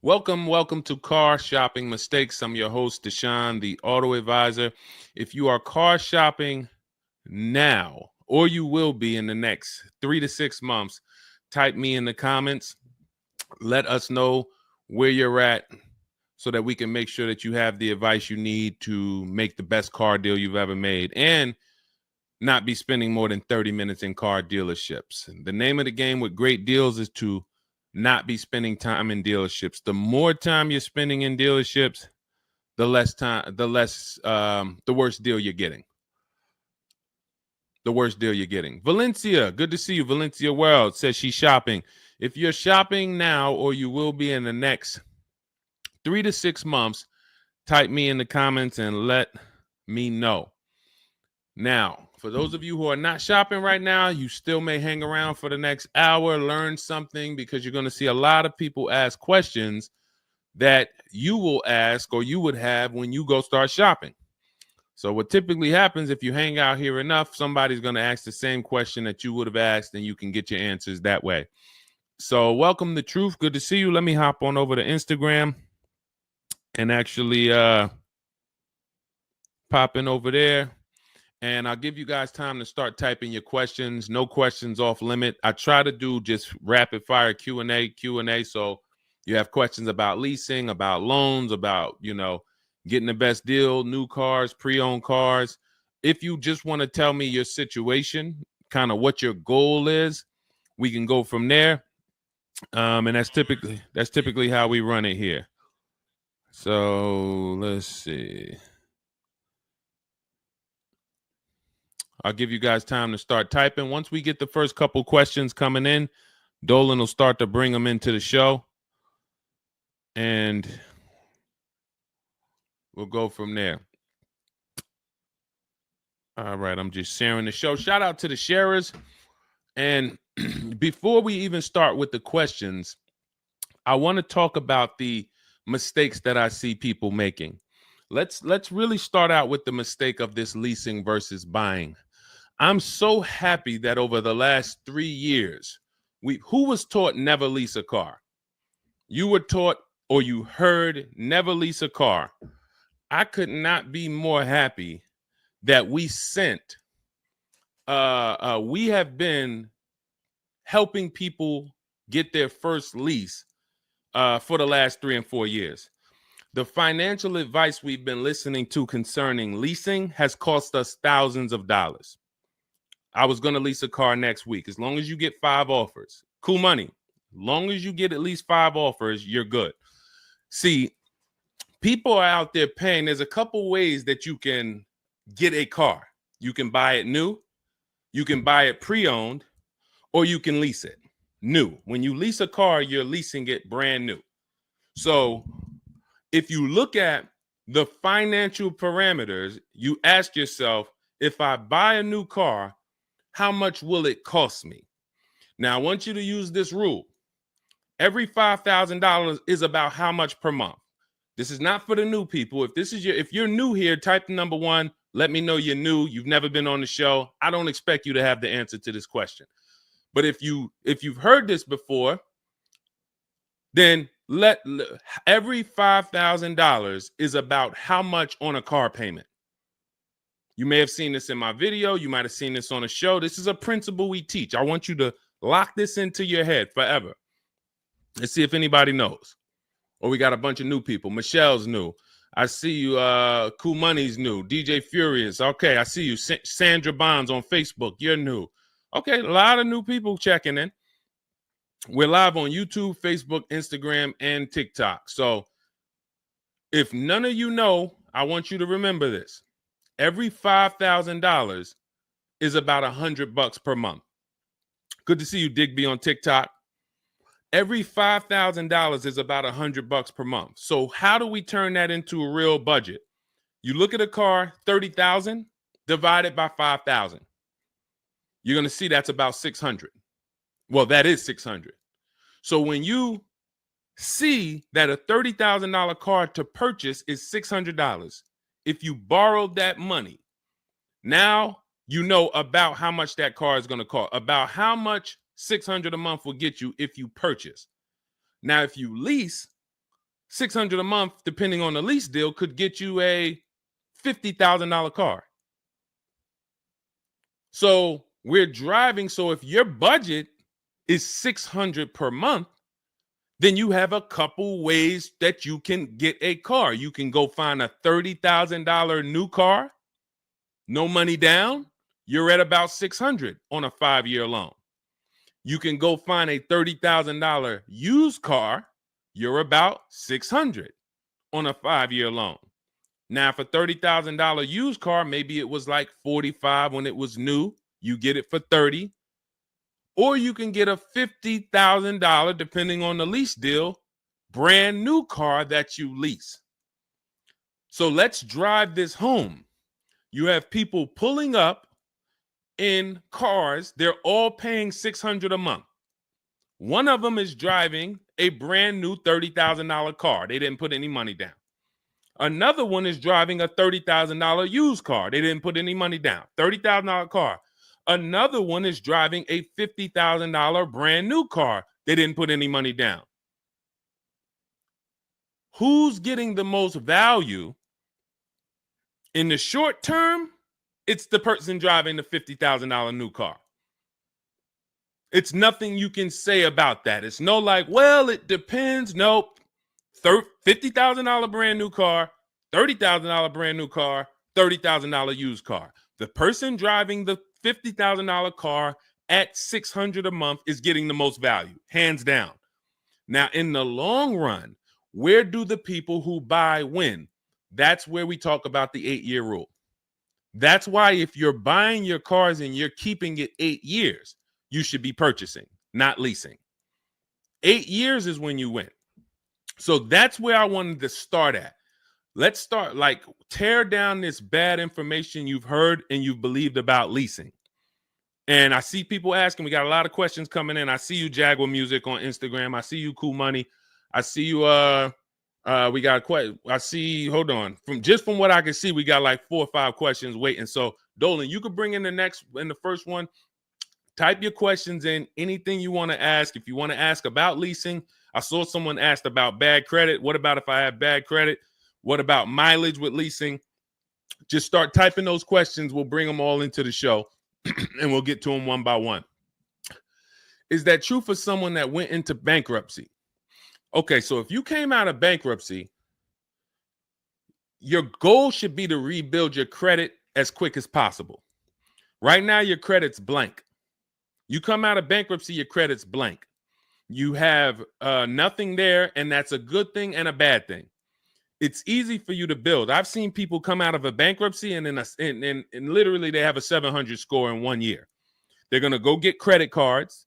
Welcome to Car Shopping Mistakes. I'm your host, Deshone the Auto Advisor. If you are car shopping now, or you will be in the next 3 to 6 months, type me in the comments. Let us know where you're at so that we can make sure that you have the advice you need to make the best car deal you've ever made and not be spending more than 30 minutes in car dealerships. The name of the game with great deals is to not be spending time in dealerships. The more time you're spending in dealerships, the worse deal you're getting. The worst deal you're getting. Valencia, good to see you. Valencia World says she's shopping. If you're shopping now or you will be in the next 3 to 6 months, type me in the comments and let me know. Now, for those of you who are not shopping right now, you still may hang around for the next hour, learn something, because you're going to see a lot of people ask questions that you will ask or you would have when you go start shopping. So what typically happens if you hang out here enough, somebody's going to ask the same question that you would have asked, and you can get your answers that way. So welcome to Truth. Good to see you. Let me hop on over to Instagram and actually pop in over there. And I'll give you guys time to start typing your questions. No questions off limit. I try to do just rapid fire Q&A. So you have questions about leasing, about loans, about, getting the best deal, new cars, pre-owned cars. If you just want to tell me your situation, kind of what your goal is, we can go from there. And that's typically how we run it here. So let's see. I'll give you guys time to start typing. Once we get the first couple questions coming in, Dolan will start to bring them into the show. And we'll go from there. All right, I'm just sharing the show. Shout out to the sharers. And before we even start with the questions, I want to talk about the mistakes that I see people making. Let's really start out with the mistake of this leasing versus buying. I'm so happy that over the last 3 years, who was taught never lease a car? You were taught or you heard never lease a car. I could not be more happy that we have been helping people get their first lease for the last 3 and 4 years. The financial advice we've been listening to concerning leasing has cost us thousands of dollars. I was going to lease a car next week. As long as you get 5 offers, cool money. As long as you get at least 5 offers, you're good. See, people are out there paying. There's a couple ways that you can get a car. You can buy it new, you can buy it pre-owned, or you can lease it new. When you lease a car, you're leasing it brand new. So if you look at the financial parameters, you ask yourself, if I buy a new car, how much will it cost me? Now, I want you to use this rule. Every $5,000 is about how much per month. This is not for the new people. If you're new here, type the number 1. Let me know you're new. You've never been on the show. I don't expect you to have the answer to this question. But if you've heard this before, then every $5,000 is about how much on a car payment. You may have seen this in my video. You might have seen this on a show. This is a principle we teach. I want you to lock this into your head forever. Let's see if anybody knows. Or we got a bunch of new people. Michelle's new. I see you. Cool Money's new. DJ Furious. Okay, I see you. Sandra Bonds on Facebook. You're new. Okay, a lot of new people checking in. We're live on YouTube, Facebook, Instagram, and TikTok. So if none of you know, I want you to remember this. Every $5,000 is about $100 per month. Good to see you, Digby, on TikTok. Every $5,000 is about $100 per month. So how do we turn that into a real budget? You look at a car, $30,000 divided by 5,000. You're going to see that's about 600. Well, that is 600. So when you see that a $30,000 car to purchase is $600, if you borrowed that money, now you know about how much that car is going to cost, about how much $600 a month will get you if you purchase. Now, if you lease, $600 a month, depending on the lease deal, could get you a $50,000 car. So we're driving. So if your budget is $600 per month, then you have a couple ways that you can get a car. You can go find a $30,000 new car, no money down. You're at about $600 on a 5-year loan. You can go find a $30,000 used car. You're about $600 on a 5-year loan. Now, for $30,000 used car, maybe it was like $45 when it was new. You get it for $30. Or you can get a $50,000, depending on the lease deal, brand new car that you lease. So let's drive this home. You have people pulling up in cars. They're all paying $600 a month. One of them is driving a brand new $30,000 car. They didn't put any money down. Another one is driving a $30,000 used car. They didn't put any money down. $30,000 car. Another one is driving a $50,000 brand new car. They didn't put any money down. Who's getting the most value? In the short term, it's the person driving the $50,000 new car. It's nothing you can say about that. It's no like, well, it depends. Nope. $50,000 brand new car, $30,000 brand new car, $30,000 used car. The person driving the $50,000 car at $600 a month is getting the most value, hands down. Now, in the long run, where do the people who buy win? That's where we talk about the 8-year rule. That's why if you're buying your cars and you're keeping it 8 years, you should be purchasing, not leasing. 8 years is when you win. So that's where I wanted to start at. Let's start, like, tear down this bad information you've heard and you've believed about leasing. And I see people asking, we got a lot of questions coming in. I see you, Jaguar Music, on Instagram. I see you, Cool Money. I see you, we got quite, I see, hold on. From what I can see, we got like 4 or 5 questions waiting. So Dolan, you could bring in the first one. Type your questions in, anything you want to ask. If you want to ask about leasing, I saw someone asked about bad credit. What about if I have bad credit? What about mileage with leasing? Just start typing those questions. We'll bring them all into the show and we'll get to them one by one. Is that true for someone that went into bankruptcy? Okay, so if you came out of bankruptcy, your goal should be to rebuild your credit as quick as possible. Right now, your credit's blank. You come out of bankruptcy, your credit's blank. You have nothing there, and that's a good thing and a bad thing. It's easy for you to build. I've seen people come out of a bankruptcy and literally they have a 700 score in 1 year. They're going to go get credit cards.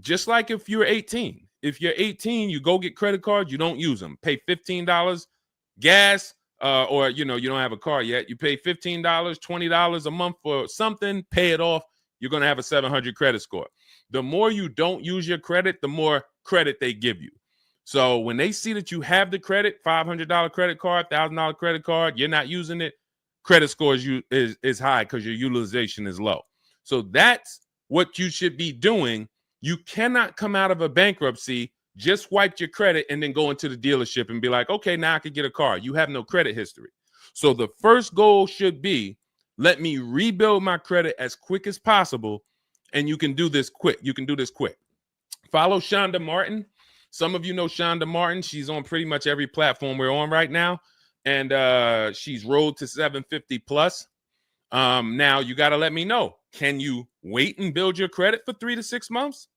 Just like if you're 18. If you're 18, you go get credit cards, you don't use them. Pay $15 gas, or you don't have a car yet. You pay $15, $20 a month for something, pay it off. You're going to have a 700 credit score. The more you don't use your credit, the more credit they give you. So when they see that you have the credit, $500 credit card, $1,000 credit card, you're not using it, credit score is high because your utilization is low. So that's what you should be doing. You cannot come out of a bankruptcy, just wipe your credit, and then go into the dealership and be like, okay, now I can get a car. You have no credit history. So the first goal should be, let me rebuild my credit as quick as possible. And you can do this quick. Follow Shonda Martin. Some of you know Shonda Martin. She's on pretty much every platform we're on right now. And she's road to 750 plus. Now you got to let me know. Can you wait and build your credit for 3 to 6 months?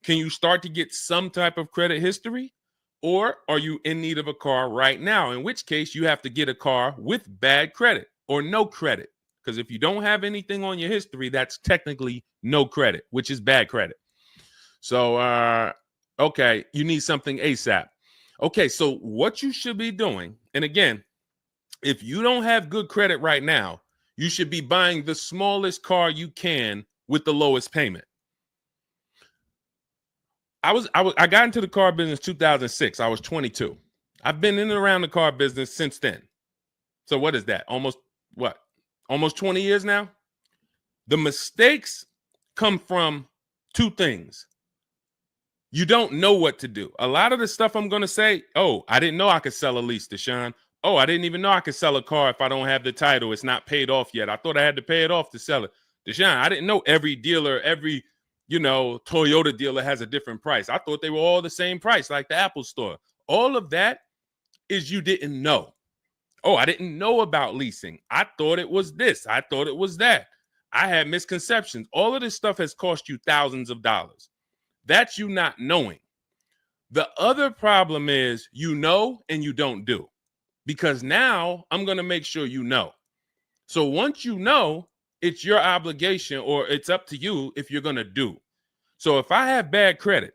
Can you start to get some type of credit history? Or are you in need of a car right now? In which case you have to get a car with bad credit or no credit. Because if you don't have anything on your history, that's technically no credit, which is bad credit. So, okay, you need something ASAP. Okay, so what you should be doing, and again, if you don't have good credit right now, you should be buying the smallest car you can with the lowest payment. I got into the car business 2006. I was 22. I've been in and around the car business since then. So what is that? Almost 20 years now? The mistakes come from 2 things. You don't know what to do. A lot of the stuff I'm going to say, oh, I didn't know I could sell a lease, Deshone. Oh, I didn't even know I could sell a car if I don't have the title. It's not paid off yet. I thought I had to pay it off to sell it. Deshone, I didn't know every dealer, every, Toyota dealer has a different price. I thought they were all the same price, like the Apple store. All of that is you didn't know. Oh, I didn't know about leasing. I thought it was this. I thought it was that. I had misconceptions. All of this stuff has cost you thousands of dollars. That's you not knowing. The other problem is you know and you don't do, because now I'm going to make sure you know. So once you know, it's your obligation, or it's up to you if you're going to do. So if I have bad credit,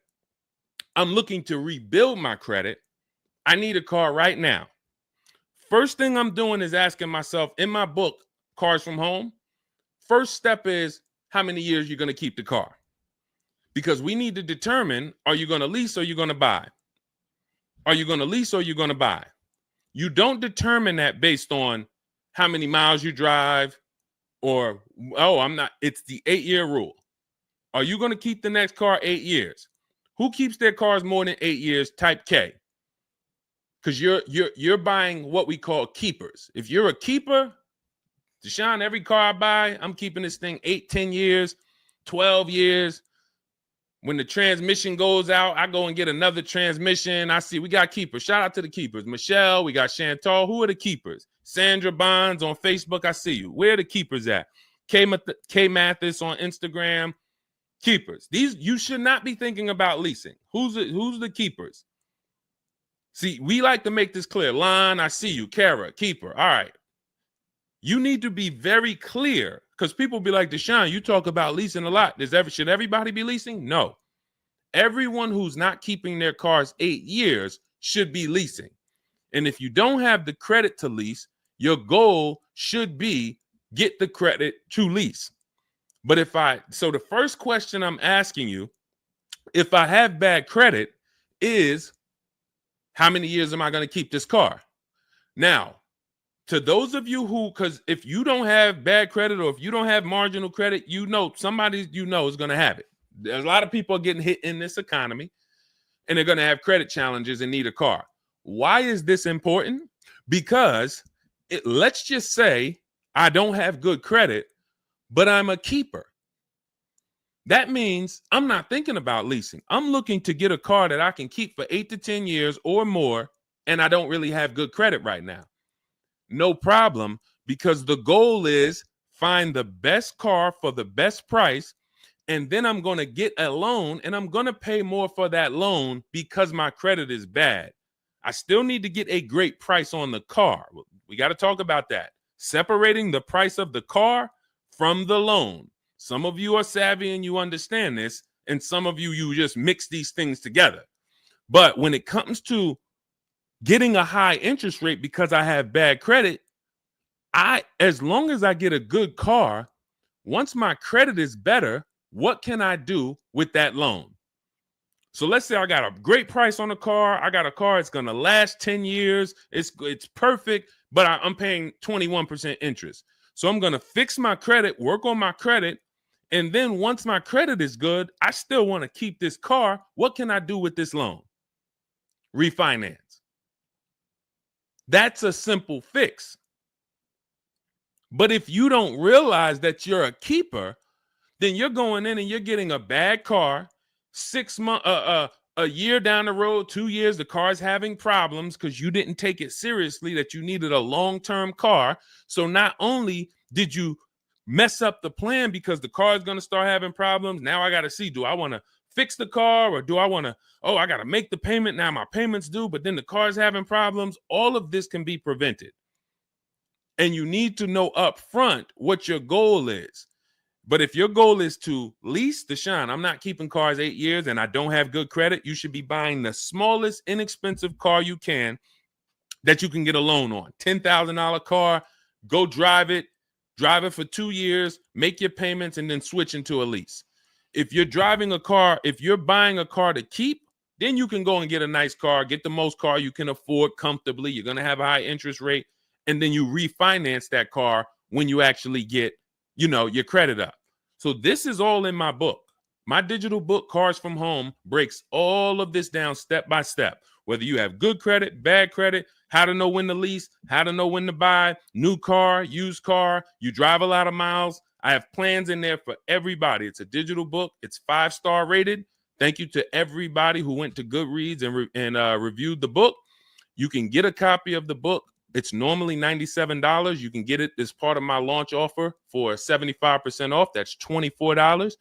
I'm looking to rebuild my credit. I need a car right now. First thing I'm doing is asking myself, in my book, Cars from Home, first step is how many years you're going to keep the car. Because we need to determine, are you going to lease or you're going to buy? Are you going to lease or you're going to buy? You don't determine that based on how many miles you drive or, it's the 8-year rule. Are you going to keep the next car 8 years? Who keeps their cars more than 8 years? Type K. Because you're buying what we call keepers. If you're a keeper, Deshone, every car I buy, I'm keeping this thing 8, 10 years, 12 years. When the transmission goes out, I go and get another transmission. I see we got keepers. Shout out to the keepers. Michelle, we got Chantal. Who are the keepers? Sandra Bonds on Facebook. I see you. Where are the keepers at? K Mathis on Instagram. Keepers. These, you should not be thinking about leasing. Who's the keepers? See, we like to make this clear. Lon, I see you. Kara, keeper. All right. You need to be very clear, because people be like, Deshone, you talk about leasing a lot. Should everybody be leasing? No. Everyone who's not keeping their cars 8 years should be leasing. And if you don't have the credit to lease, your goal should be get the credit to lease. But so the first question I'm asking you, if I have bad credit, is how many years am I going to keep this car? Now, to those of you because if you don't have bad credit, or if you don't have marginal credit, somebody is going to have it. There's a lot of people getting hit in this economy, and they're going to have credit challenges and need a car. Why is this important? Because let's just say I don't have good credit, but I'm a keeper. That means I'm not thinking about leasing. I'm looking to get a car that I can keep for 8 to 10 years or more, and I don't really have good credit right now. No problem, because the goal is find the best car for the best price, and then I'm going to get a loan, and I'm going to pay more for that loan because my credit is bad. I still need to get a great price on the car. We got to talk about that. Separating the price of the car from the loan. Some of you are savvy and you understand this, and some of you just mix these things together. But when it comes to getting a high interest rate because I have bad credit, as long as I get a good car, once my credit is better, what can I do with that loan? So let's say I got a great price on a car. I got a car, it's going to last 10 years. It's perfect, but I'm paying 21% interest. So I'm going to fix my credit, work on my credit. And then once my credit is good, I still want to keep this car. What can I do with this loan? Refinance. That's a simple fix. But if you don't realize that you're a keeper, then you're going in and you're getting a bad car, 6 months, a year down the road, 2 years, the car's having problems because you didn't take it seriously that you needed a long-term car. So not only did you mess up the plan because the car is going to start having problems, now I got to see, do I want to fix the car, or do I want to, I got to make the payment, now my payment's due, but then the car's having problems. All of this can be prevented. And you need to know up front what your goal is. But if your goal is to lease, Deshone, I'm not keeping cars 8 years and I don't have good credit, you should be buying the smallest inexpensive car you can that you can get a loan on. $10,000 car, go drive it for 2 years, make your payments, and then switch into a lease. If you're driving a car, if you're buying a car to keep, then you can go and get a nice car, get the most car you can afford comfortably. You're going to have a high interest rate, and then you refinance that car when you actually get, your credit up. So this is all in my book. My digital book, Cars from Home, breaks all of this down step by step. Whether you have good credit, bad credit, how to know when to lease, how to know when to buy, new car, used car, you drive a lot of miles. I have plans in there for everybody. It's a digital book. It's 5-star rated. Thank you to everybody who went to Goodreads and reviewed the book. You can get a copy of the book. It's normally $97. You can get it as part of my launch offer for 75% off. That's $24.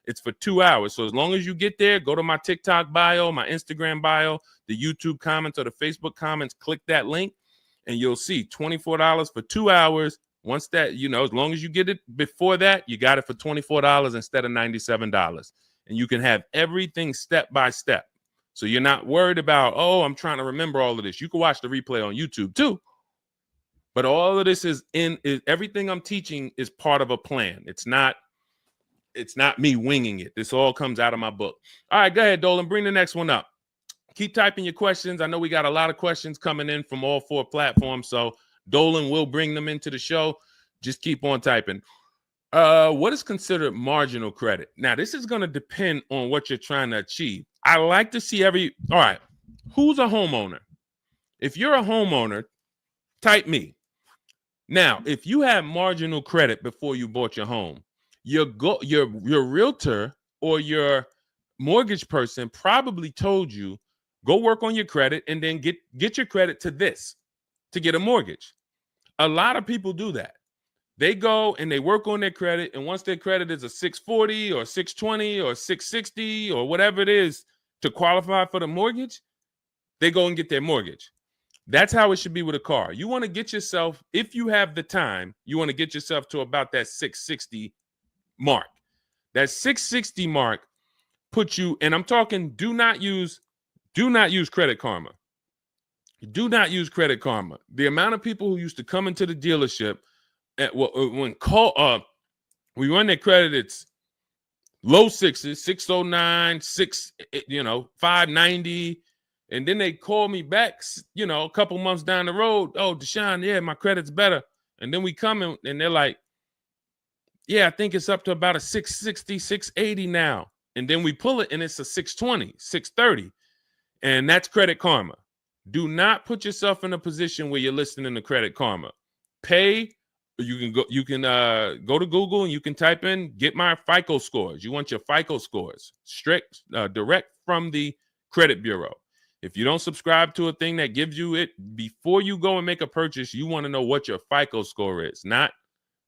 It's for 2 hours. So as long as you get there, go to my TikTok bio, my Instagram bio, the YouTube comments or the Facebook comments, click that link, and you'll see $24 for 2 hours. Once that, as long as you get it before that, you got it for $24 instead of $97. And you can have everything step by step. So you're not worried about, I'm trying to remember all of this. You can watch the replay on YouTube too. But all of this is everything I'm teaching is part of a plan. It's not me winging it. This all comes out of my book. All right, go ahead, Dolan. Bring the next one up. Keep typing your questions. I know we got a lot of questions coming in from all 4 platforms, so Dolan will bring them into the show. Just keep on typing. What is considered marginal credit? Now, this is going to depend on what you're trying to achieve. I like to see all right, who's a homeowner? If you're a homeowner, type me. Now, if you have marginal credit before you bought your home, your realtor or your mortgage person probably told you, go work on your credit and then get your credit to this to get a mortgage. A lot of people do that. They go and they work on their credit, and once their credit is a 640 or 620 or 660 or whatever it is to qualify for the mortgage, they go and get their mortgage. That's how it should be with a car. You want to get yourself, if you have the time, you want to get yourself to about that 660 mark. That 660 mark puts you, and I'm talking, do not use Credit Karma. Do not use Credit Karma. The amount of people who used to come into the dealership we run their credit, it's low 6s, 609, 590. And then they call me back, a couple months down the road. Oh, Deshone, yeah, my credit's better. And then we come in and they're like, yeah, I think it's up to about a 660, 680 now. And then we pull it and it's a 620, 630. And that's Credit Karma. Do not put yourself in a position where you're listening to Credit Karma. Pay. You can go to Google and you can type in, get my FICO scores. You want your FICO scores direct from the credit bureau. If you don't subscribe to a thing that gives you it before you go and make a purchase, you want to know what your FICO score is, not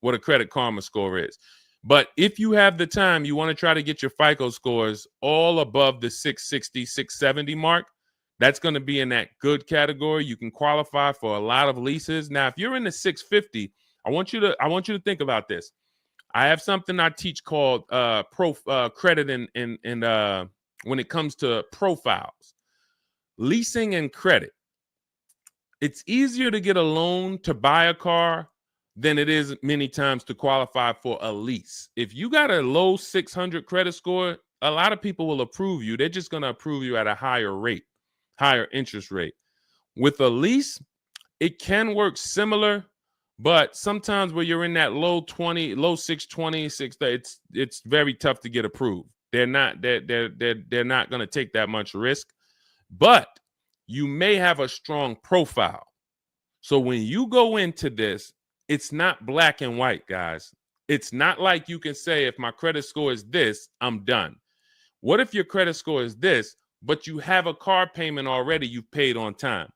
what a Credit Karma score is. But if you have the time, you want to try to get your FICO scores all above the 660, 670 mark. That's going to be in that good category. You can qualify for a lot of leases. Now, if you're in the 650, I want you to think about this. I have something I teach called credit and when it comes to profiles, leasing and credit. It's easier to get a loan to buy a car than it is many times to qualify for a lease. If you got a low 600 credit score, a lot of people will approve you. They're just going to approve you at a higher rate, higher interest rate. With a lease, it can work similar. But sometimes where you're in that low 620, 630, it's very tough to get approved. They're not going to take that much risk, but you may have a strong profile. So when you go into this, it's not black and white, guys. It's not like you can say, if my credit score is this, I'm done. What if your credit score is this, but you have a car payment already you've paid on time?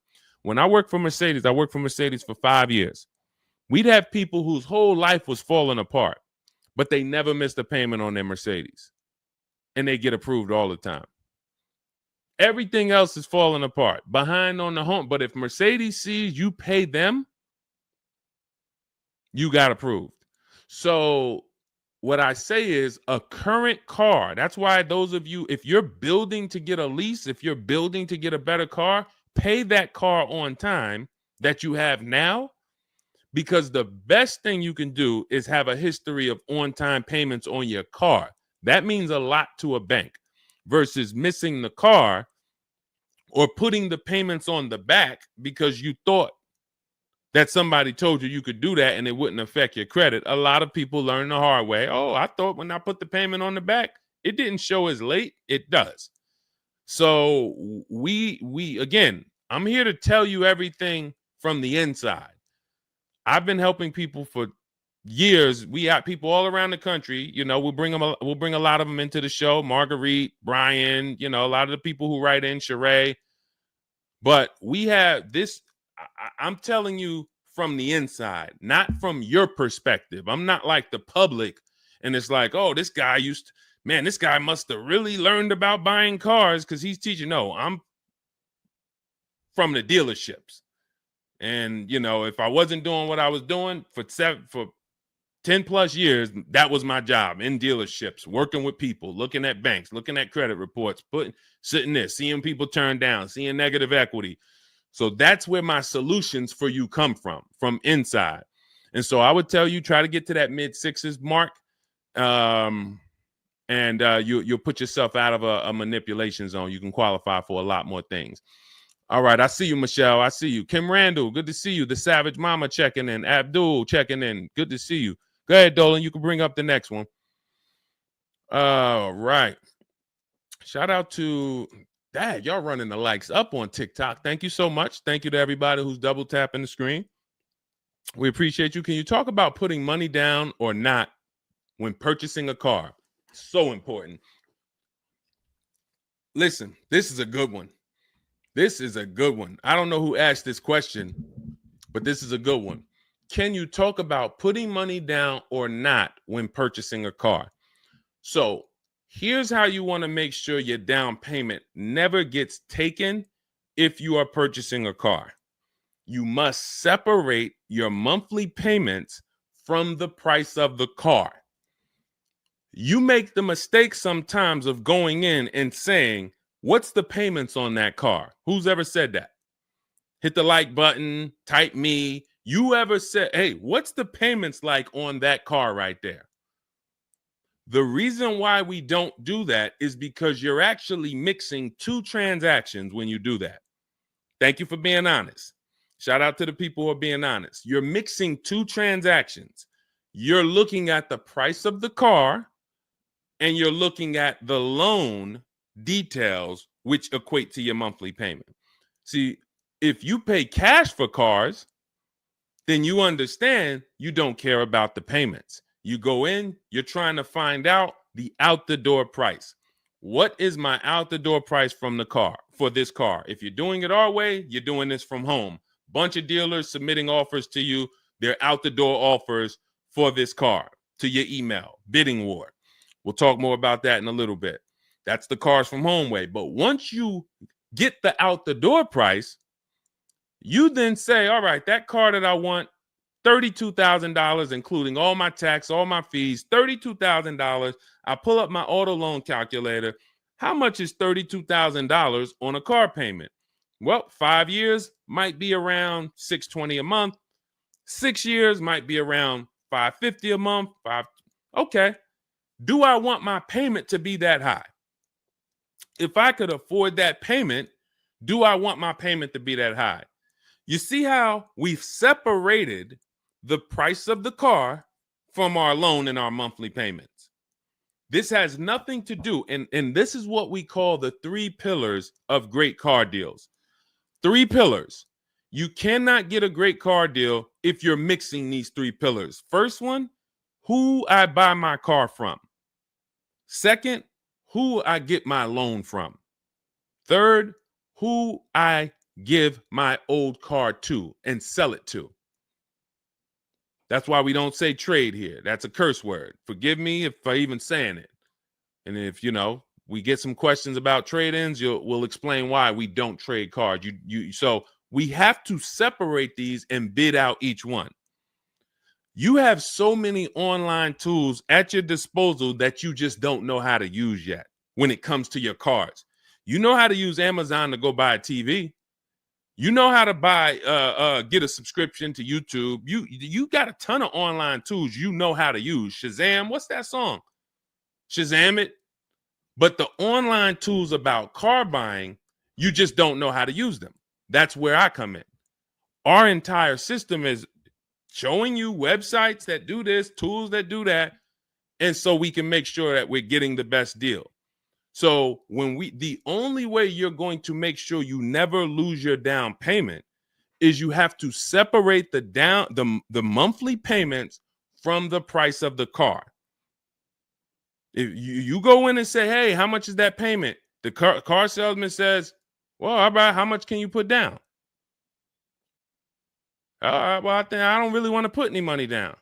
When I worked for Mercedes, I worked for Mercedes for 5 years. We'd have people whose whole life was falling apart, but they never missed a payment on their Mercedes, and they get approved all the time. Everything else is falling apart, behind on the home. But if Mercedes sees you pay them, you got approved. So what I say is a current car. That's why those of you, if you're building to get a lease, if you're building to get a better car, pay that car on time that you have now. Because the best thing you can do is have a history of on-time payments on your car. That means a lot to a bank versus missing the car or putting the payments on the back because you thought that somebody told you could do that and it wouldn't affect your credit. A lot of people learn the hard way. Oh, I thought when I put the payment on the back, it didn't show as late. It does. So we again, I'm here to tell you everything from the inside. I've been helping people for years. We have people all around the country. You know, we'll bring a lot of them into the show. Marguerite, Brian, you know, a lot of the people who write in, Sheree. But we have this. I'm telling you from the inside, not from your perspective. I'm not like the public, and it's like, oh, this guy this guy must have really learned about buying cars because he's teaching. No, I'm from the dealerships. And, you know, if I wasn't doing what I was doing for 10 plus years, that was my job in dealerships, working with people, looking at banks, looking at credit reports, sitting there, seeing people turn down, seeing negative equity. So that's where my solutions for you come from inside. And so I would tell you, try to get to that mid sixes mark. And you'll put yourself out of a manipulation zone. You can qualify for a lot more things. All right, I see you, Michelle. I see you. Kim Randall, good to see you. The Savage Mama checking in. Abdul checking in. Good to see you. Go ahead, Dolan. You can bring up the next one. All right. Shout out to Dad. Y'all running the likes up on TikTok. Thank you so much. Thank you to everybody who's double tapping the screen. We appreciate you. Can you talk about putting money down or not when purchasing a car? So important. Listen, this is a good one. This is a good one. I don't know who asked this question, but this is a good one. Can you talk about putting money down or not when purchasing a car? So here's how you want to make sure your down payment never gets taken if you are purchasing a car. You must separate your monthly payments from the price of the car. You make the mistake sometimes of going in and saying, what's the payments on that car? Who's ever said that? Hit the like button, type me. You ever said, hey, what's the payments like on that car right there? The reason why we don't do that is because you're actually mixing two transactions when you do that. Thank you for being honest. Shout out to the people who are being honest. You're mixing two transactions. You're looking at the price of the car and you're looking at the loan details, which equate to your monthly payment. See, if you pay cash for cars, then you understand you don't care about the payments. You go in, you're trying to find out the out the door price. What is my out the door price from the car for this car? If you're doing it our way, you're doing this from home. Bunch of dealers submitting offers to you. They're out the door offers for this car to your email, bidding war. We'll talk more about that in a little bit. That's the cars from home way. But once you get the out the door price, you then say, all right, that car that I want, $32,000, including all my tax, all my fees, $32,000. I pull up my auto loan calculator. How much is $32,000 on a car payment? Well, 5 years might be around $620 a month. 6 years might be around $550 a month. Okay. Do I want my payment to be that high? If I could afford that payment, do I want my payment to be that high? You see how we've separated the price of the car from our loan and our monthly payments. This has nothing to do, and this is what we call the 3 pillars of great car deals. 3 pillars. You cannot get a great car deal if you're mixing these 3 pillars. First one, who I buy my car from. Second, who I get my loan from. Third, who I give my old car to and sell it to. That's why we don't say trade here. That's a curse word. Forgive me if I even saying it. And if, we get some questions about trade-ins, we'll explain why we don't trade cars. So we have to separate these and bid out each one. You have so many online tools at your disposal that you just don't know how to use yet when it comes to your cars. You know how to use Amazon to go buy a TV. You know how to get a subscription to YouTube. You got a ton of online tools you know how to use. Shazam, what's that song? Shazam it. But the online tools about car buying, you just don't know how to use them. That's where I come in. Our entire system is showing you websites that do this, tools that do that, And so we can make sure that we're getting the best deal. So the only way you're going to make sure you never lose your down payment is you have to separate the monthly payments from the price of the car. If you go in and say, hey, how much is that payment? The car salesman says, well, how much can you put down? Well, I don't really want to put any money down.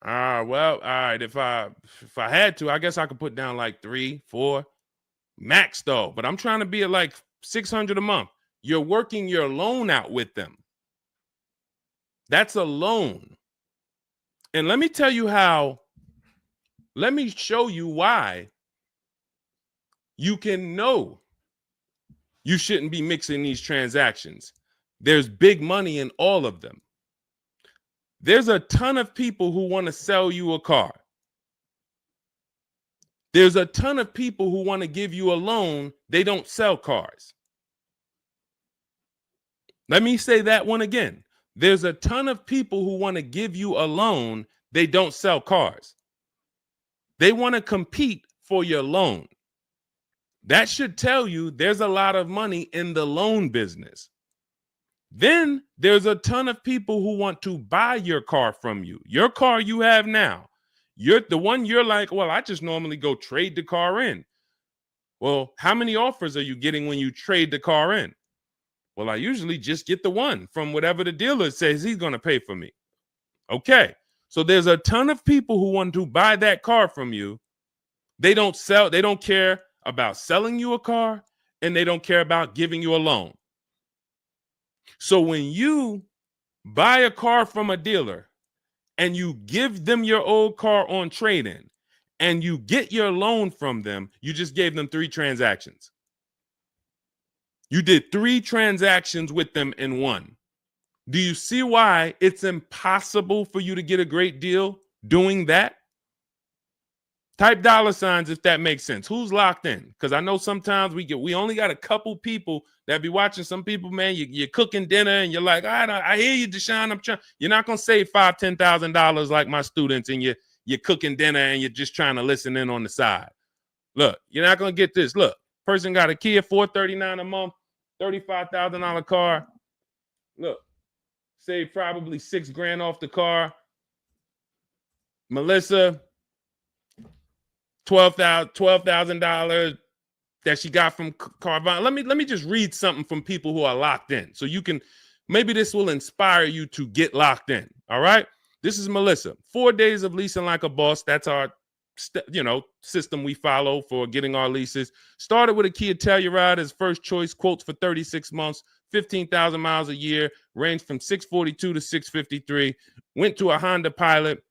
Well, all right. If I had to, I guess I could put down like 3, 4 max though. But I'm trying to be at like $600 a month. You're working your loan out with them. That's a loan. And let me tell you how. Let me show you why you can know you shouldn't be mixing these transactions. There's big money in all of them. There's a ton of people who want to sell you a car. There's a ton of people who want to give you a loan. They don't sell cars. Let me say that one again. There's a ton of people who want to give you a loan. They don't sell cars. They want to compete for your loan. That should tell you there's a lot of money in the loan business. Then there's a ton of people who want to buy your car from you. Your car you have now. You're the one you're like, well, I just normally go trade the car in. Well, how many offers are you getting when you trade the car in? Well, I usually just get the one from whatever the dealer says he's going to pay for me. Okay. So there's a ton of people who want to buy that car from you. They don't care about selling you a car, and they don't care about giving you a loan. So when you buy a car from a dealer and you give them your old car on trade-in and you get your loan from them, you just gave them 3 transactions. You did 3 transactions with them in one. Do you see why it's impossible for you to get a great deal doing that? Type $signs if that makes sense. Who's locked in? Because I know sometimes we only got a couple people that be watching. Some people, man, you're cooking dinner and you're like, I hear you, Deshone. You're not gonna save $5,000, $10,000 like my students, and you're cooking dinner and you're just trying to listen in on the side. Look, you're not gonna get this. Look, person got a Kia $439 a month, $35,000 car. Look, save probably $6,000 off the car. Melissa, $12,000 that she got from Carvana. Let me just read something from people who are locked in, so you can, maybe this will inspire you to get locked in. All right, this is Melissa. 4 days of leasing like a boss. That's our system we follow for getting our leases. Started with a Kia Telluride as first choice. Quotes for 36 months, 15,000 miles a year. Ranged from 642 to 653. Went to a Honda Pilot.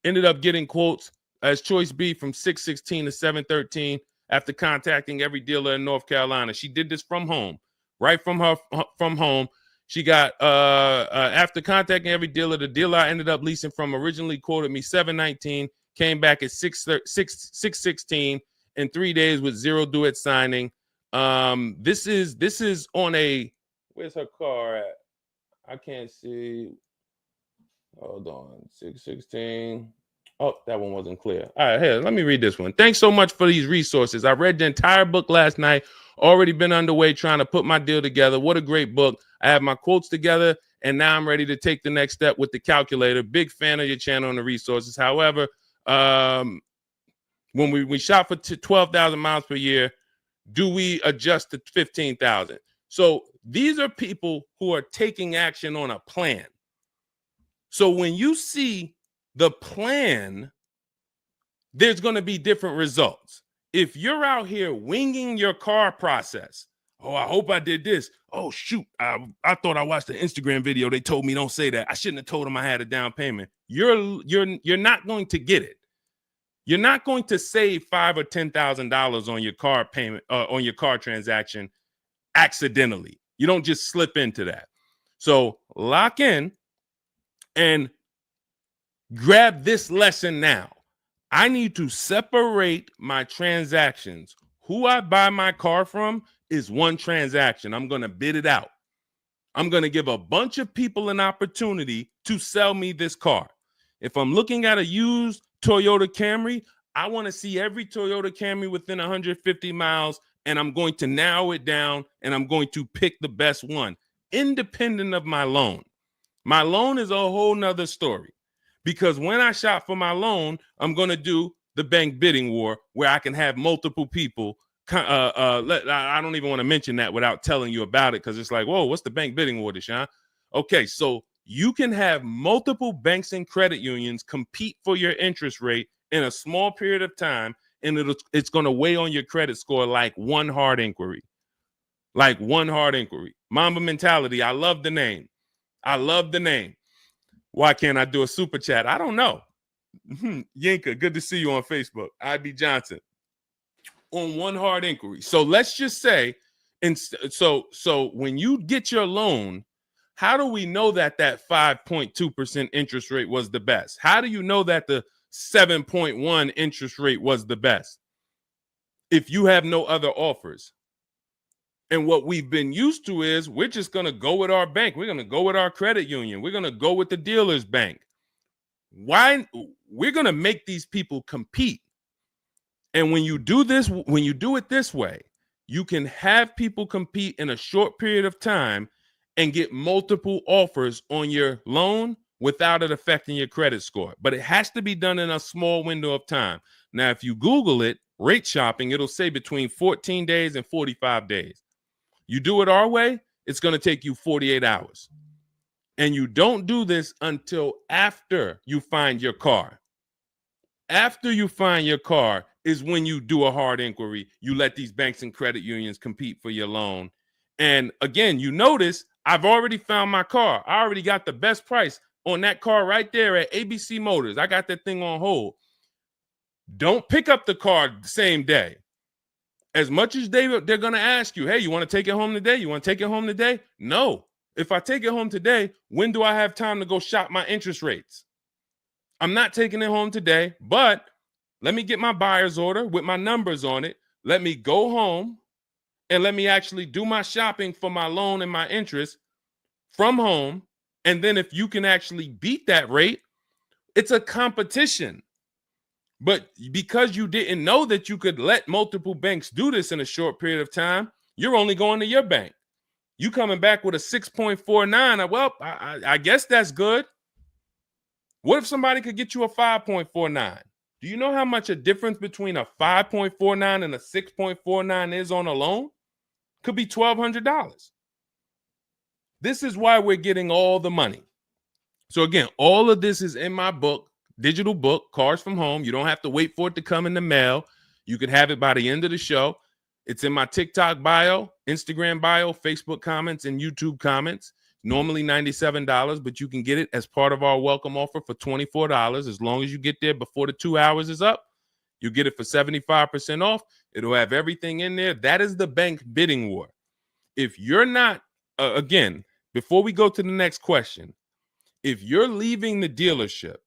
Ended up getting quotes as choice B from 616 to 713 after contacting every dealer in North Carolina. She did this from home, right from home. She got after contacting every dealer, the dealer I ended up leasing from originally quoted me 719, came back at 616 in 3 days with 0 due at signing. This is on a, where's her car at? I can't see. Hold on, 616. Oh, that one wasn't clear. All right, here, let me read this one. Thanks so much for these resources. I read the entire book last night. Already been underway trying to put my deal together. What a great book. I have my quotes together, and now I'm ready to take the next step with the calculator. Big fan of your channel and the resources. However, when we shop for 12,000 miles per year, do we adjust to 15,000? So these are people who are taking action on a plan. So when you see the plan, there's going to be different results. If you're out here winging your car process, oh, I hope I did this. Oh, shoot, I thought I watched the Instagram video. They told me don't say that. I shouldn't have told them I had a down payment. You're not going to get it. You're not going to save $5,000 or $10,000 on your car payment, on your car transaction accidentally. You don't just slip into that. So lock in and grab this lesson now. I need to separate my transactions. Who I buy my car from is one transaction. I'm going to bid it out. I'm going to give a bunch of people an opportunity to sell me this car. If I'm looking at a used Toyota Camry, I want to see every Toyota Camry within 150 miles, and I'm going to narrow it down, and I'm going to pick the best one, independent of my loan. My loan is a whole nother story, because when I shop for my loan, I'm going to do the bank bidding war where I can have multiple people. I don't even want to mention that without telling you about it, because it's like, whoa, what's the bank bidding war, Deshone? Okay, so you can have multiple banks and credit unions compete for your interest rate in a small period of time, and it's going to weigh on your credit score like one hard inquiry. Like one hard inquiry. Mamba Mentality, I love the name. I love the name. Why can't I do a super chat? I don't know. Yinka, good to see you on Facebook. IB Johnson. On one hard inquiry. So let's just say, so when you get your loan, how do we know that 5.2% interest rate was the best? How do you know that the 7.1 interest rate was the best if you have no other offers? And what we've been used to is we're just going to go with our bank. We're going to go with our credit union. We're going to go with the dealer's bank. Why? We're going to make these people compete. And when you do this, when you do it this way, you can have people compete in a short period of time and get multiple offers on your loan without it affecting your credit score. But it has to be done in a small window of time. Now, if you Google it, rate shopping, it'll say between 14 days and 45 days. You do it our way, it's going to take you 48 hours. And you don't do this until after you find your car. After you find your car is when you do a hard inquiry. You let these banks and credit unions compete for your loan. And again, you notice I've already found my car. I already got the best price on that car right there at ABC Motors. I got that thing on hold. Don't pick up the car the same day. As much as they're going to ask you, hey, you want to take it home today? You want to take it home today? No. If I take it home today, when do I have time to go shop my interest rates? I'm not taking it home today, but let me get my buyer's order with my numbers on it. Let me go home and let me actually do my shopping for my loan and my interest from home. And then if you can actually beat that rate, it's a competition. But because you didn't know that you could let multiple banks do this in a short period of time, you're only going to your bank. You coming back with a 6.49. Well, I guess that's good. What if somebody could get you a 5.49? Do you know how much a difference between a 5.49 and a 6.49 is on a loan? Could be $1,200. This is why we're getting all the money. So again, all of this is in my book, digital book, Cars from Home. You don't have to wait for it to come in the mail. You can have it by the end of the show. It's in my TikTok bio, Instagram bio, Facebook comments, and YouTube comments. Normally $97, but you can get it as part of our welcome offer for $24. As long as you get there before the 2 hours is up, you get it for 75% off. It'll have everything in there. That is the bank bidding war. If you're not, again, before we go to the next question, if you're leaving the dealership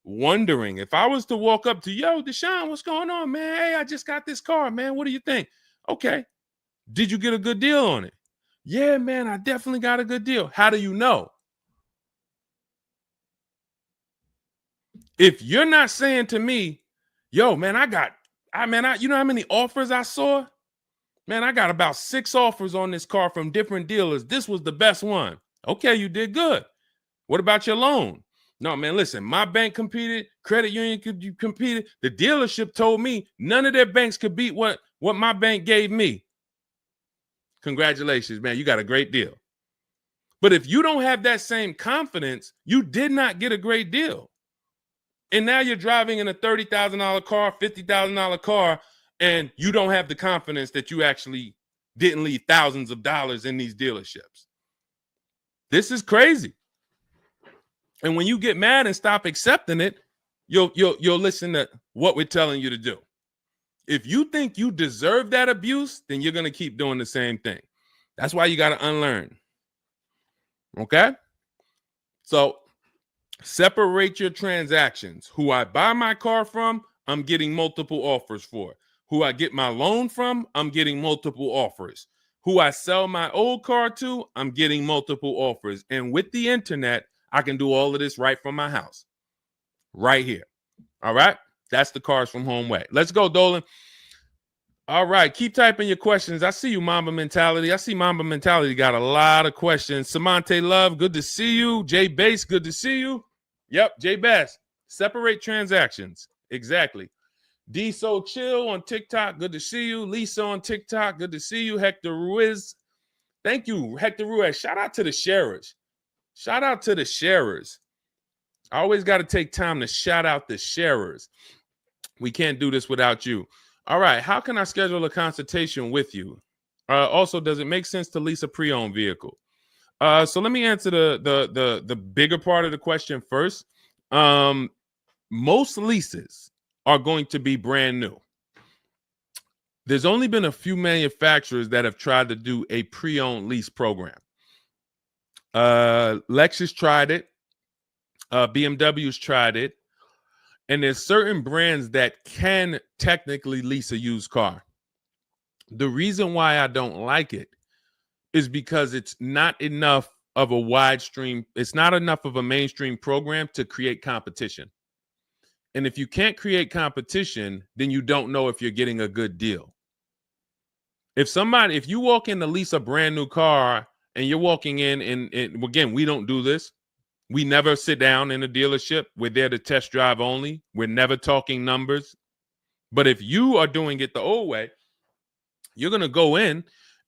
wondering, if I was to walk up to, yo, Deshone, what's going on, man? Hey, I just got this car, man. What do you think? Okay. Did you get a good deal on it? Yeah, man, I definitely got a good deal. How do you know? If you're not saying to me, yo, man, you know how many offers I saw? Man, I got about 6 offers on this car from different dealers. This was the best one. Okay, you did good. What about your loan? No, man, listen, my bank competed, credit union competed. The dealership told me none of their banks could beat what my bank gave me. Congratulations, man, you got a great deal. But if you don't have that same confidence, you did not get a great deal. And now you're driving in a $30,000 car, $50,000 car, and you don't have the confidence that you actually didn't leave thousands of dollars in these dealerships. This is crazy. And when you get mad and stop accepting it, you'll listen to what we're telling you to do. If you think you deserve that abuse, then you're going to keep doing the same thing. That's why you got to unlearn. Okay? So separate your transactions. Who I buy my car from, I'm getting multiple offers for. Who I get my loan from, I'm getting multiple offers. Who I sell my old car to, I'm getting multiple offers. And with the internet, I can do all of this right from my house, right here. All right. That's the Cars from Home way. Let's go, Dolan. All right. Keep typing your questions. I see you, Mamba Mentality. I see Mamba Mentality got a lot of questions. Samante Love, good to see you. Jay Bass, good to see you. Yep, Jay Bass. Separate transactions. Exactly. D So Chill on TikTok, good to see you. Lisa on TikTok, good to see you. Hector Ruiz, thank you, Hector Ruiz. Shout out to the sharers. Shout out to the sharers. I always got to take time to shout out the sharers. We can't do this without you. All right, how can I schedule a consultation with you? Also, does it make sense to lease a pre-owned vehicle? So let me answer the bigger part of the question first. Most leases are going to be brand new. There's only been a few manufacturers that have tried to do a pre-owned lease program. Lexus tried it. BMW's tried it. And there's certain brands that can technically lease a used car. The reason why I don't like it is because it's not enough of a wide stream. It's not enough of a mainstream program to create competition. And if you can't create competition, then you don't know if you're getting a good deal. If you walk in to lease a brand new car and you're walking in and again, we don't do this. We never sit down in a dealership. We're there to test drive only. We're never talking numbers. But if you are doing it the old way, you're going to go in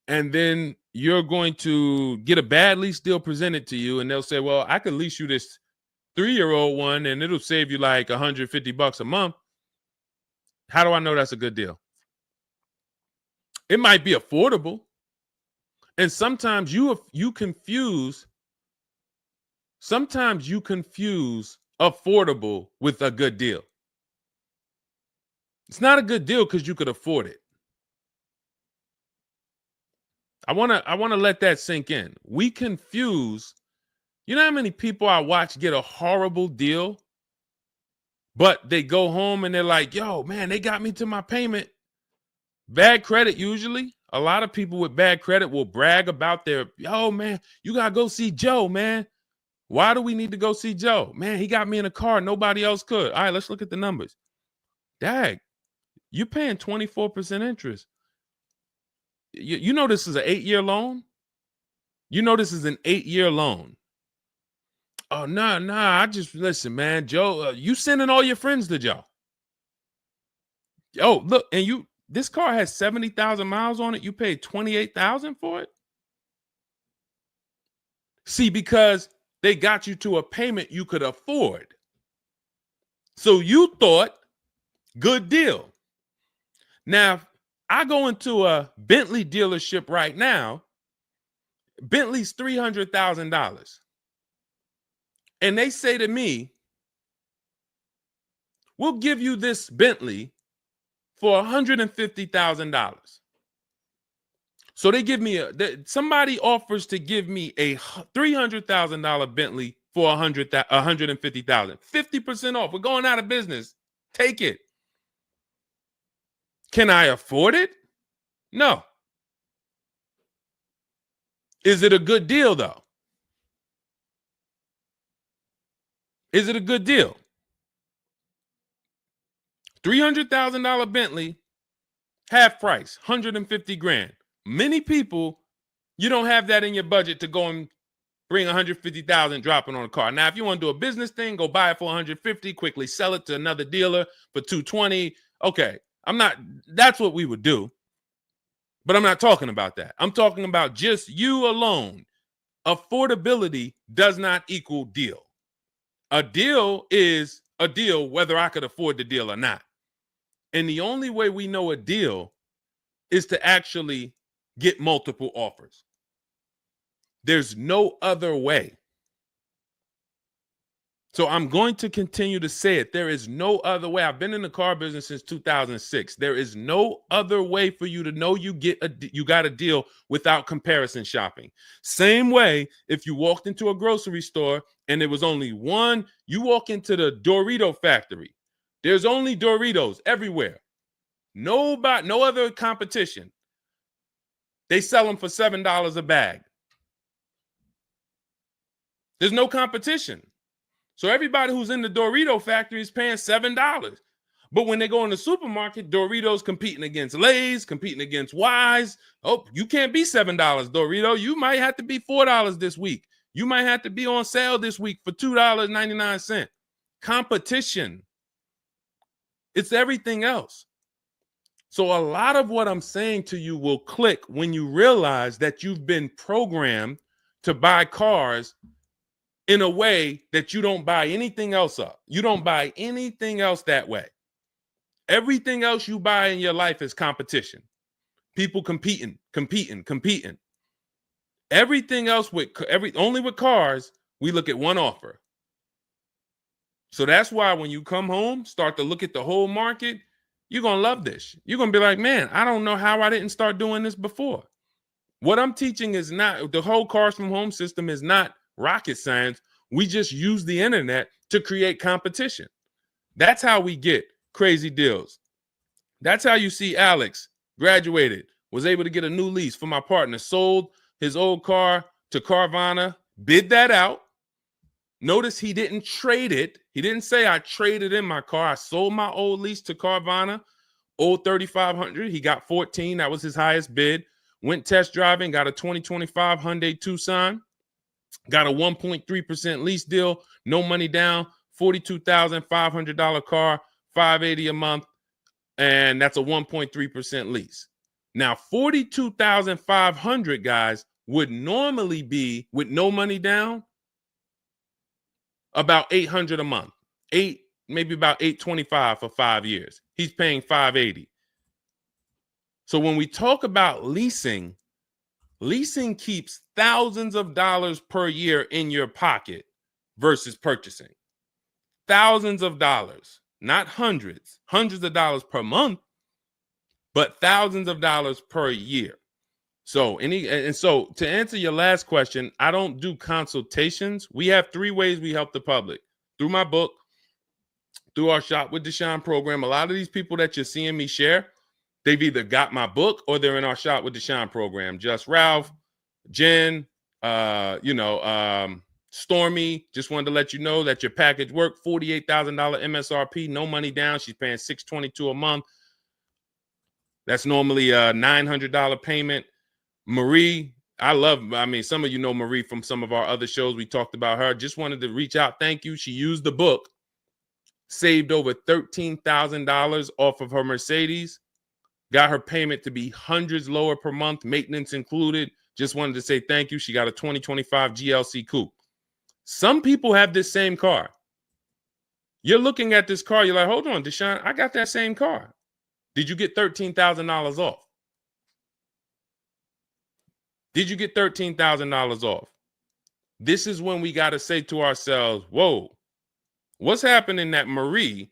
and then you're going to get a bad lease deal presented to you. And they'll say, well, I could lease you this 3-year-old one and it'll save you like $150 a month. How do I know that's a good deal? It might be affordable. And sometimes you confuse affordable with a good deal. It's not a good deal because you could afford it. I want to let that sink in. We confuse, you know how many people I watch get a horrible deal, but they go home and they're like, yo, man, they got me to my payment. Bad credit usually. A lot of people with bad credit will brag about yo, man, you got to go see Joe, man. Why do we need to go see Joe? Man, he got me in a car. Nobody else could. All right, let's look at the numbers. Dag, you're paying 24% interest. You know this is an 8-year loan? You know this is an 8-year loan. Oh, nah, I just, listen, man, Joe, you sending all your friends to Joe. Oh, look, and this car has 70,000 miles on it. You paid 28,000 for it? See, because they got you to a payment you could afford. So you thought, good deal. Now, I go into a Bentley dealership right now. Bentley's $300,000. And they say to me, we'll give you this Bentley for $150,000. So they give me somebody offers to give me a $300,000 Bentley for $150,000. 50% off. We're going out of business. Take it. Can I afford it? No. Is it a good deal, though? Is it a good deal? $300,000 Bentley, half price, $150,000. Many people, you don't have that in your budget to go and bring $150,000 dropping on a car. Now, if you want to do a business thing, go buy it for $150,000, quickly sell it to another dealer for $220,000. Okay, that's what we would do. But I'm not talking about that. I'm talking about just you alone. Affordability does not equal deal. A deal is a deal whether I could afford the deal or not. And the only way we know a deal is to actually get multiple offers. There's no other way. So I'm going to continue to say it. There is no other way. I've been in the car business since 2006. There is no other way for you to know you got a deal without comparison shopping. Same way if you walked into a grocery store and there was only one, you walk into the Dorito factory. There's only Doritos everywhere. No other competition. They sell them for $7 a bag. There's no competition. So everybody who's in the Dorito factory is paying $7. But when they go in the supermarket, Doritos competing against Lay's, competing against Wise. Oh, you can't be $7, Dorito. You might have to be $4 this week. You might have to be on sale this week for $2.99. Competition. It's everything else. So a lot of what I'm saying to you will click when you realize that you've been programmed to buy cars in a way that you don't buy anything else up. You don't buy anything else that way. Everything else you buy in your life is competition. People competing. Everything else only with cars, we look at one offer. So that's why when you come home, start to look at the whole market, you're going to love this. You're going to be like, man, I don't know how I didn't start doing this before. What I'm teaching is not, the whole Cars from Home system is not rocket science. We just use the internet to create competition. That's how we get crazy deals. That's how you see Alex graduated, was able to get a new lease for my partner, sold his old car to Carvana, bid that out. Notice he didn't trade it. He didn't say I traded in my car. I sold my old lease to Carvana, old 3,500. He got 14. That was his highest bid. Went test driving, got a 2025 Hyundai Tucson, got a 1.3% lease deal, no money down, $42,500 car, $580 a month, and that's a 1.3% lease. Now, $42,500, guys, would normally be, with no money down, about $800 a month. Maybe about $825 for 5 years. He's paying $580. So when we talk about leasing keeps thousands of dollars per year in your pocket versus purchasing. Thousands of dollars, not hundreds of dollars per month, but thousands of dollars per year. So so to answer your last question, I don't do consultations. We have 3 ways we help the public: through my book, through our Shop with Deshone program. A lot of these people that you're seeing me share, they've either got my book or they're in our Shop with Deshone program. Just Ralph, Jen, Stormy. Just wanted to let you know that your package worked. $48,000 MSRP, no money down. She's paying $622 a month. That's normally a $900 payment. Marie, some of you know Marie from some of our other shows. We talked about her. Just wanted to reach out. Thank you. She used the book, saved over $13,000 off of her Mercedes, got her payment to be hundreds lower per month, maintenance included. Just wanted to say thank you. She got a 2025 GLC Coupe. Some people have this same car. You're looking at this car. You're like, hold on, Deshone, I got that same car. Did you get $13,000 off? Did you get $13,000 off? This is when we got to say to ourselves, whoa, what's happening that Marie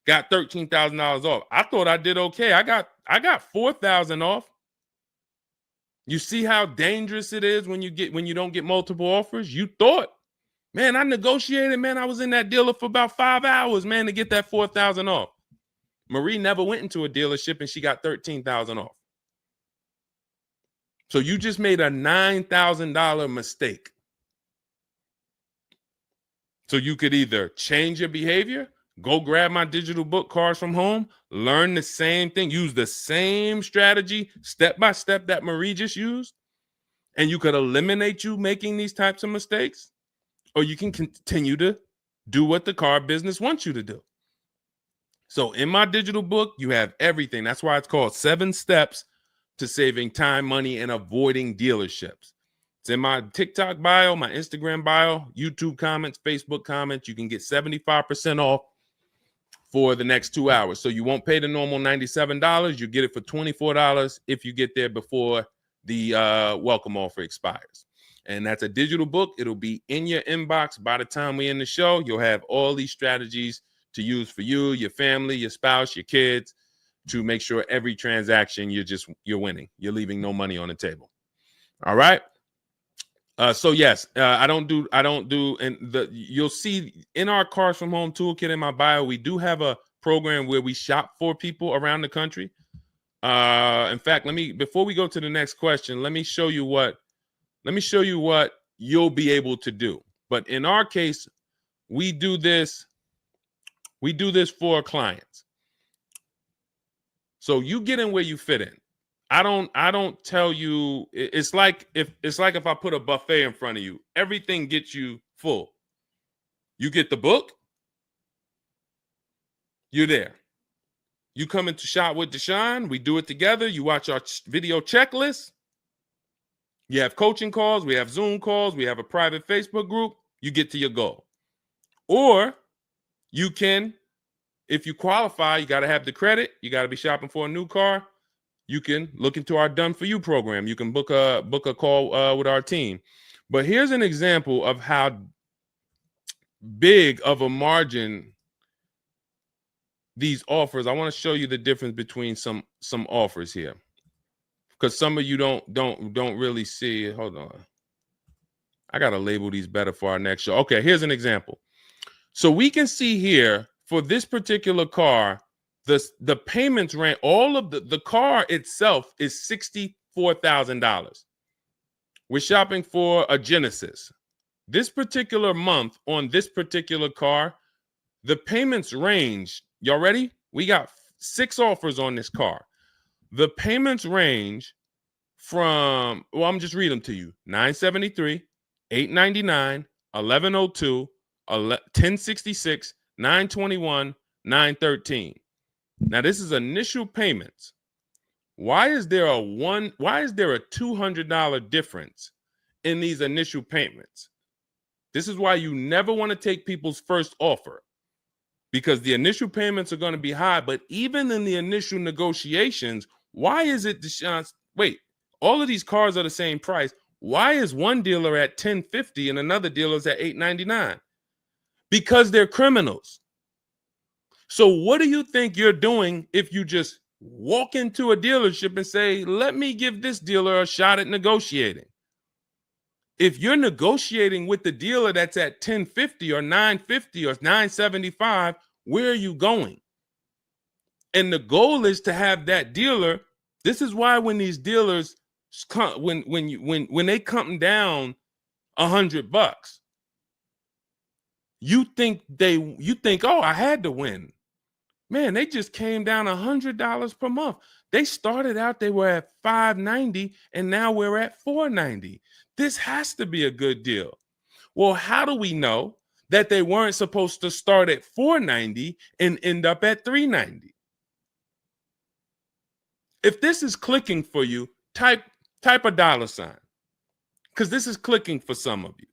got $13,000 off? I thought I did okay. I got $4,000 off. You see how dangerous it is when you don't get multiple offers? You thought, man, I negotiated, man. I was in that dealer for about 5 hours, man, to get that $4,000 off. Marie never went into a dealership and she got $13,000 off. So you just made a $9,000 mistake. So you could either change your behavior, go grab my digital book, Cars from Home, learn the same thing, use the same strategy step by step that Marie just used, and you could eliminate you making these types of mistakes, or you can continue to do what the car business wants you to do. So in my digital book, you have everything. That's why it's called 7 Steps to Saving Time, Money, and Avoiding Dealerships. It's in my TikTok bio, my Instagram bio, YouTube comments, Facebook comments. You can get 75% off for the next 2 hours. So you won't pay the normal $97. You get it for $24 if you get there before the welcome offer expires. And that's a digital book. It'll be in your inbox by the time we end the show. You'll have all these strategies to use for you, your family, your spouse, your kids, to make sure every transaction you're winning. You're leaving no money on the table. All right. So yes, I don't do, and you'll see in our Cars from Home toolkit in my bio, we do have a program where we shop for people around the country. In fact, before we go to the next question, let me show you what you'll be able to do. But in our case, we do this for our clients. So you get in where you fit in. I don't tell you, it's like if I put a buffet in front of you, everything gets you full. You get the book, you're there. You come into Shop with Deshone, we do it together. You watch our video checklist. You have coaching calls, we have Zoom calls, we have a private Facebook group. You get to your goal. Or you can, if you qualify, you got to have the credit. You got to be shopping for a new car. You can look into our Done For You program. You can book a call with our team. But here's an example of how big of a margin these offers. I want to show you the difference between some offers here, because some of you don't really see it. Hold on. I got to label these better for our next show. Okay, here's an example. So we can see here for this particular car, the payments ran, all of the car itself is $64,000. We're shopping for a Genesis. This particular month on this particular car, the payments range. Y'all ready? We got 6 offers on this car. The payments range from, well, I'm just reading them to you. $973, $899, $1,102, $1,066, $921, $913. Now this is initial payments. Why is there a $200 difference in these initial payments? This is why you never want to take people's first offer, because the initial payments are going to be high. But even in the initial negotiations, why is it, Deshone? Wait, all of these cars are the same price. Why is one dealer at $1,050 and another dealer is at $899? Because they're criminals. So what do you think you're doing if you just walk into a dealership and say, let me give this dealer a shot at negotiating? If you're negotiating with the dealer that's at $1,050 or $950 or $975, where are you going? And the goal is to have that dealer. This is why when these dealers come, when they come down $100, you think, oh, I had to win. Man, they just came down $100 per month. They started out, they were at $590, and now we're at $490. This has to be a good deal. Well, how do we know that they weren't supposed to start at $490 and end up at $390? If this is clicking for you, type a $, because this is clicking for some of you.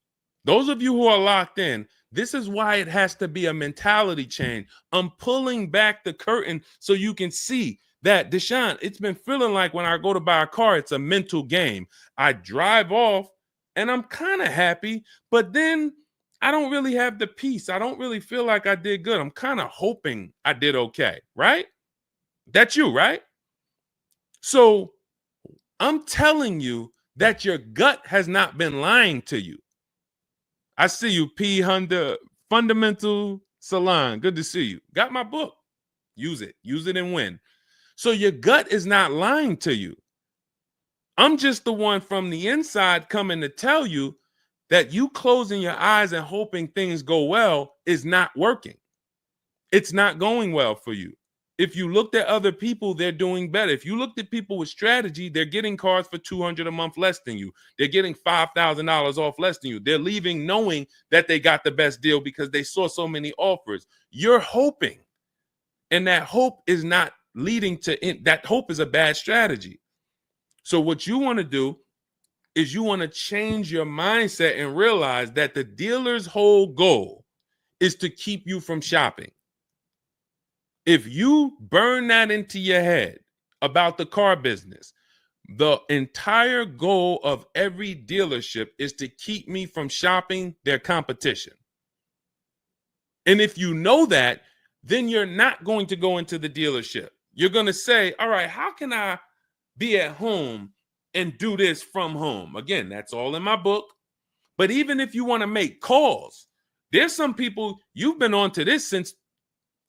Those of you who are locked in, this is why it has to be a mentality change. I'm pulling back the curtain so you can see that, Deshone, it's been feeling like when I go to buy a car, it's a mental game. I drive off and I'm kind of happy, but then I don't really have the peace. I don't really feel like I did good. I'm kind of hoping I did okay, right? That's you, right? So I'm telling you that your gut has not been lying to you. I see you, P. Honda Fundamental Salon. Good to see you. Got my book. Use it. Use it and win. So your gut is not lying to you. I'm just the one from the inside coming to tell you that you closing your eyes and hoping things go well is not working. It's not going well for you. If you looked at other people, they're doing better. If you looked at people with strategy, they're getting cars for $200 a month less than you. They're getting $5,000 off less than you. They're leaving knowing that they got the best deal because they saw so many offers. You're hoping, and that hope is not leading to that hope is a bad strategy. So what you want to do is you want to change your mindset and realize that the dealer's whole goal is to keep you from shopping. If you burn that into your head about the car business, the entire goal of every dealership is to keep me from shopping their competition. And if you know that, then you're not going to go into the dealership. You're going to say, all right, how can I be at home and do this from home? Again, that's all in my book. But even if you want to make calls, there's some people, you've been on to this since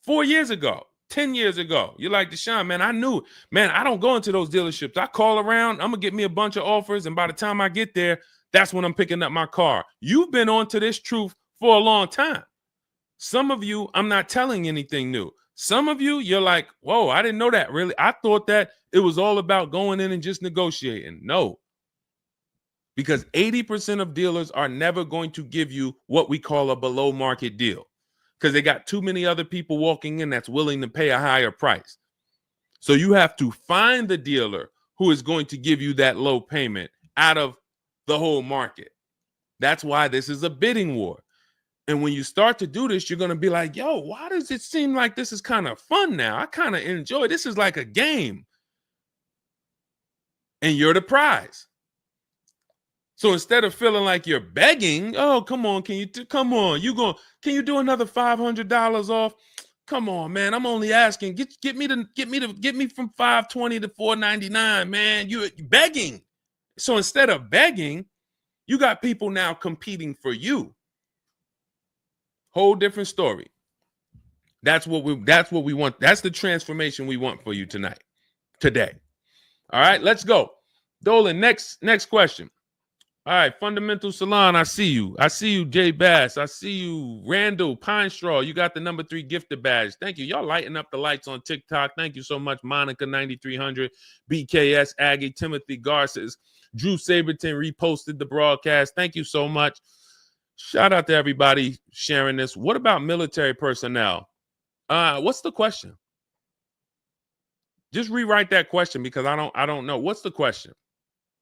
4 years ago, 10 years ago. You're like, Deshone, man, I knew, man, I don't go into those dealerships. I call around, I'm going to get me a bunch of offers. And by the time I get there, that's when I'm picking up my car. You've been on to this truth for a long time. Some of you, I'm not telling anything new. Some of you, you're like, whoa, I didn't know that really. I thought that it was all about going in and just negotiating. No, because 80% of dealers are never going to give you what we call a below market deal because they got too many other people walking in that's willing to pay a higher price. So you have to find the dealer who is going to give you that low payment out of the whole market. That's why this is a bidding war. And when you start to do this, you're going to be like, yo, why does it seem like this is kind of fun now? I kind of enjoy this. Is like a game. And you're the prize. So instead of feeling like you're begging, oh, come on, can you do another $500 off? Come on, man. I'm only asking. Get me from 520 to 499, man. You're begging. So instead of begging, you got people now competing for you. Whole different story. That's what we want. That's the transformation we want for you today. All right, let's go. Dolan, next question. All right, Fundamental Salon, I see you. I see you, Jay Bass. I see you, Randall Pine Straw. You got the number 3 gifted badge. Thank you. Y'all lighting up the lights on TikTok. Thank you so much, Monica 9300, BKS Aggie, Timothy Garces, Drew Saberton reposted the broadcast. Thank you so much. Shout out to everybody sharing this. What about military personnel? What's the question? Just rewrite that question because I don't know. What's the question?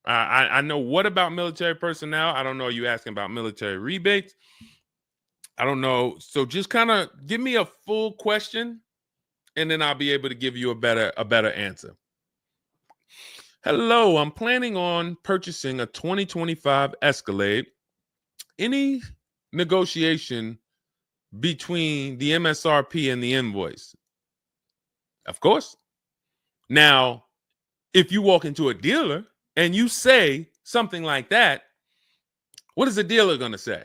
I know what about military personnel. I don't know. Are you asking about military rebates? I don't know. So just kind of give me a full question, and then I'll be able to give you a better answer. Hello, I'm planning on purchasing a 2025 Escalade. Any negotiation between the MSRP and the invoice? Of course. Now, if you walk into a dealer and you say something like that, what is the dealer going to say?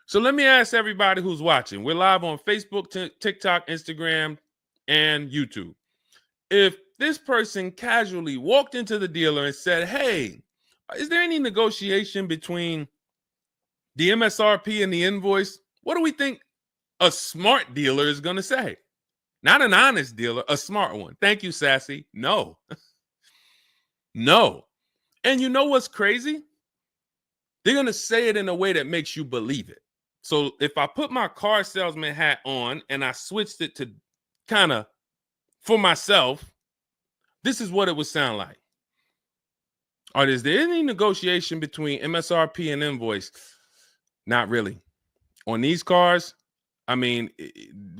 So let me ask everybody who's watching. We're live on Facebook, TikTok, Instagram, and YouTube. If this person casually walked into the dealer and said, hey, is there any negotiation between the MSRP and the invoice? What do we think a smart dealer is going to say? Not an honest dealer, a smart one. Thank you, Sassy. No. No. And you know what's crazy? They're going to say it in a way that makes you believe it. So if I put my car salesman hat on and I switched it to kind of for myself, this is what it would sound like. Or is there any negotiation between MSRP and invoice? Not really. On these cars, I mean,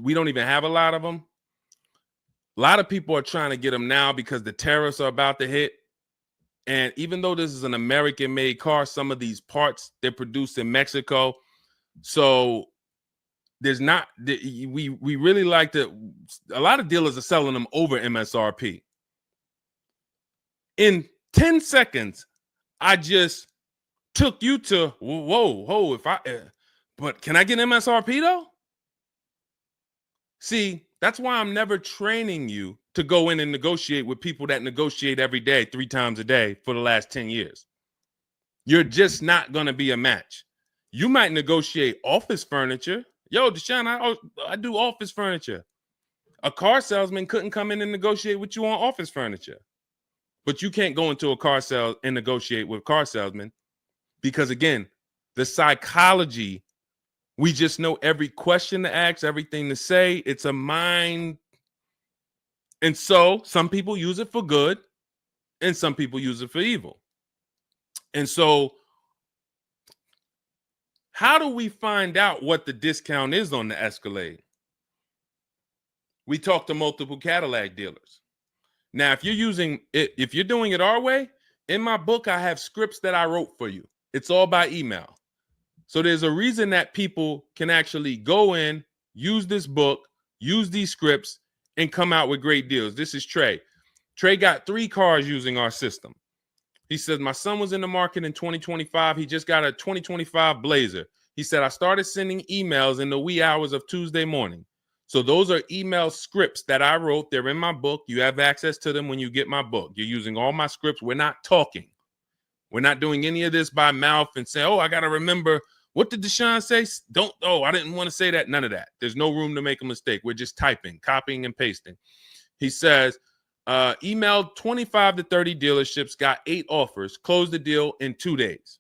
we don't even have a lot of them. A lot of people are trying to get them now because the tariffs are about to hit. And even though this is an American-made car, some of these parts, they're produced in Mexico. So there's not, we really like to, a lot of dealers are selling them over MSRP. In 10 seconds, I just took you to, whoa, but can I get MSRP though? See, that's why I'm never training you to go in and negotiate with people that negotiate every day, 3 times a day for the last 10 years. You're just not going to be a match. You might negotiate office furniture. Yo, Deshone, I do office furniture. A car salesman couldn't come in and negotiate with you on office furniture. But you can't go into a car sale and negotiate with car salesmen because, again, the psychology, we just know every question to ask, everything to say. It's a mind. And so some people use it for good and some people use it for evil. And so how do we find out what the discount is on the Escalade? We talk to multiple Cadillac dealers. Now, if you're doing it our way, in my book, I have scripts that I wrote for you. It's all by email. So there's a reason that people can actually go in, use this book, use these scripts, and come out with great deals. This is Trey. Trey got 3 cars using our system. He says, my son was in the market in 2025. He just got a 2025 Blazer. He said, I started sending emails in the wee hours of Tuesday morning. So those are email scripts that I wrote. They're in my book. You have access to them when you get my book. You're using all my scripts. We're not talking. We're not doing any of this by mouth and saying, oh, I got to remember What did Deshone say? Don't, oh, I didn't want to say that. None of that. There's no room to make a mistake. We're just typing, copying, and pasting. He says, emailed 25 to 30 dealerships, got 8 offers, closed the deal in 2 days.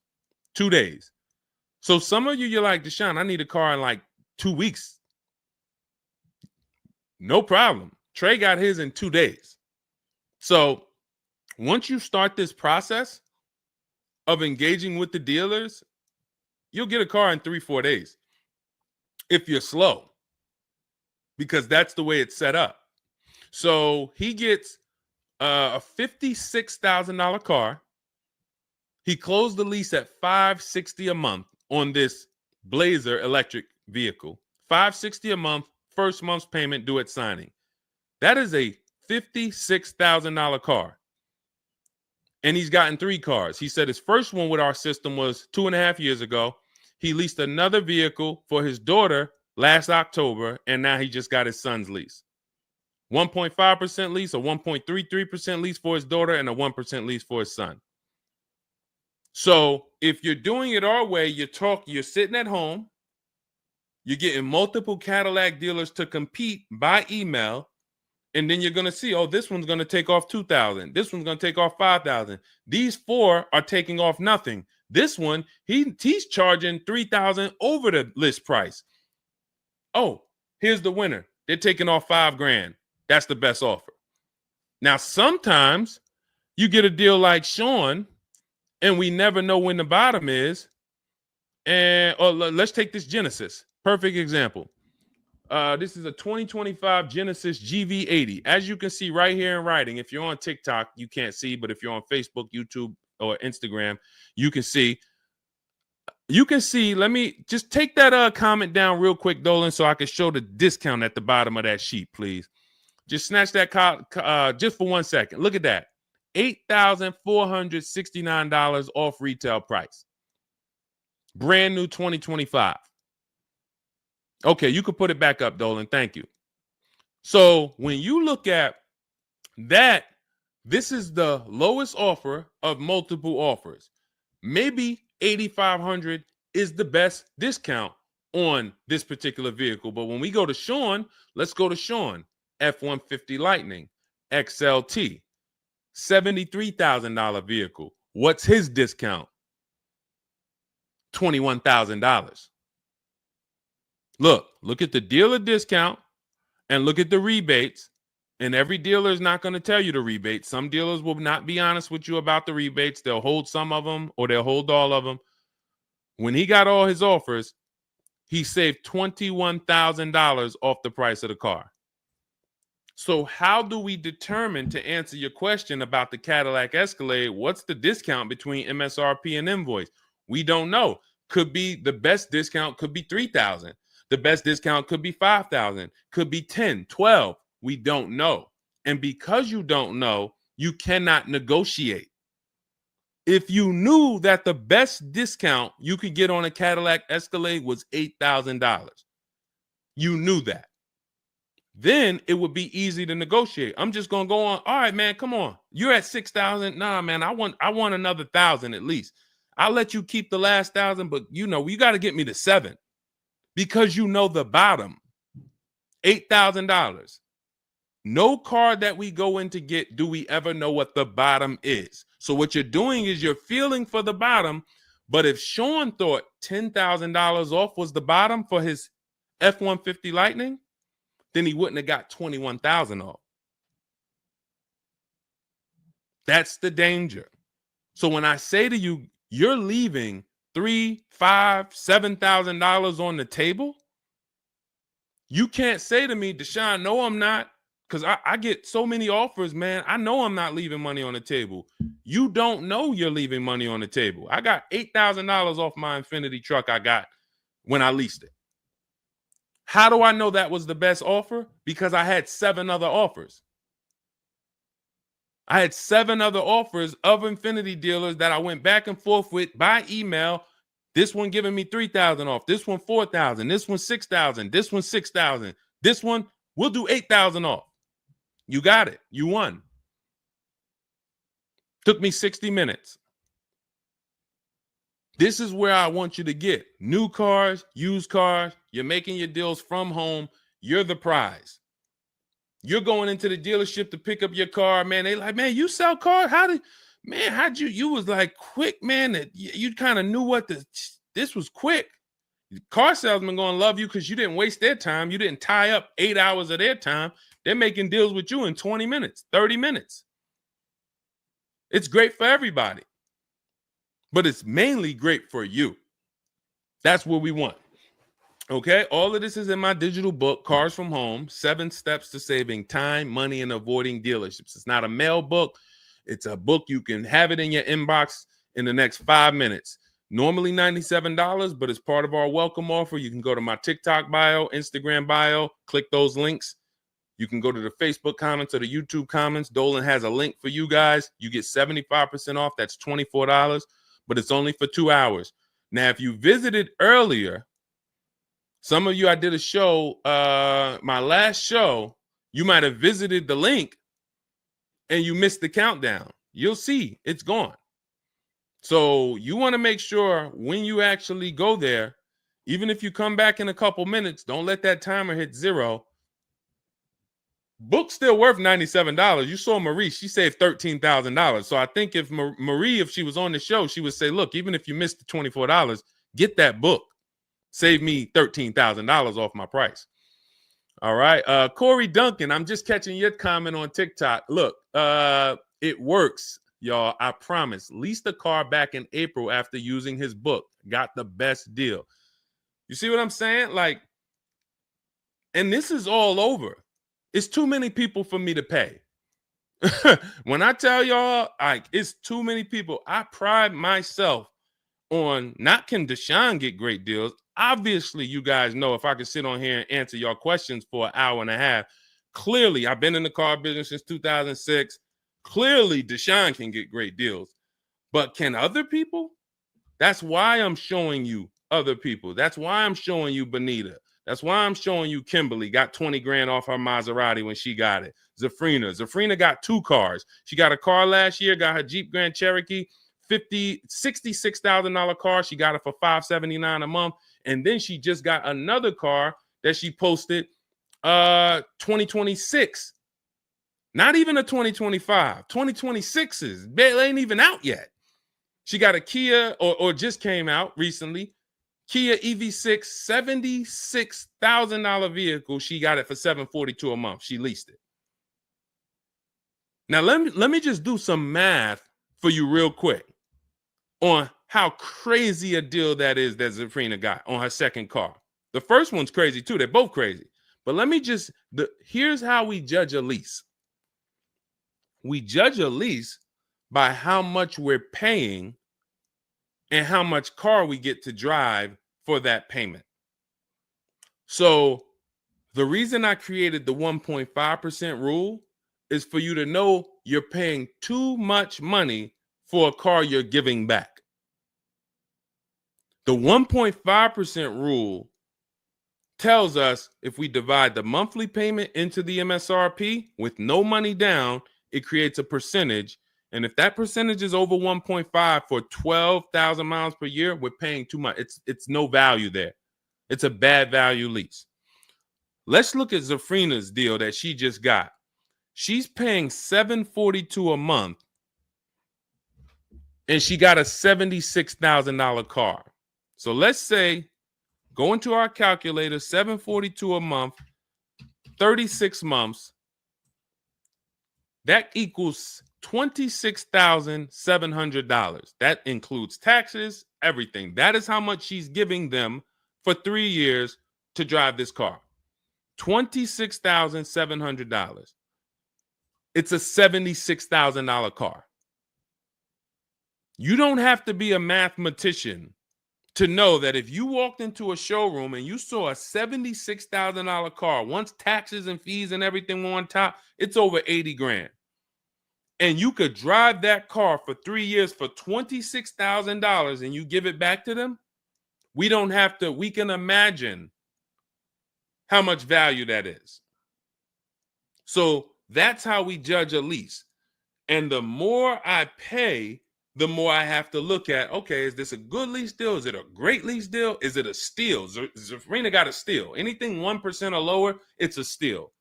2 days. So some of you, you're like, Deshone, I need a car in like 2 weeks. No problem. Trey got his in 2 days. So once you start this process of engaging with the dealers, you'll get a car in 3-4 days if you're slow, because that's the way it's set up. So he gets a $56,000 car. He closed the lease at $560 a month on this Blazer electric vehicle. $560 a month, first month's payment due at signing. That is a $56,000 car. And he's gotten 3 cars. He said his first one with our system was 2.5 years ago. He leased another vehicle for his daughter last October, and now he just got his son's lease. 1.5% lease, a 1.33% lease for his daughter, and a 1% lease for his son. So if you're doing it our way, you're sitting at home, you're getting multiple Cadillac dealers to compete by email, and then you're going to see, oh, this one's going to take off $2,000. This one's going to take off $5,000. These 4 are taking off nothing. This one, he's charging $3,000 over the list price. Oh, here's the winner. They're taking off $5,000. That's the best offer. Now, sometimes you get a deal like Sean, and we never know when the bottom is. Or let's take this Genesis. Perfect example. This is a 2025 Genesis GV80. As you can see right here in writing, if you're on TikTok, you can't see, but if you're on Facebook, YouTube, or Instagram, you can see. You can see, let me just take that comment down real quick, Dolan, so I can show the discount at the bottom of that sheet, please. Just snatch that just for 1 second. Look at that. $8,469 off retail price. Brand new 2025. Okay, you could put it back up, Dolan. Thank you. So when you look at that, this is the lowest offer of multiple offers. Maybe $8,500 is the best discount on this particular vehicle. But when we go to Sean, let's go to Sean. F-150 Lightning, XLT, $73,000 vehicle. What's his discount? $21,000. Look at the dealer discount and look at the rebates. And every dealer is not going to tell you the rebates. Some dealers will not be honest with you about the rebates. They'll hold some of them or they'll hold all of them. When he got all his offers, he saved $21,000 off the price of the car. So how do we determine, to answer your question about the Cadillac Escalade, what's the discount between MSRP and invoice? We don't know. Could be the best discount could be $3,000. The best discount could be $5,000, could be $10,000, $12,000. We don't know. And because you don't know, you cannot negotiate. If you knew that the best discount you could get on a Cadillac Escalade was $8,000, you knew that, then it would be easy to negotiate. I'm just going to go on. All right, man, come on. You're at $6,000. Nah, man, I want another $1,000 at least. I'll let you keep the last $1,000, but you got to get me to $7,000 because you know the bottom, $8,000. No car that we go in to get do we ever know what the bottom is. So what you're doing is you're feeling for the bottom. But if Sean thought $10,000 off was the bottom for his F-150 Lightning, then he wouldn't have got $21,000 off. That's the danger. So when I say to you, you're leaving $3,000, $5,000, $7,000 on the table, you can't say to me, Deshone, no, I'm not. Because I get so many offers, man. I know I'm not leaving money on the table. You don't know you're leaving money on the table. I got $8,000 off my Infiniti truck I got when I leased it. How do I know that was the best offer? Because I had 7 other offers. I had 7 other offers of Infiniti dealers that I went back and forth with by email. This one giving me $3,000 off. This one $4,000. This one $6,000. This one $6,000. This one we'll do $8,000 off. You got it. You won. Took me 60 minutes. This is where I want you to get new cars, used cars. You're making your deals from home. You're the prize. You're going into the dealership to pick up your car, man. They like, man, you sell cars? How'd you was like quick, man, that you kind of knew what this was quick. Car salesmen going to love you because you didn't waste their time. You didn't tie up 8 hours of their time. They're making deals with you in 20 minutes, 30 minutes. It's great for everybody, but it's mainly great for you. That's what we want. Okay, all of this is in my digital book, Cars from Home, 7 Steps to Saving Time, Money, and Avoiding Dealerships. It's not a mail book. It's a book. You can have it in your inbox in the next 5 minutes. Normally $97, but it's part of our welcome offer. You can go to my TikTok bio, Instagram bio, click those links. You can go to the Facebook comments or the YouTube comments. Dolan has a link for you guys. You get 75% off. That's $24, but it's only for 2 hours. Now, if you visited earlier, some of you, I did a show, my last show, you might have visited the link and you missed the countdown. You'll see it's gone. So you want to make sure when you actually go there, even if you come back in a couple minutes, don't let that timer hit 0. Book's still worth $97. You saw Marie, she saved $13,000. So I think if Marie, if she was on the show, she would say, look, even if you missed the $24, get that book. Save me $13,000 off my price. All right. Corey Duncan, I'm just catching your comment on TikTok. Look, it works, y'all. I promise. Leased a car back in April after using his book. Got the best deal. You see what I'm saying? Like, and this is all over. It's too many people for me to pay. When I tell y'all, like, it's too many people. I pride myself on not can Deshone get great deals. Obviously, you guys know if I could sit on here and answer your questions for an hour and a half, clearly I've been in the car business since 2006. Clearly, Deshone can get great deals. But can other people? That's why I'm showing you other people. That's why I'm showing you Benita. That's why I'm showing you Kimberly got 20 grand off her Maserati when she got it. Zafrina got 2 cars. She got a car last year, got her Jeep Grand Cherokee, $66,000 car. She got it for $579 a month. And then she just got another car that she posted 2026. Not even a 2025. 2026s. It ain't even out yet. She got a Kia or just came out recently. Kia EV6, $76,000 vehicle. She got it for $742 a month. She leased it. Now let me just do some math for you real quick on how crazy a deal that is that Zafrina got on her second car. The first one's crazy too. They're both crazy. But let me just, here's how we judge a lease. We judge a lease by how much we're paying and how much car we get to drive for that payment. So the reason I created the 1.5% rule is for you to know you're paying too much money for a car you're giving back. The 1.5% rule tells us if we divide the monthly payment into the MSRP with no money down, it creates a percentage. And if that percentage is over 1.5 for 12,000 miles per year, we're paying too much. It's no value there. It's a bad value lease. Let's look at Zafrina's deal that she just got. She's paying $742 a month, and she got a $76,000 car. So let's say, go into our calculator, $742 a month, 36 months. That equals $26,700. That includes taxes, everything. That is how much she's giving them for 3 years to drive this car. $26,700. It's a $76,000 car. You don't have to be a mathematician to know that if you walked into a showroom and you saw a $76,000 car, once taxes and fees and everything were on top, it's over 80 grand. And you could drive that car for 3 years for $26,000 and you give it back to them, we can imagine how much value that is. So that's how we judge a lease. And the more I pay, the more I have to look at, okay, is this a good lease deal? Is it a great lease deal? Is it a steal? Zafrina got a steal. Anything 1% or lower, it's a steal.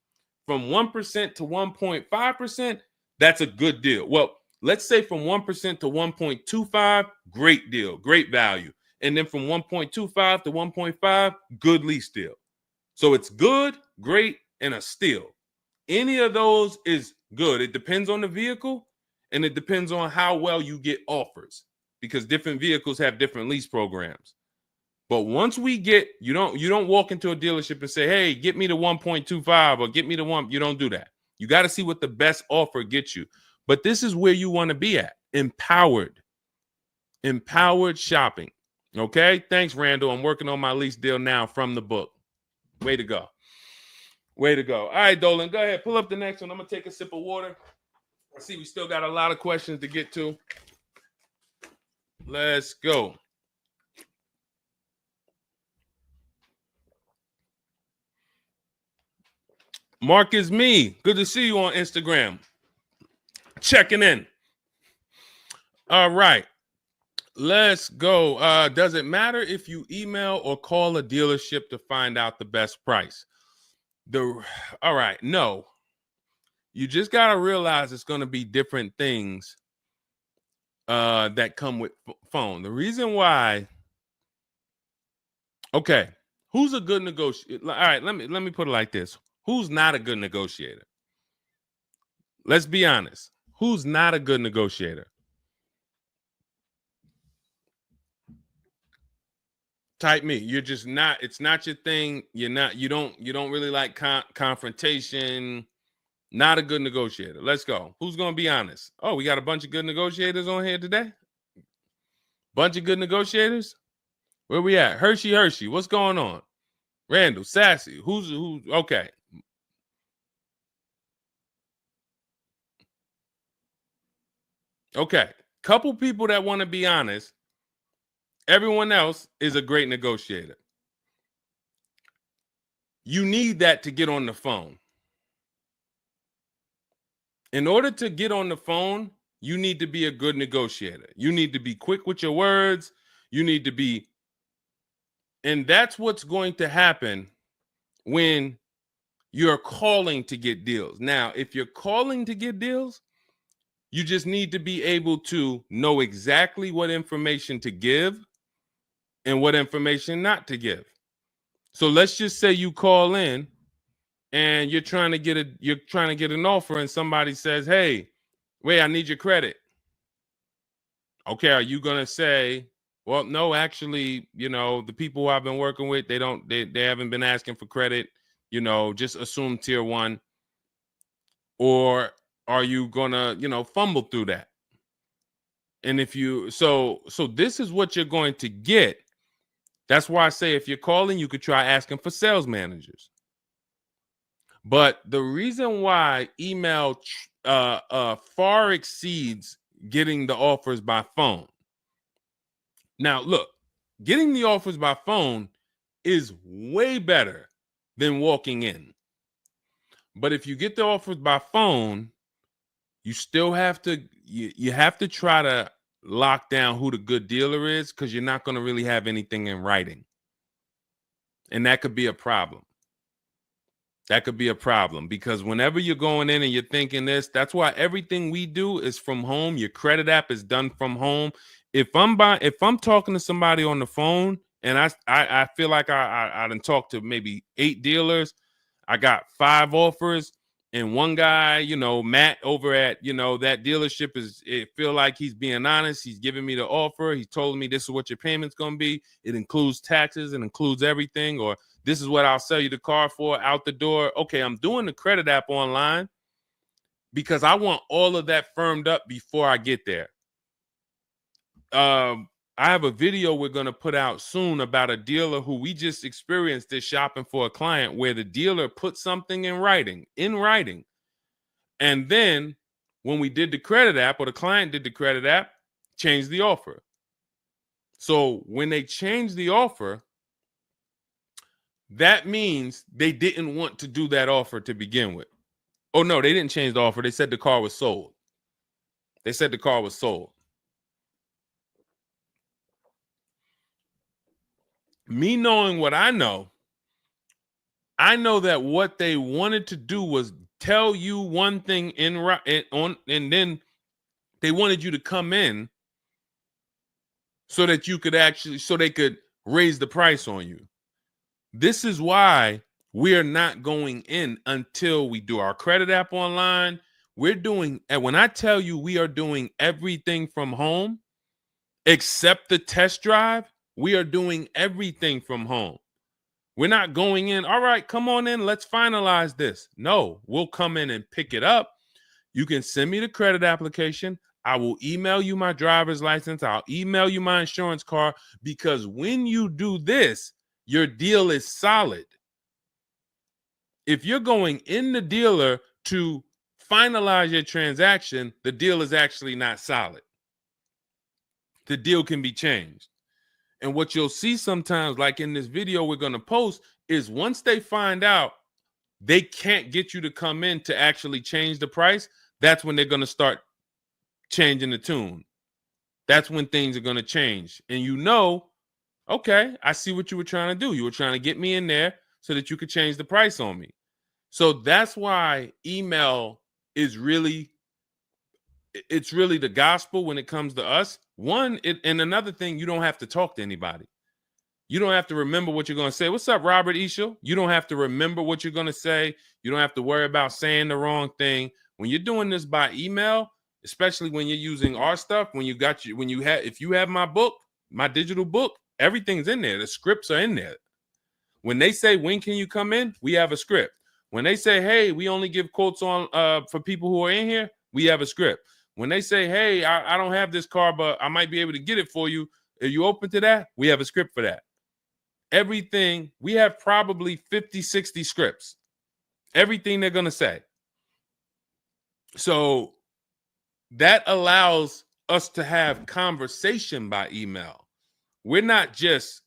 From 1% to 1.5%, that's a good deal. Well, let's say from 1% to 1.25, great deal, great value. And then from 1.25 to 1.5, good lease deal. So it's good, great, and a steal. Any of those is good. It depends on the vehicle, and it depends on how well you get offers, because different vehicles have different lease programs. But once we get, you don't walk into a dealership and say, hey, get me the 1.25 or get me the one. You don't do that. You got to see what the best offer gets you. But this is where you want to be at. Empowered shopping. Okay. Thanks, Randall. I'm working on my lease deal now from the book. Way to go. Way to go. All right, Dolan, go ahead. Pull up the next one. I'm going to take a sip of water. I see we still got a lot of questions to get to. Let's go. Mark is me. Good to see you on Instagram. Checking in. All right. Let's go. Does it matter if you email or call a dealership to find out the best price? All right. No. You just got to realize it's going to be different things that come with phone. The reason why. Okay. Who's a good negotiator? All right. Let me put it like this. Who's not a good negotiator? Let's be honest. Who's not a good negotiator? Type me. You're just not. It's not your thing. You don't really like confrontation. Not a good negotiator. Let's go. Who's going to be honest? Oh, we got a bunch of good negotiators on here today. Bunch of good negotiators. Where we at? Hershey. What's going on? Randall, Sassy. Who's okay. Okay. Couple people that want to be honest. Everyone else is a great negotiator. You need that to get on the phone. In order to get on the phone, you need to be a good negotiator. You need to be quick with your words. You need to be, and that's what's going to happen when you're calling to get deals. Now, if you're calling to get deals, you just need to be able to know exactly what information to give and what information not to give. So let's just say you call in and you're trying to get an offer, and somebody says, "Hey, wait, I need your credit." Okay, are you gonna say, "Well, no, actually, the people who I've been working with, they haven't been asking for credit. Just assume tier 1," or are you gonna, fumble through that? And if you so this is what you're going to get. That's why I say if you're calling, you could try asking for sales managers. But the reason why email far exceeds getting the offers by phone. Now, look, getting the offers by phone is way better than walking in. But if you get the offers by phone, you still have to you have to try to lock down who the good dealer is, because you're not going to really have anything in writing. And that could be a problem. That could be a problem, because whenever you're going in and you're thinking this, that's why everything we do is from home. Your credit app is done from home. If I'm talking to somebody on the phone and I feel like I done talked to maybe 8 dealers, I got 5 offers, and one guy, Matt over at, that dealership it feel like he's being honest. He's giving me the offer. He told me this is what your payment's going to be. It includes taxes. It includes everything. Or this is what I'll sell you the car for out the door. Okay, I'm doing the credit app online because I want all of that firmed up before I get there. I have a video we're going to put out soon about a dealer who we just experienced this shopping for a client, where the dealer put something in writing. And then when we did the credit app, or the client did the credit app, changed the offer. So when they changed the offer, that means they didn't want to do that offer to begin with. Oh, no, they didn't change the offer. They said the car was sold. Me knowing what I know that what they wanted to do was tell you one thing and then they wanted you to come in so that you could so they could raise the price on you. This is why we are not going in until we do our credit app online. And when I tell you we are doing everything from home, except the test drive, we are doing everything from home. We're not going in, all right, come on in, let's finalize this. No, we'll come in and pick it up. You can send me the credit application. I will email you my driver's license. I'll email you my insurance card, because when you do this, your deal is solid. If you're going in the dealer to finalize your transaction, the deal is actually not solid. The deal can be changed. And what you'll see sometimes, like in this video we're going to post, is once they find out they can't get you to come in to actually change the price, that's when they're going to start changing the tune. That's when things are going to change. And okay, I see what you were trying to do. You were trying to get me in there so that you could change the price on me. So that's why email is really the gospel when it comes to us. And another thing, you don't have to talk to anybody. You don't have to remember what you're going to say. What's up, Robert Ishel? You don't have to remember what you're going to say. You don't have to worry about saying the wrong thing. When you're doing this by email, especially when you're using our stuff, if you have my book, my digital book, everything's in there. The scripts are in there. When they say, when can you come in? We have a script. When they say, hey, we only give quotes on for people who are in here, we have a script. When they say, hey, I don't have this car, but I might be able to get it for you. Are you open to that? We have a script for that. Everything, we have probably 50, 60 scripts. Everything they're going to say. So that allows us to have conversation by email. We're not just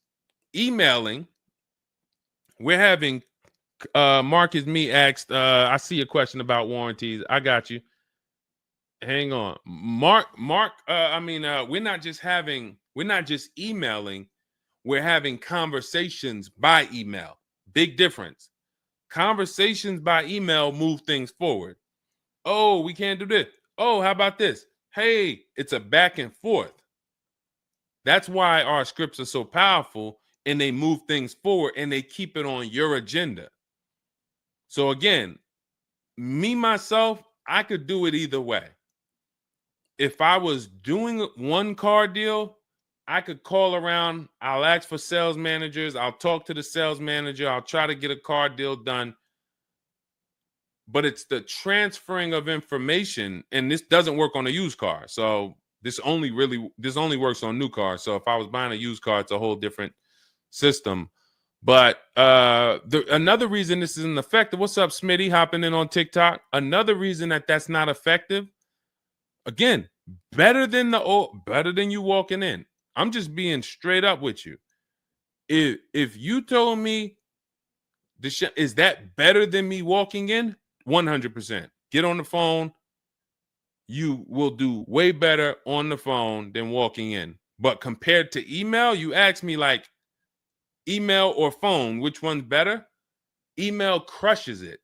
emailing. We're having, Marcus Me asked, I see a question about warranties. I got you. Hang on. Mark, we're not just emailing. We're having conversations by email. Big difference. Conversations by email move things forward. Oh, we can't do this. Oh, how about this? Hey, it's a back and forth. That's why our scripts are so powerful, and they move things forward, and they keep it on your agenda. So again, myself, I could do it either way. If I was doing one car deal, I could call around. I'll ask for sales managers. I'll talk to the sales manager. I'll try to get a car deal done. But it's the transferring of information, and this doesn't work on a used car. So this only works on new cars. So if I was buying a used car, it's a whole different system. But another reason this isn't effective. What's up, Smitty? Hopping in on TikTok. Another reason that's not effective. Again, better than you walking in. I'm just being straight up with you. If you told me is that better than me walking in? 100%. Get on the phone. You will do way better on the phone than walking in. But compared to email, you ask me like email or phone, which one's better? Email crushes it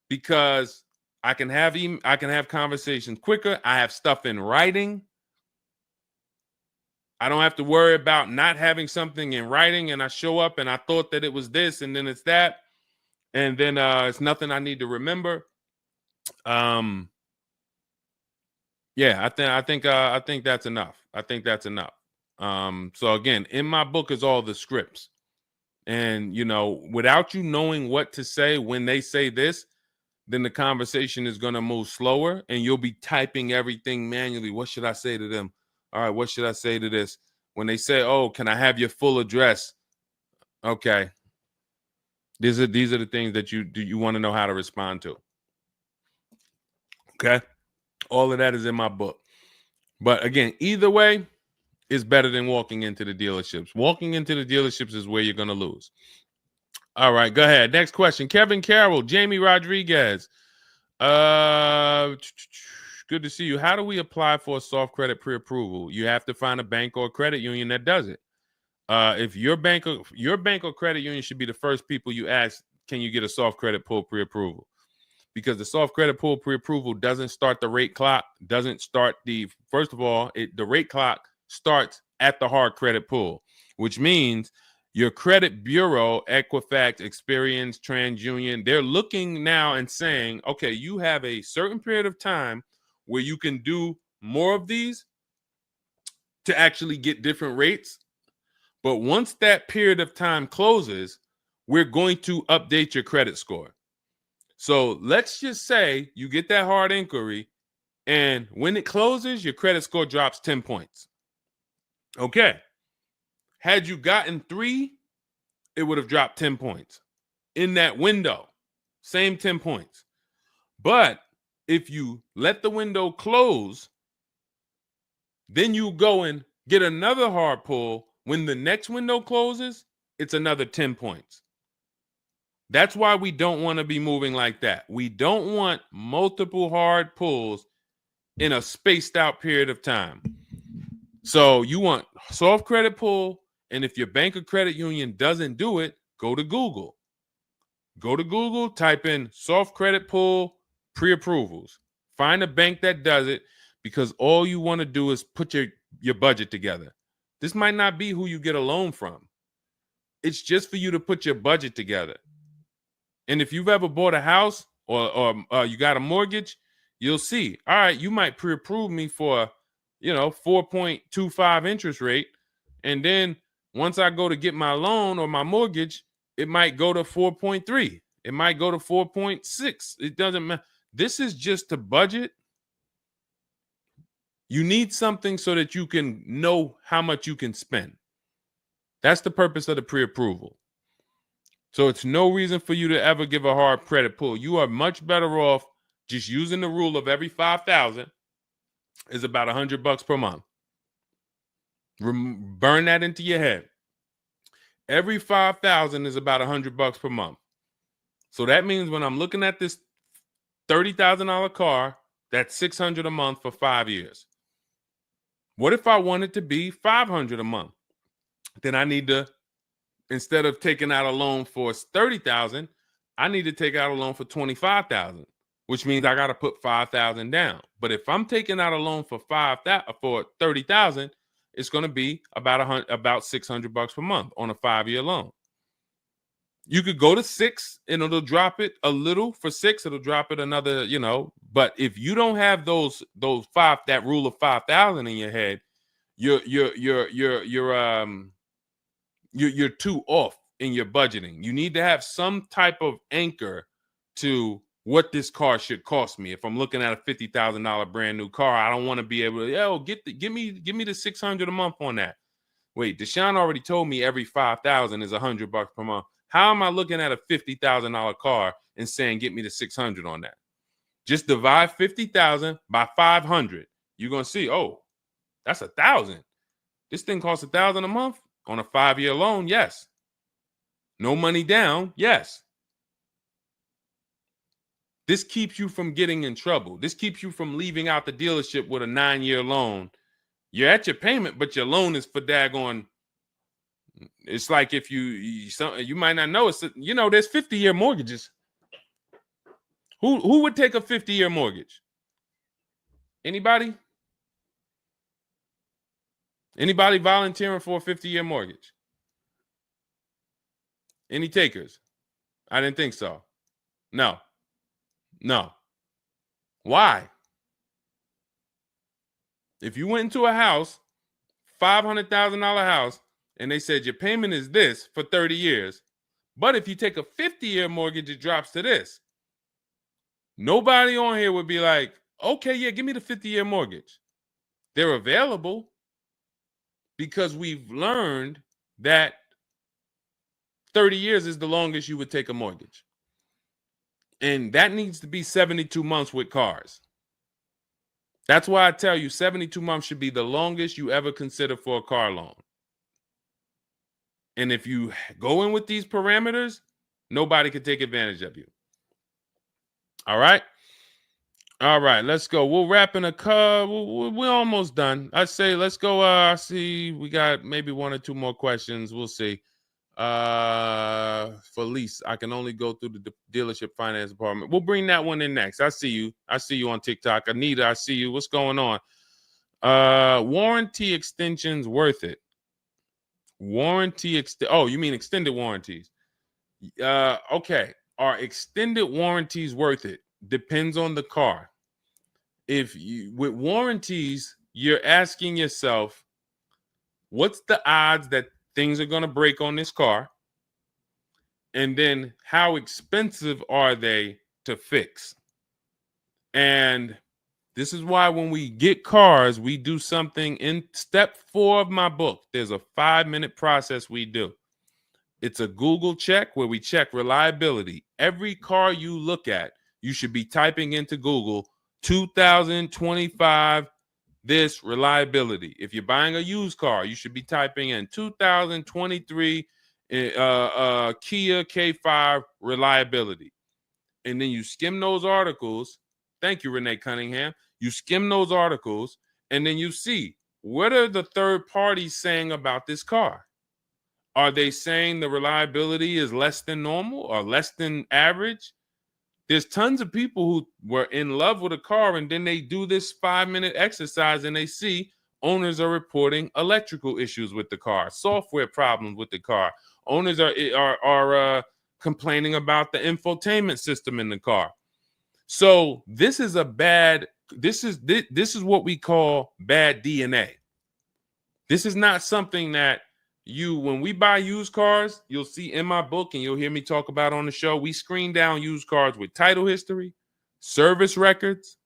because I can have conversations quicker. I have stuff in writing. I don't have to worry about not having something in writing, and I show up and I thought that it was this and then it's that, and then it's nothing I need to remember. Yeah, I think that's enough. I think that's enough. So again, in my book is all the scripts. And without you knowing what to say when they say this, then the conversation is going to move slower and you'll be typing everything manually. What should I say to them? All right, what should I say to this? When they say, oh, can I have your full address? Okay. These are the things that you want to know how to respond to. Okay. All of that is in my book. But again, either way is better than walking into the dealerships. Walking into the dealerships is where you're going to lose. All right, go ahead. Next question. Kevin Carroll, Jamie Rodriguez. Good to see you. How do we apply for a soft credit pre-approval? You have to find a bank or a credit union that does it. If your bank or credit union should be the first people you ask, can you get a soft credit pull pre-approval? Because the soft credit pull pre-approval doesn't start the rate clock, doesn't start first of all, the rate clock starts at the hard credit pull, which means your credit bureau, Equifax, Experian, TransUnion, they're looking now and saying, okay, you have a certain period of time where you can do more of these to actually get different rates. But once that period of time closes, we're going to update your credit score. So let's just say you get that hard inquiry, and when it closes, your credit score drops 10 points. Okay. Had you gotten 3, it would have dropped 10 points. In that window, same 10 points. But if you let the window close, then you go and get another hard pull. When the next window closes, it's another 10 points. That's why we don't want to be moving like that. We don't want multiple hard pulls in a spaced out period of time. So you want soft credit pull, and if your bank or credit union doesn't do it, go to Google. Go to Google, type in soft credit pull pre-approvals. Find a bank that does it, because all you want to do is put your budget together. This might not be who you get a loan from. It's just for you to put your budget together. And if you've ever bought a house or you got a mortgage, you'll see, all right, you might pre-approve me for, 4.25 interest rate. And then once I go to get my loan or my mortgage, it might go to 4.3. It might go to 4.6. It doesn't matter. This is just to budget. You need something so that you can know how much you can spend. That's the purpose of the pre-approval. So it's no reason for you to ever give a hard credit pull. You are much better off just using the rule of every 5,000 is about $100 per month. Burn that into your head. Every 5,000 is about $100 per month. So that means when I'm looking at this $30,000 car, that's $600 a month for 5 years. What if I want it to be $500 a month? Then I need to, instead of taking out a loan for $30,000, I need to take out a loan for $25,000, which means I got to put $5,000 down. But if I'm taking out a loan for $30,000, it's going to be about $600 per month on a 5-year loan. You could go to 6 and it'll drop it a little. For 6, it'll drop it another, But if you don't have that rule of 5,000 in your head, you're too off in your budgeting. You need to have some type of anchor to what this car should cost me. If I'm looking at a $50,000 brand new car, I don't want to be able to, give me the $600 a month on that. Wait, Deshone already told me every 5,000 is $100 per month. How am I looking at a $50,000 car and saying get me the 600 on that? Just divide 50,000 by 500. You're gonna see, oh, that's 1,000. This thing costs 1,000 a month on a 5-year loan. Yes. No money down. Yes. This keeps you from getting in trouble. This keeps you from leaving out the dealership with a 9-year loan. You're at your payment, but your loan is for daggone. It's like if you might not know, there's 50-year mortgages. Who would take a 50-year mortgage? Anybody? Anybody volunteering for a 50-year mortgage? Any takers? I didn't think so. No. Why? If you went into a house, $500,000 house, and they said your payment is this for 30 years, but if you take a 50-year mortgage, it drops to this. Nobody on here would be like, okay, yeah, give me the 50-year mortgage. They're available because we've learned that 30 years is the longest you would take a mortgage. And that needs to be 72 months with cars. That's why I tell you 72 months should be the longest you ever consider for a car loan. And if you go in with these parameters, nobody can take advantage of you. All right. All right, let's go. We'll wrap in a car. We're almost done. I say let's go. I see we got maybe one or two more questions. We'll see. For lease, I can only go through the dealership finance department. We'll bring that one in next. I see you. I see you on TikTok. Anita, I see you. What's going on? Warranty extensions worth it? Oh, you mean extended warranties? Okay. Are extended warranties worth it? Depends on the car. If you with warranties, you're asking yourself, what's the odds that things are going to break on this car? And then how expensive are they to fix? And this is why when we get cars, we do something in step 4 of my book. There's a 5-minute process we do. It's a Google check where we check reliability. Every car you look at, you should be typing into Google 2025 this reliability. If you're buying a used car, you should be typing in 2023 Kia K5 reliability. And then you skim those articles. Thank you, Renee Cunningham. You skim those articles, and then you see, what are the third parties saying about this car? Are they saying the reliability is less than normal or less than average? There's tons of people who were in love with a car, and then they do this 5-minute exercise and they see owners are reporting electrical issues with the car, software problems with the car. Owners are complaining about the infotainment system in the car. So this is this is what we call bad DNA. This is not something that when we buy used cars, you'll see in my book and you'll hear me talk about on the show. We screen down used cars with title history, service records,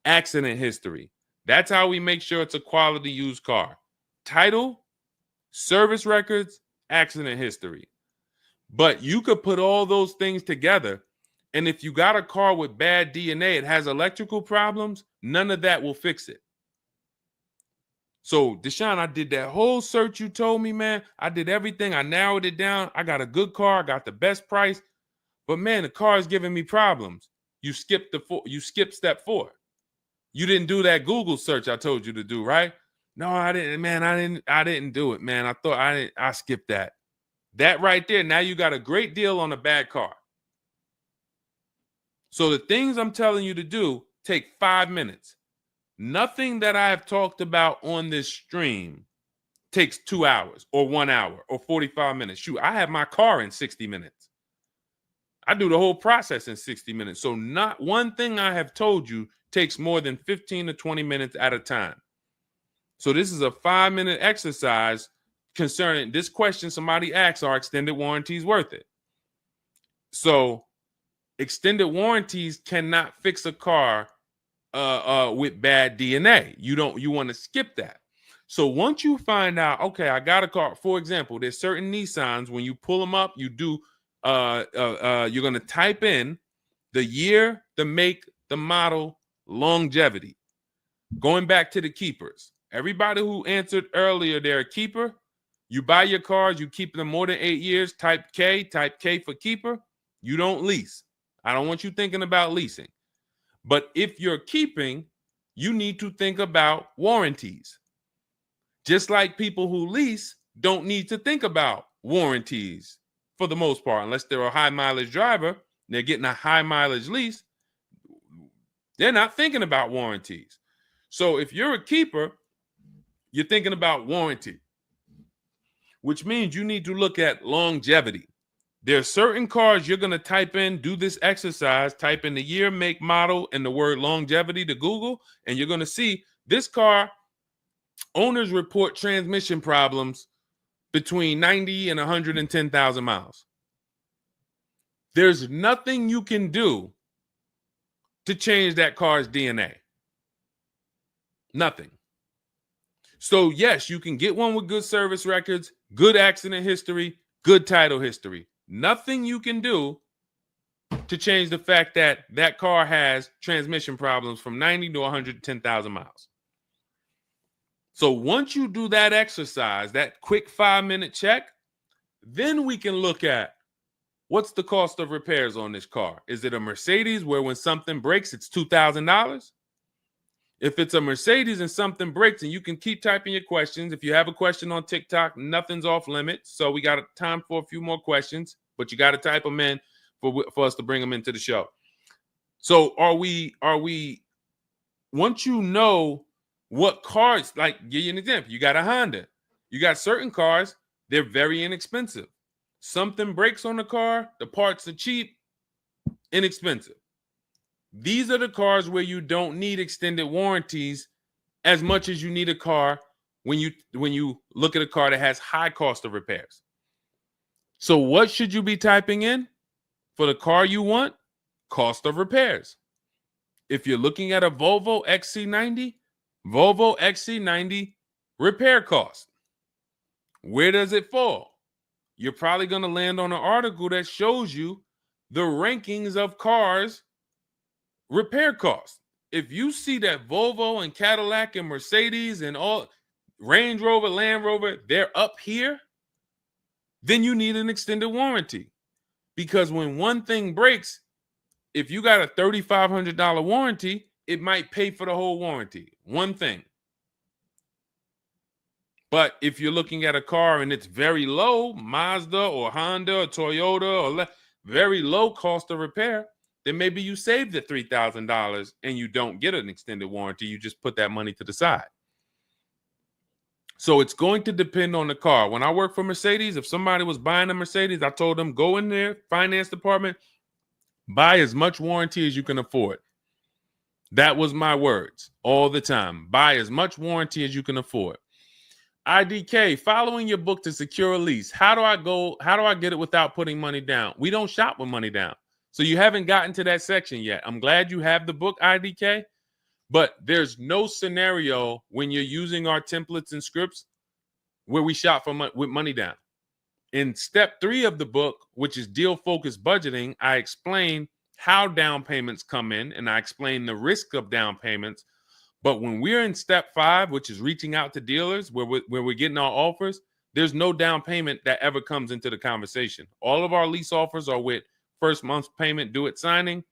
accident history. That's how we make sure it's a quality used car. Title, service records, accident history. But you could put all those things together, and if you got a car with bad DNA, it has electrical problems, none of that will fix it. So, Deshone, I did that whole search you told me, man. I did everything. I narrowed it down. I got a good car. I got the best price. But, man, the car is giving me problems. You skipped step 4. You didn't do that Google search I told you to do, right? No, I didn't, man. I didn't do it, man. I skipped that. That right there, now you got a great deal on a bad car. So the things I'm telling you to do take 5 minutes. Nothing that I have talked about on this stream takes 2 hours or 1 hour or 45 minutes. Shoot, I have my car in 60 minutes. I do the whole process in 60 minutes. So not one thing I have told you takes more than 15 to 20 minutes at a time. So this is a 5-minute exercise concerning this question somebody asks, are extended warranties worth it? So extended warranties cannot fix a car with bad DNA. You want to skip that. So once you find out, okay, I got a car. For example, there's certain Nissans, when you pull them up, you do you're going to type in the year, the make, the model, longevity. Going back to the keepers. Everybody who answered earlier, they're a keeper. You buy your cars, you keep them more than 8 years, type K for keeper. You don't lease. I don't want you thinking about leasing. But if you're keeping, you need to think about warranties. Just like people who lease don't need to think about warranties for the most part, unless they're a high mileage driver, they're getting a high mileage lease, they're not thinking about warranties. So if you're a keeper, you're thinking about warranty, which means you need to look at longevity. There are certain cars you're going to type in, do this exercise, type in the year, make, model, and the word longevity to Google, and you're going to see this car, owners report transmission problems between 90 and 110,000 miles. There's nothing you can do to change that car's DNA. Nothing. So yes, you can get one with good service records, good accident history, good title history. Nothing you can do to change the fact that that car has transmission problems from 90 to 110,000 miles. So once you do that exercise, that quick 5-minute check, then we can look at what's the cost of repairs on this car? Is it a Mercedes where when something breaks, it's $2,000? If it's a Mercedes and something breaks, and you can keep typing your questions. If you have a question on TikTok, nothing's off limits. So we got time for a few more questions, but you got to type them in for us to bring them into the show. So are we, once you know what cars, like give you an example, you got a Honda, you got certain cars, they're very inexpensive. Something breaks on the car, the parts are cheap, inexpensive. These are the cars where you don't need extended warranties as much as you need a car when you look at a car that has high cost of repairs. So what should you be typing in for the car you want? Cost of repairs. If you're looking at a Volvo XC90, Volvo XC90 repair cost. Where does it fall? You're probably going to land on an article that shows you the rankings of cars repair costs. If you see that Volvo and Cadillac and Mercedes and all Range Rover, Land Rover, they're up here, then you need an extended warranty. Because when one thing breaks, if you got a $3,500 warranty, it might pay for the whole warranty. One thing. But if you're looking at a car and it's very low, Mazda or Honda or Toyota or very low cost of repair, then maybe you save the $3,000 and you don't get an extended warranty. You just put that money to the side. So it's going to depend on the car. When I worked for Mercedes, if somebody was buying a Mercedes, I told them, go in there, finance department, buy as much warranty as you can afford. That was my words all the time. Buy as much warranty as you can afford. IDK, following your book to secure a lease. How do I get it without putting money down? We don't shop with money down. So you haven't gotten to that section yet. I'm glad you have the book, IDK, but there's no scenario when you're using our templates and scripts where we shop for with money down. In step 3 of the book, which is deal-focused budgeting, I explain how down payments come in, and I explain the risk of down payments. But when we're in step 5, which is reaching out to dealers, where we're getting our offers, there's no down payment that ever comes into the conversation. All of our lease offers are with first month's payment due at signing.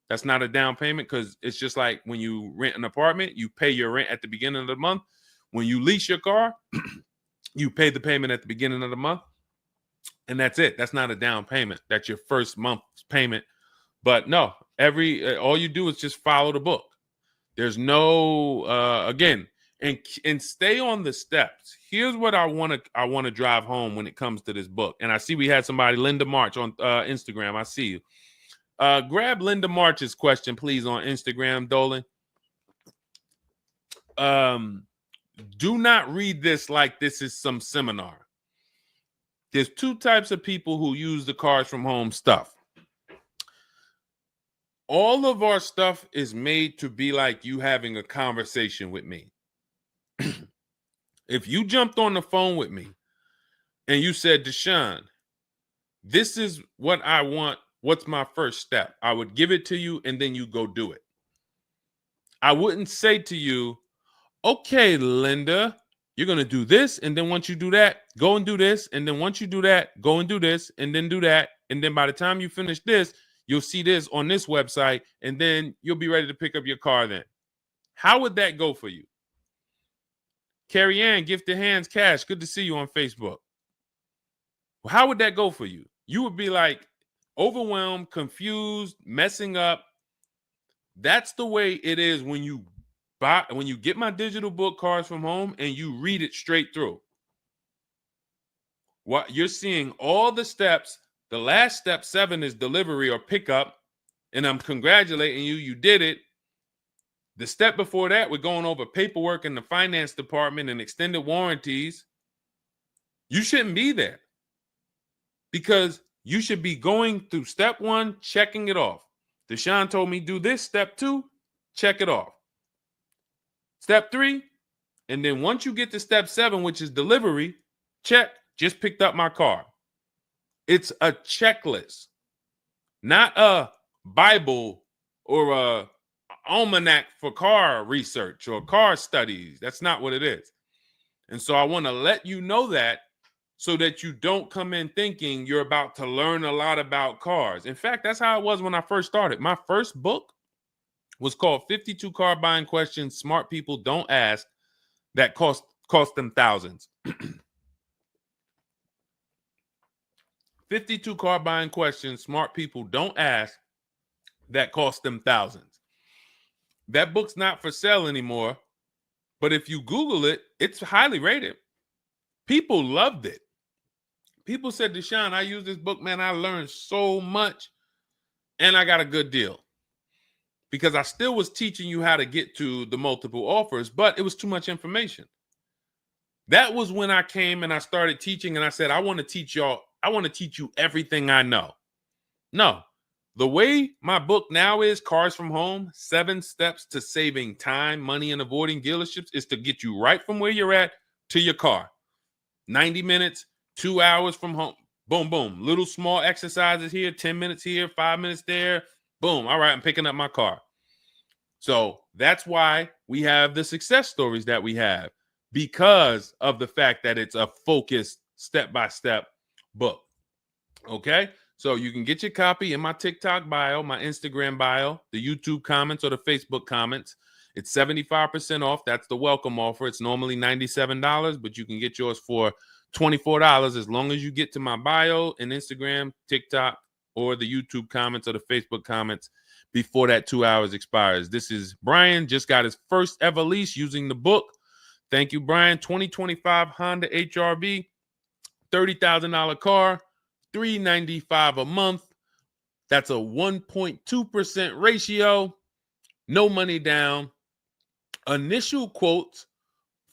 That's not a down payment because it's just like when you rent an apartment, you pay your rent at the beginning of the month. When you lease your car, you pay the payment at the beginning of the month. And that's it. That's not a down payment. That's your first month's payment. But no, all you do is just follow the book. There's no again, and stay on the steps. Here's what I want to drive home when it comes to this book. And I see we had somebody, Linda March, on Instagram. I see you. Grab Linda March's question, please, on Instagram, Dolan. Do not read this like this is some seminar. There's 2 types of people who use the Cars from Home stuff. All of our stuff is made to be like you having a conversation with me. If you jumped on the phone with me and you said, Deshone, this is what I want. What's my first step? I would give it to you and then you go do it. I wouldn't say to you, okay, Linda, you're going to do this. And then once you do that, go and do this. And then once you do that, go and do this and then do that. And then by the time you finish this, you'll see this on this website, and then you'll be ready to pick up your car then. How would that go for you? Carrie Ann, Gifted Hands Cash, good to see you on Facebook. Well, how would that go for you? You would be like overwhelmed, confused, messing up. That's the way it is when you get my digital book, Cars from Home, and you read it straight through. What you're seeing all the steps. The last step 7 is delivery or pickup, and I'm congratulating you. You did it. The step before that, we're going over paperwork in the finance department and extended warranties. You shouldn't be there because you should be going through step 1, checking it off. Deshone told me do this. Step 2, check it off. Step 3, and then once you get to step 7, which is delivery, check, just picked up my car. It's a checklist, not a Bible or a almanac for car research or car studies. That's not what it is. And so I want to let you know that so that you don't come in thinking you're about to learn a lot about cars. In fact, that's how it was when I first started. My first book was called 52 Car Buying Questions Smart People Don't Ask that cost them thousands. 52 car buying questions smart people don't ask that cost them thousands. That book's not for sale anymore, but if you Google it, it's highly rated. People loved it. People said, Deshone, I use this book, man. I learned so much and I got a good deal. Because I still was teaching you how to get to the multiple offers, but it was too much information. That was when I came and I started teaching and I said, I want to teach you everything I know. No, the way my book now is, Cars from Home, 7 Steps to Saving Time, Money, and Avoiding Dealerships, is to get you right from where you're at to your car. 90 minutes, 2 hours from home. Boom, boom. Little small exercises here, 10 minutes here, 5 minutes there. Boom. All right, I'm picking up my car. So that's why we have the success stories that we have, because of the fact that it's a focused step-by-step book. Okay? So you can get your copy in my TikTok bio, my Instagram bio, the YouTube comments, or the Facebook comments. It's 75% off. That's the welcome offer. It's normally $97, but you can get yours for $24 as long as you get to my bio and Instagram, TikTok, or the YouTube comments or the Facebook comments before that 2 hours expires. This is Brian, just got his first ever lease using the book. Thank you, Brian. 2025 Honda HRV, $30,000 car, $395 a month. That's a 1.2% ratio. No money down. Initial quotes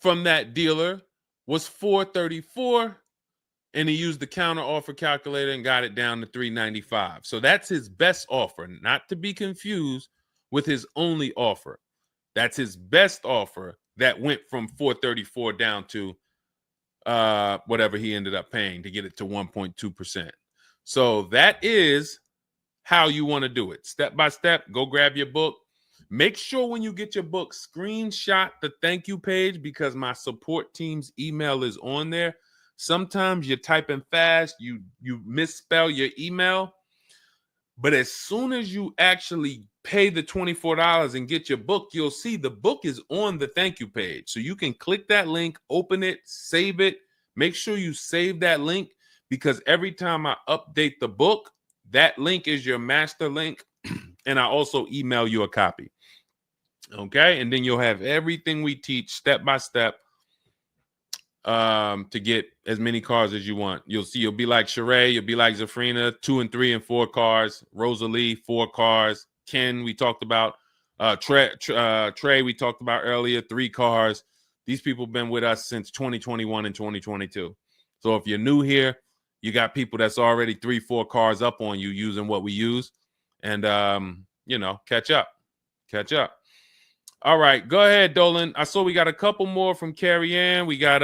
from that dealer was $434, and he used the counter offer calculator and got it down to $395. So that's his best offer, not to be confused with his only offer. That's his best offer that went from $434 down to whatever he ended up paying to get it to 1.2%. So that is how you want to do it. Step by step, go grab your book. Make sure when you get your book, screenshot the thank you page, because my support team's email is on there. Sometimes you're typing fast, you misspell your email, but as soon as you actually pay the $24 and get your book, you'll see the book is on the thank you page. So you can click that link, open it, save it. Make sure you save that link, because every time I update the book, that link is your master link, and I also email you a copy. Okay, and then you'll have everything we teach step by step to get as many cars as you want. You'll see, you'll be like Sheree, you'll be like Zafrina, 2 and 3 and 4 cars. Rosalie, 4 cars. Ken, we talked about. Trey, we talked about earlier, 3 cars. These people have been with us since 2021 and 2022. So if you're new here, you got people that's already 3, 4 cars up on you using what we use, and catch up. All right, go ahead, Dolan. I saw we got a couple more from Carrie Ann. We got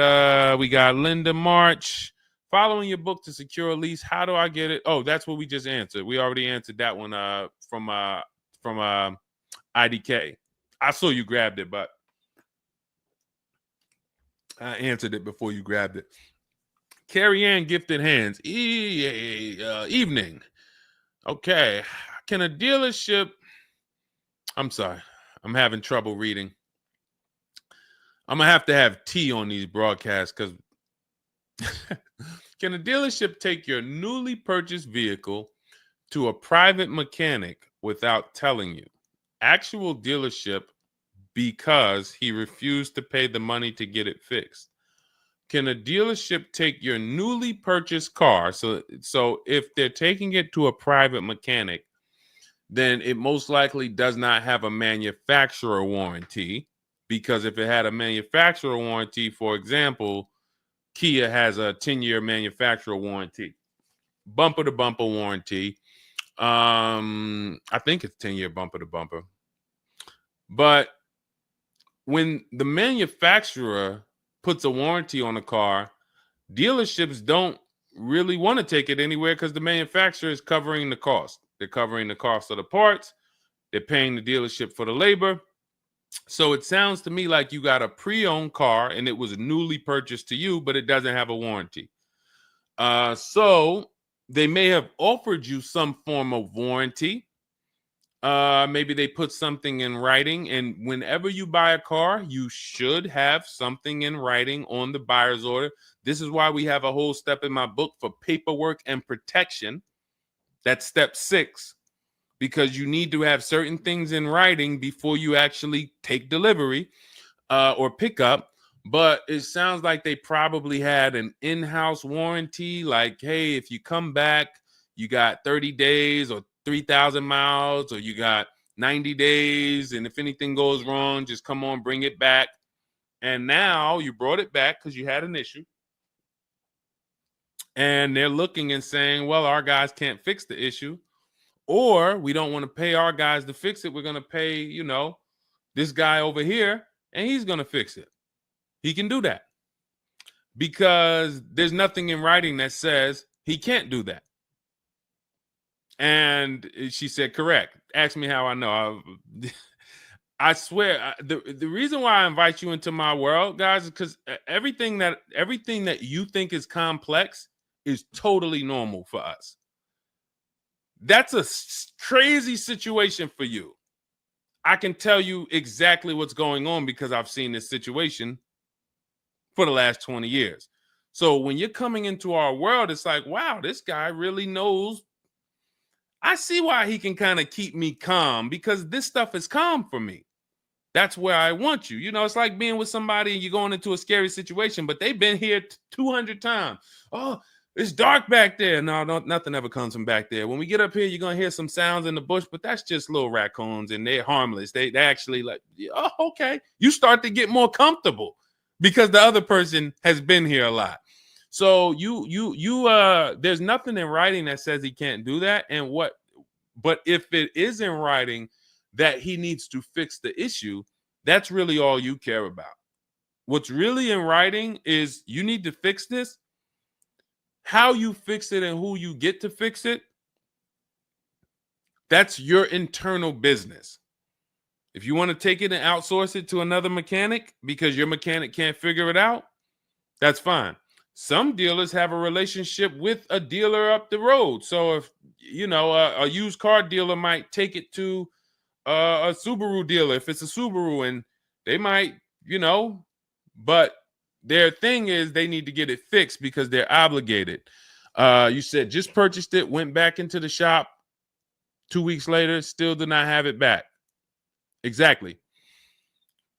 Linda March. Following your book to secure a lease, how do I get it? Oh, that's what we just answered. We already answered that one from IDK. I saw you grabbed it, but I answered it before you grabbed it. Carrie Ann Gifted Hands. Evening. Okay. Can a dealership... I'm sorry. I'm having trouble reading. I'm going to have tea on these broadcasts, because can a dealership take your newly purchased vehicle to a private mechanic without telling you? Actual dealership, because he refused to pay the money to get it fixed. Can a dealership take your newly purchased car? So if they're taking it to a private mechanic, then it most likely does not have a manufacturer warranty, because if it had a manufacturer warranty, for example, Kia has a 10-year manufacturer warranty, bumper to bumper warranty. I think it's 10-year bumper to bumper. But when the manufacturer puts a warranty on a car, dealerships don't really want to take it anywhere, because the manufacturer is covering the cost. They're covering the cost of the parts. They're paying the dealership for the labor. So it sounds to me like you got a pre-owned car and it was newly purchased to you, but it doesn't have a warranty. So they may have offered you some form of warranty. Maybe they put something in writing, and whenever you buy a car, you should have something in writing on the buyer's order. This is why we have a whole step in my book for paperwork and protection. That's step 6, because you need to have certain things in writing before you actually take delivery or pick up. But it sounds like they probably had an in-house warranty, like, hey, if you come back, you got 30 days or 3,000 miles, or you got 90 days, and if anything goes wrong, just come on, bring it back. And now you brought it back because you had an issue, and they're looking and saying, well, our guys can't fix the issue, or we don't want to pay our guys to fix it. We're going to pay, this guy over here, and he's going to fix it. He can do that because there's nothing in writing that says he can't do that. And she said, correct. Ask me how I know. I swear, the reason why I invite you into my world, guys, is because everything that you think is complex is totally normal for us. That's a crazy situation for you. I can tell you exactly what's going on because I've seen this situation for the last 20 years. So when you're coming into our world, it's like, wow, this guy really knows. I see why he can kind of keep me calm, because this stuff is calm for me. That's where I want you. It's like being with somebody and you're going into a scary situation, but they've been here 200 times. Oh, it's dark back there. No, nothing ever comes from back there. When we get up here, you're going to hear some sounds in the bush, but that's just little raccoons and they're harmless. They actually like, oh, okay. You start to get more comfortable because the other person has been here a lot. So there's nothing in writing that says he can't do that. But if it is in writing that he needs to fix the issue, that's really all you care about. What's really in writing is you need to fix this. How you fix it and who you get to fix it, that's your internal business. If you want to take it and outsource it to another mechanic because your mechanic can't figure it out, that's fine. Some dealers have a relationship with a dealer up the road. So if, a used car dealer might take it to a Subaru dealer if it's a Subaru, and they might, but their thing is they need to get it fixed because they're obligated. You said just purchased it, went back into the shop 2 weeks later, still did not have it back. Exactly.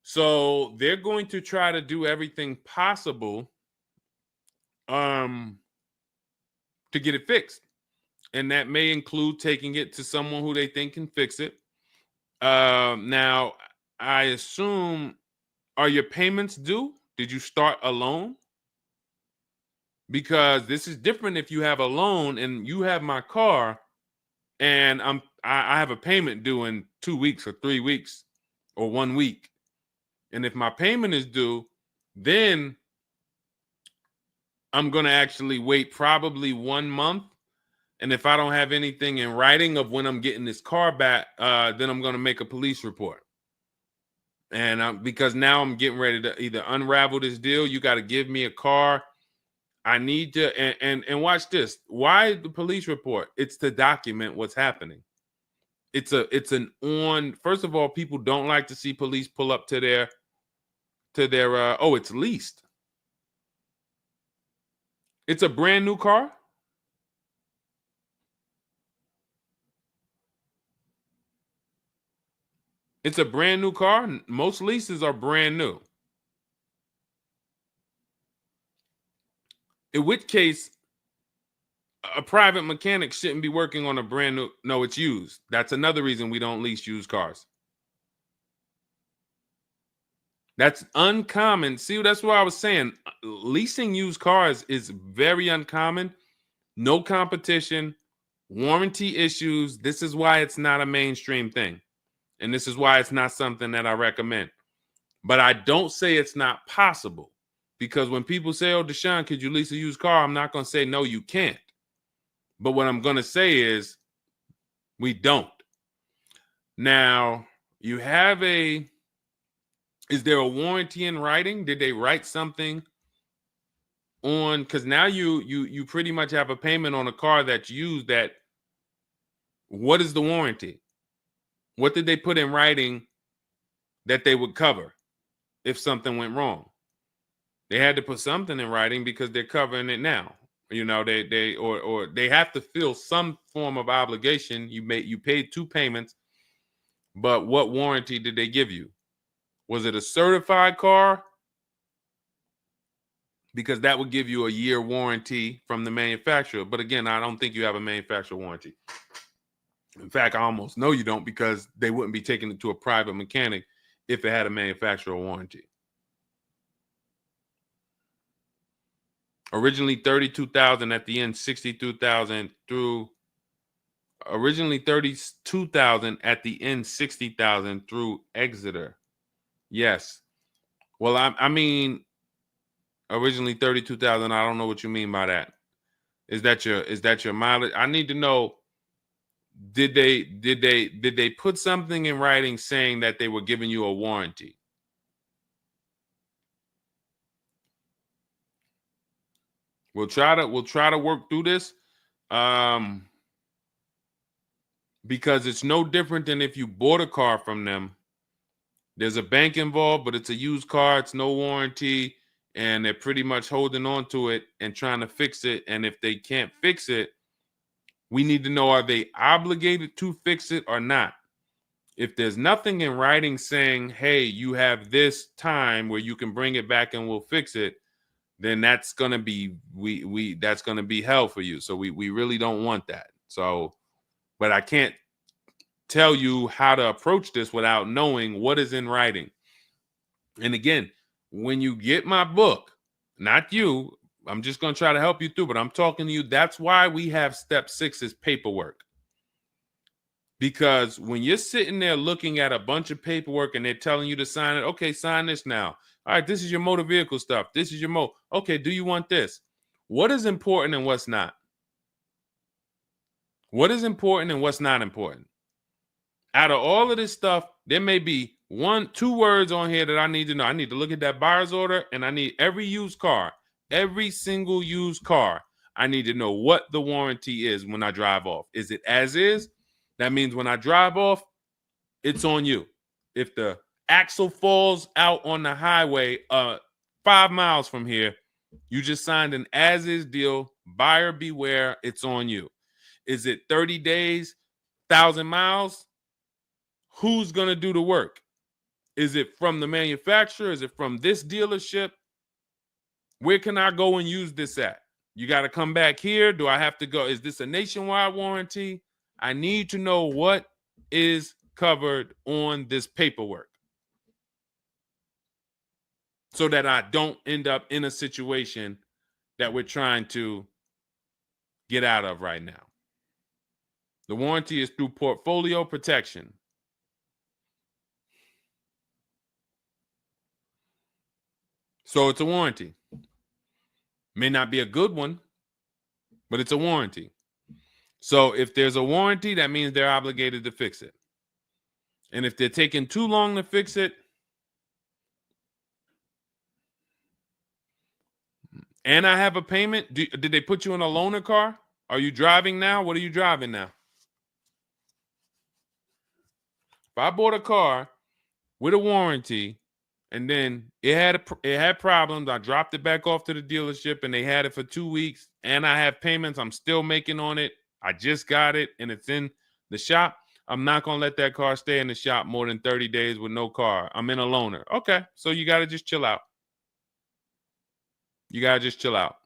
So they're going to try to do everything possible to get it fixed. And that may include taking it to someone who they think can fix it. Now, I assume, are your payments due? Did you start a loan? Because this is different if you have a loan and you have my car and I have a payment due in 2 weeks or 3 weeks or 1 week. And if my payment is due, then I'm going to actually wait probably 1 month. And if I don't have anything in writing of when I'm getting this car back, then I'm going to make a police report. And because now I'm getting ready to either unravel this deal. You got to give me a car. I need to, and watch this. Why the police report? It's to document what's happening. First of all, people don't like to see police pull up to their, it's leased. It's a brand new car. It's a brand new car. Most leases are brand new. In which case, a private mechanic shouldn't be working on a brand new. No, it's used. That's another reason we don't lease used cars. That's uncommon. See, that's what I was saying. Leasing used cars is very uncommon. No competition, warranty issues. This is why it's not a mainstream thing. And this is why it's not something that I recommend. But I don't say it's not possible. Because when people say, oh, Deshone, could you lease a used car? I'm not going to say, no, you can't. But what I'm going to say is we don't. Now, you have is there a warranty in writing? Did they write something on, because now you pretty much have a payment on a car that's used. That what is the warranty? What did they put in writing that they would cover if something went wrong? They had to put something in writing because they're covering it now. You know, or they have to fill some form of obligation. You paid 2 payments, but what warranty did they give you? Was it a certified car? Because that would give you a year warranty from the manufacturer. But again, I don't think you have a manufacturer warranty. In fact, I almost know you don't, because they wouldn't be taking it to a private mechanic if it had a manufacturer warranty. Originally 32,000, at the end 62,000 through. Originally 32,000, at the end 60,000 through Exeter. Yes. Well, I mean, originally 32,000. I don't know what you mean by that. Is that your mileage? I need to know. Did they put something in writing saying that they were giving you a warranty? We'll try to work through this, because it's no different than if you bought a car from them. There's a bank involved, but it's a used car. It's no warranty, and they're pretty much holding on to it and trying to fix it. And if they can't fix it, we need to know, are they obligated to fix it or not? If there's nothing in writing saying, hey, you have this time where you can bring it back and we'll fix it, then that's gonna be that's gonna be hell for you. So we really don't want that. So, but I can't tell you how to approach this without knowing what is in writing. And again, when you get my book, not you, I'm just gonna try to help you through, but I'm talking to you. That's why we have step 6 is paperwork. Because when you're sitting there looking at a bunch of paperwork and they're telling you to sign it, okay, sign this now. All right, this is your motor vehicle stuff. This is your okay, do you want this? What is important and what's not? What is important and what's not important? Out of all of this stuff, there may be 1-2 words on here that I need to know. I need to look at that buyer's order, and I need every used car, every single used car. I need to know what the warranty is when I drive off. Is it as is? That means when I drive off, it's on you. If the axle falls out on the highway 5 miles from here, you just signed an as-is deal. Buyer beware, it's on you. Is it 30 days, 1,000 miles? Who's going to do the work? Is it from the manufacturer? Is it from this dealership? Where can I go and use this at? You got to come back here. Do I have to go? Is this a nationwide warranty? I need to know what is covered on this paperwork so that I don't end up in a situation that we're trying to get out of right now. The warranty is through portfolio protection. So it's a warranty. May not be a good one, but it's a warranty. So if there's a warranty, that means they're obligated to fix it. And if they're taking too long to fix it, and I have a payment, did they put you in a loaner car? Are you driving now? What are you driving now? If I bought a car with a warranty and then it had problems, I dropped it back off to the dealership and they had it for 2 weeks, and I have payments I'm still making on it, I just got it and it's in the shop, I'm not going to let that car stay in the shop more than 30 days with no car. I'm in a loaner. Okay, so you got to just chill out. You got to just chill out.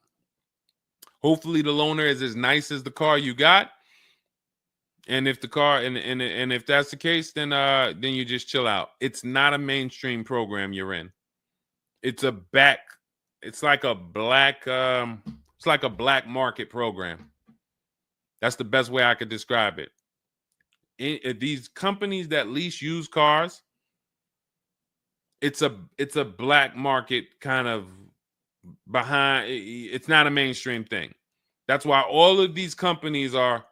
Hopefully the loaner is as nice as the car you got. And if the car and if that's the case, then you just chill out. It's not a mainstream program you're in. It's like a black market program. That's the best way I could describe it. These companies that lease used cars, it's a black market kind of behind. It's not a mainstream thing. That's why all of these companies are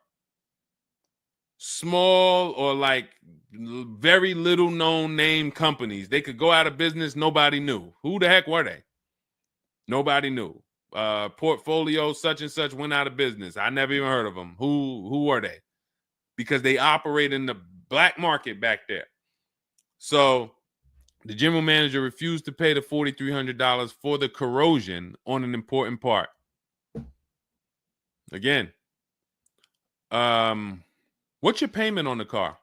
small or like very little known name companies. They could go out of business. Nobody knew. Who the heck were they? Nobody knew. portfolio such and such went out of business. I never even heard of them. Who are they? Because they operate in the black market back there. So the general manager refused to pay the $4,300 for the corrosion on an important part. Again, what's your payment on the car?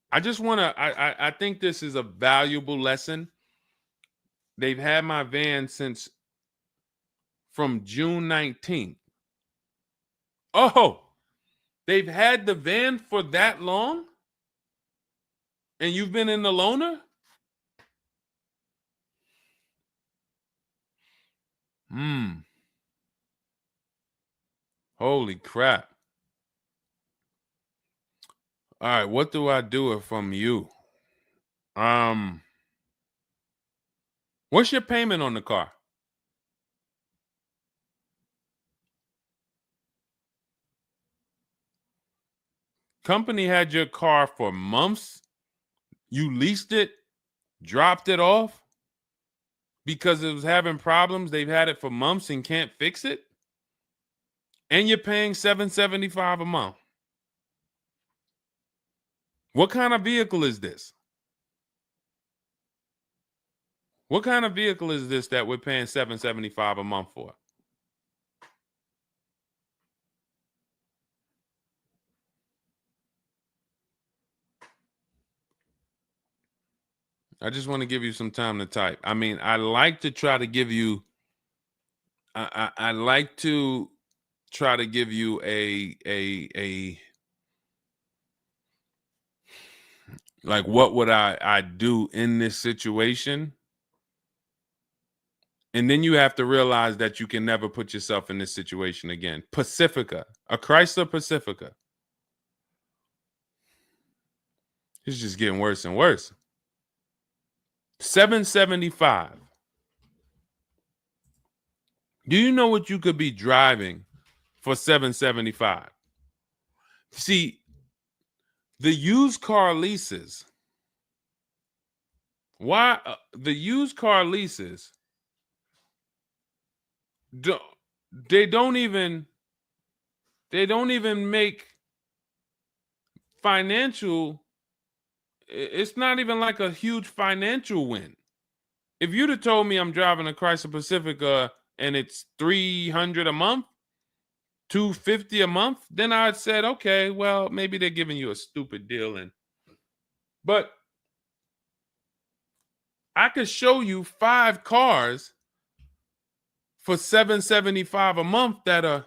I just want to, I think this is a valuable lesson. They've had my van since from June 19th. Oh, they've had the van for that long? And you've been in the loaner? Holy crap. All right, what do I do from you? What's your payment on the car? Company had your car for months. You leased it, dropped it off because it was having problems. They've had it for months and can't fix it. And you're paying $775 a month. What kind of vehicle is this? What kind of vehicle is this that we're paying $775 a month for? I just want to give you some time to type. I mean, I like to try to give you, I like to try to give you a like, what would I do in this situation? And then you have to realize that you can never put yourself in this situation again. Pacifica, a Chrysler Pacifica. It's just getting worse and worse. $775. Do you know what you could be driving for $775? See, the used car leases. Why the used car leases? They don't even make financial. It's not even like a huge financial win. If you'd have told me I'm driving a Chrysler Pacifica and it's $300 a month, $250 a month, then I'd said, okay, well, maybe they're giving you a stupid deal. But I could show you 5 cars for $775 a month that are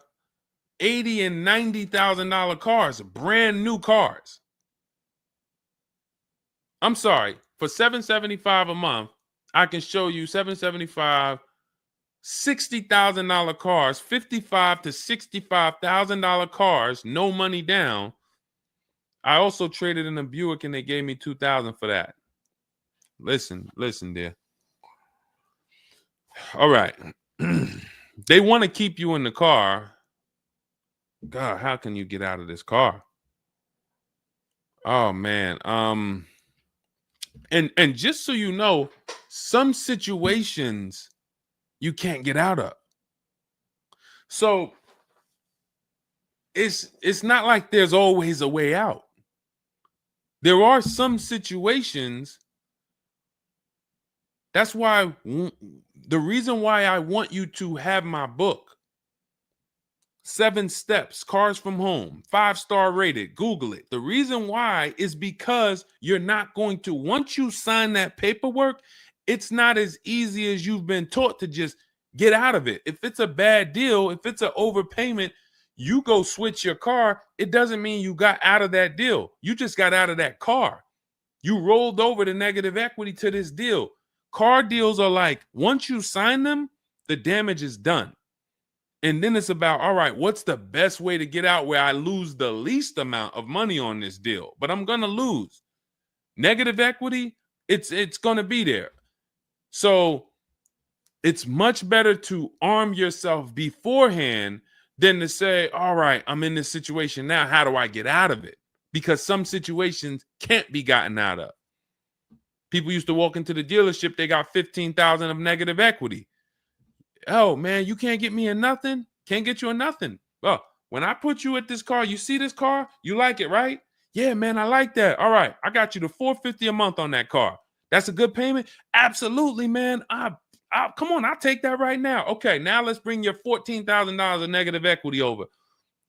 $80,000 and $90,000 cars, brand new cars. I'm sorry, for $775 a month, I can show you $775, $60,000 cars, $55,000 to $65,000 cars, no money down. I also traded in a Buick and they gave me $2,000 for that. Listen, dear. All right. They want to keep you in the car. God, how can you get out of this car? Oh man. And just so you know, some situations you can't get out of. So it's not like there's always a way out. There are some situations. That's why the reason why I want you to have my book, 7 Steps, Cars from Home, 5-star rated, Google it. The reason why is because you're not going to, once you sign that paperwork, it's not as easy as you've been taught to just get out of it. If it's a bad deal, if it's an overpayment, you go switch your car, it doesn't mean you got out of that deal. You just got out of that car. You rolled over the negative equity to this deal. Car deals are like, once you sign them, the damage is done. And then it's about, all right, what's the best way to get out where I lose the least amount of money on this deal? But I'm going to lose. Negative equity, it's going to be there. So it's much better to arm yourself beforehand than to say, all right, I'm in this situation now. How do I get out of it? Because some situations can't be gotten out of. People used to walk into the dealership, they got 15,000 of negative equity. Oh man, you can't get me in nothing. Can't get you in nothing. Well, when I put you at this car, you see this car, you like it, right? Yeah, man, I like that. All right, I got you the $450 a month on that car. That's a good payment. Absolutely, man. Come on, I'll take that right now. Okay, now let's bring your $14,000 of negative equity over.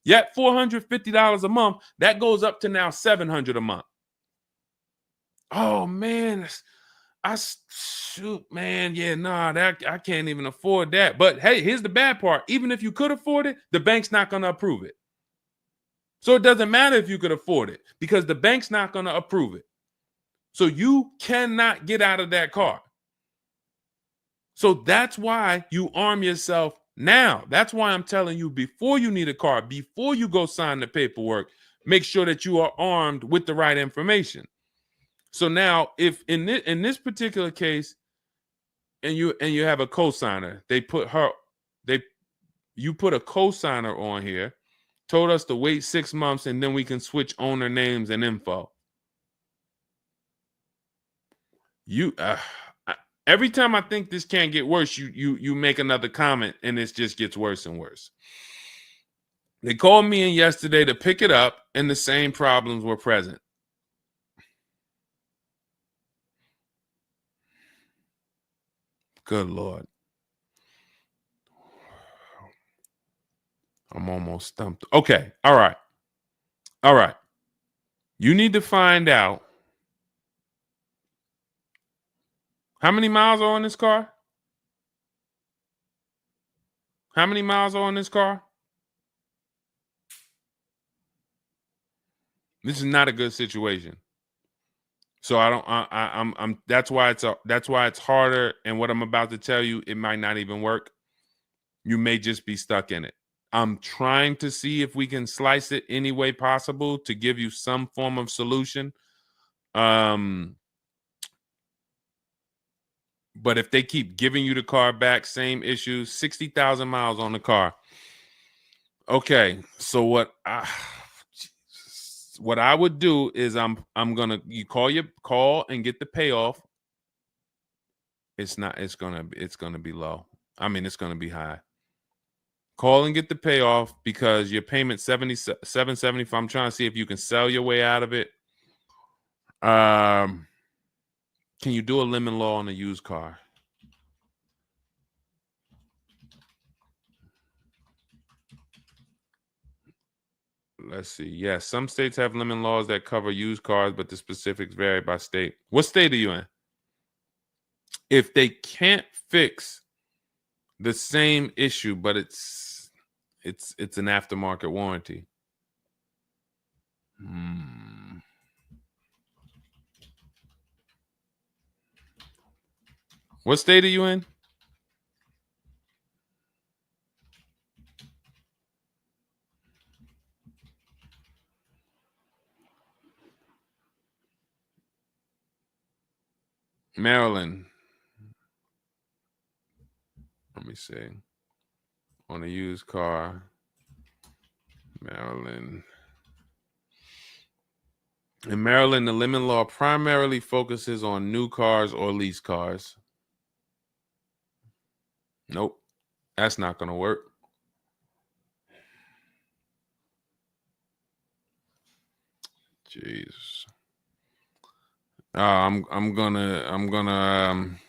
Yet $450 a month. That goes up to now $700 a month. Oh man, shoot, man, yeah, nah, that I can't even afford that. But hey, here's the bad part. Even if you could afford it, the bank's not going to approve it. So it doesn't matter if you could afford it because the bank's not going to approve it. So you cannot get out of that car. So that's why you arm yourself now. That's why I'm telling you, before you need a car, before you go sign the paperwork, make sure that you are armed with the right information. So now, if in this particular case, and you have a cosigner, you put a cosigner on here, told us to wait 6 months, and then we can switch owner names and info. Every time I think this can't get worse, you make another comment, and it just gets worse and worse. They called me in yesterday to pick it up, and the same problems were present. Good Lord. I'm almost stumped. Okay. All right. All right. You need to find out how many miles are on this car? How many miles are on this car? This is not a good situation. So that's why it's harder. And what I'm about to tell you, it might not even work. You may just be stuck in it. I'm trying to see if we can slice it any way possible to give you some form of solution. But if they keep giving you the car back, same issues, 60,000 miles on the car. Okay, so what I would do is you call and get the payoff. It's gonna be low. I mean, it's gonna be high. Call and get the payoff because your payment $775. I'm trying to see if you can sell your way out of it. Can you do a lemon law on a used car? Let's see. Yes, some states have lemon laws that cover used cars, but the specifics vary by state. What state are you in? If they can't fix the same issue, but it's an aftermarket warranty. What state are you in? Maryland. Let me see. On a used car, Maryland. In Maryland, the lemon law primarily focuses on new cars or lease cars. Nope, that's not going to work. Jeez. I'm gonna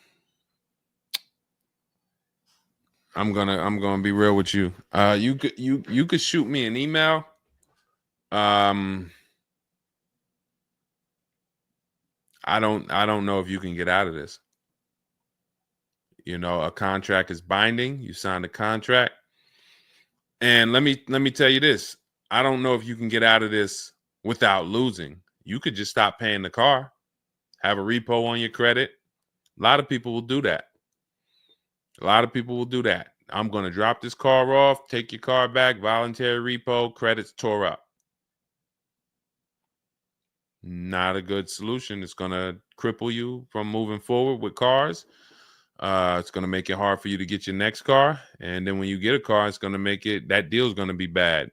be real with you. You could shoot me an email. I don't know if you can get out of this. You know, a contract is binding. You signed a contract. And let me tell you this. I don't know if you can get out of this without losing. You could just stop paying the car, have a repo on your credit. A lot of people will do that. I'm going to drop this car off, take your car back, voluntary repo, credits tore up. Not a good solution. It's going to cripple you from moving forward with cars. It's going to make it hard for you to get your next car. And then when you get a car, it's going to make that deal is going to be bad.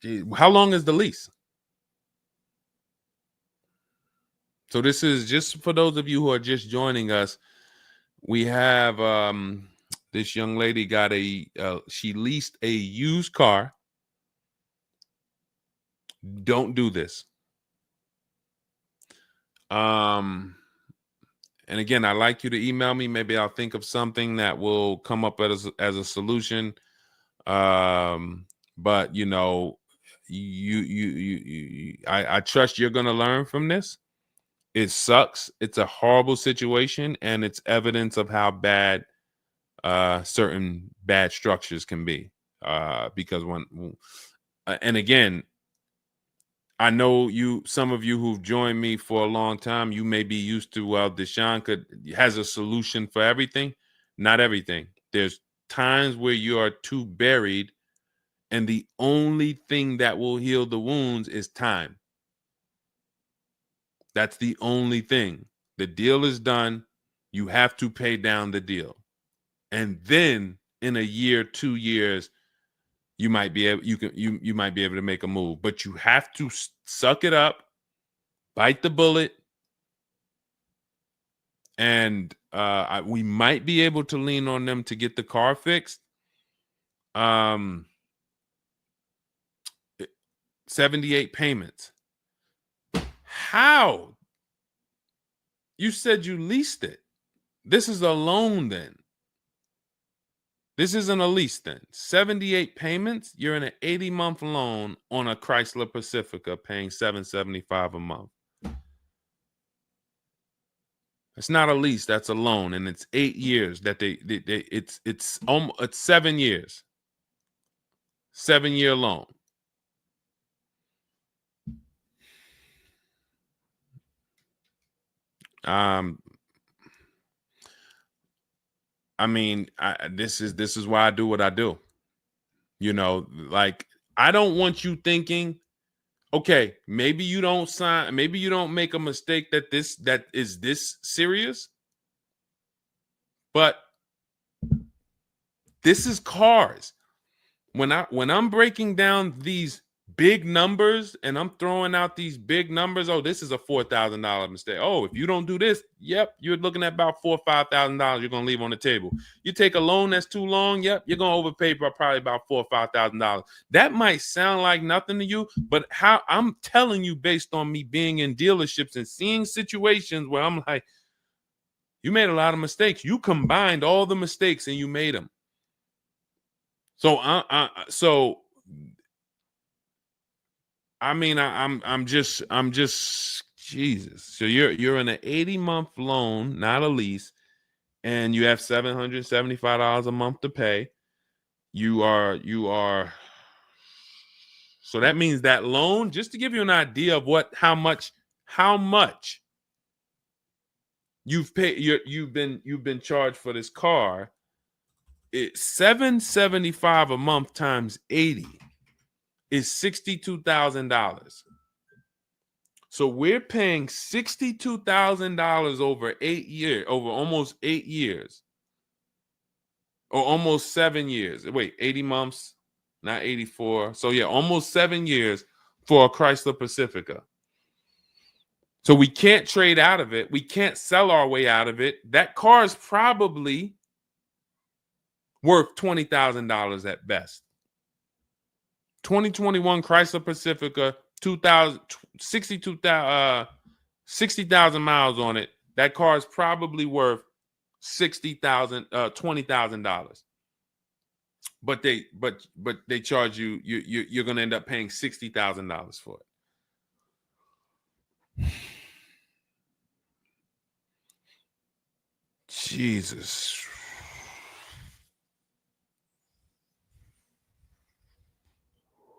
Geez, how long is the lease? So this is just for those of you who are just joining us. We have this young lady got she leased a used car. Don't do this. And again, I'd like you to email me. Maybe I'll think of something that will come up as a solution. But you know, I trust you're gonna learn from this. It sucks. It's a horrible situation, and it's evidence of how bad certain bad structures can be. Because and again, I know some of you who've joined me for a long time, you may be used to, well, Deshone has a solution for everything. Not everything. There's times where you are too buried, and the only thing that will heal the wounds is time. That's the only thing. The deal is done. You have to pay down the deal. And then in a year, 2 years, you might be able you might be able to make a move, but you have to suck it up, bite the bullet, and we might be able to lean on them to get the car fixed. 78 payments. How? You said you leased it. This is a loan then. This isn't a lease then. 78 payments. You're in an 80-month loan on a Chrysler Pacifica paying $775 a month. It's not a lease, that's a loan, and it's 8 years that it's 7 years. 7-year loan. I mean, this is why I do what I do. You know, like, I don't want you thinking, okay, maybe you don't sign, maybe you don't make a mistake that is this serious, but this is cars. When I'm breaking down these big numbers and I'm throwing out these big numbers, oh, this is a $4,000 mistake. Oh, if you don't do this, yep, you're looking at about $4,000 or $5,000 you're gonna leave on the table. You take a loan that's too long, yep, you're gonna overpay by probably about $4,000 or $5,000. That might sound like nothing to you, but how I'm telling you based on me being in dealerships and seeing situations where I'm like, you made a lot of mistakes. You combined all the mistakes and you made them. So I'm just Jesus. So you're in an 80-month loan, not a lease, and you have $775 a month to pay. You are. So that means that loan, just to give you an idea of how much you've paid, you've been charged for this car. It's $775 a month times 80 is $62,000. So we're paying $62,000 over 8 years, over almost 8 years, or almost 7 years. Wait, 80 months, not 84. So yeah, almost 7 years for a Chrysler Pacifica. So we can't trade out of it. We can't sell our way out of it. That car is probably worth $20,000 at best. 2021 Chrysler Pacifica, 60,000 miles on it. That car is probably worth $20,000. But they charge you're gonna end up paying $60,000 for it. Jesus.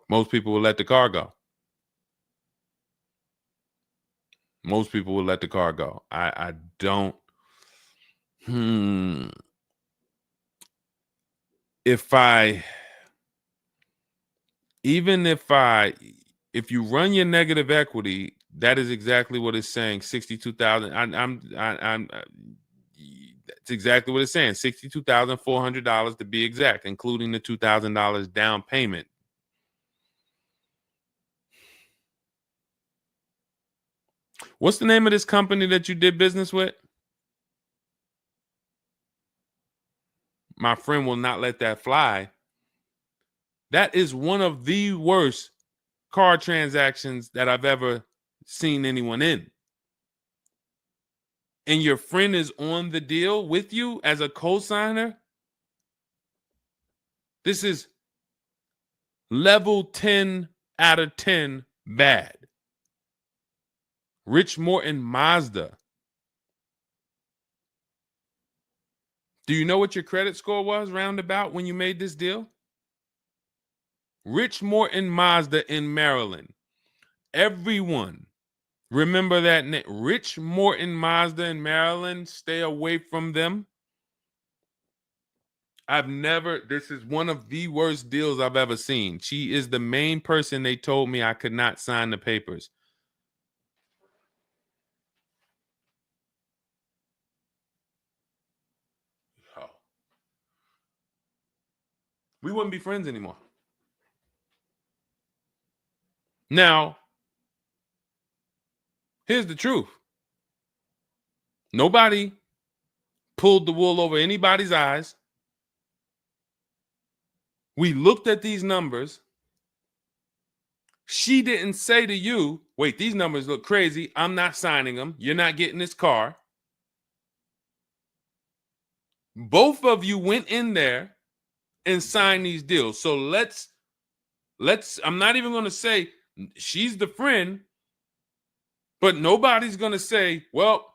Most people will let the car go. Most people will let the car go. I don't. If you run your negative equity, that is exactly what it's saying. 62,000. It's exactly what it's saying. $62,400 to be exact, including the $2,000 down payment. What's the name of this company that you did business with? My friend will not let that fly. That is one of the worst car transactions that I've ever seen anyone in. And your friend is on the deal with you as a co-signer. This is level 10 out of 10 bad. Rich Morton Mazda. Do you know what your credit score was roundabout when you made this deal? Rich Morton Mazda in Maryland. Everyone remember that name. Rich Morton Mazda in Maryland. Stay away from them. This is one of the worst deals I've ever seen. She is the main person they told me I could not sign the papers. Oh. We wouldn't be friends anymore. Now, here's the truth. Nobody pulled the wool over anybody's eyes. We looked at these numbers. She didn't say to you, wait, these numbers look crazy. I'm not signing them. You're not getting this car. Both of you went in there and signed these deals. So let's I'm not even going to say she's the friend, but nobody's going to say, well,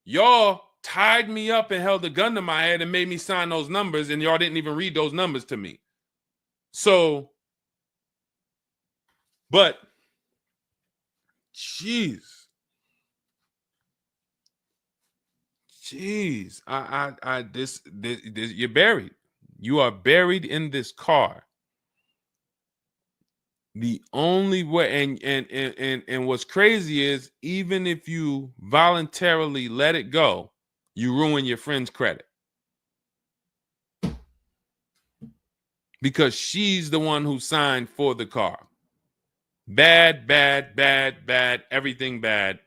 y'all tied me up and held a gun to my head and made me sign those numbers, and y'all didn't even read those numbers to me. So, but, jeez, this, you're buried. You are buried in this car. The only way, and what's crazy is, even if you voluntarily let it go, you ruin your friend's credit. Because she's the one who signed for the car. Bad, everything bad.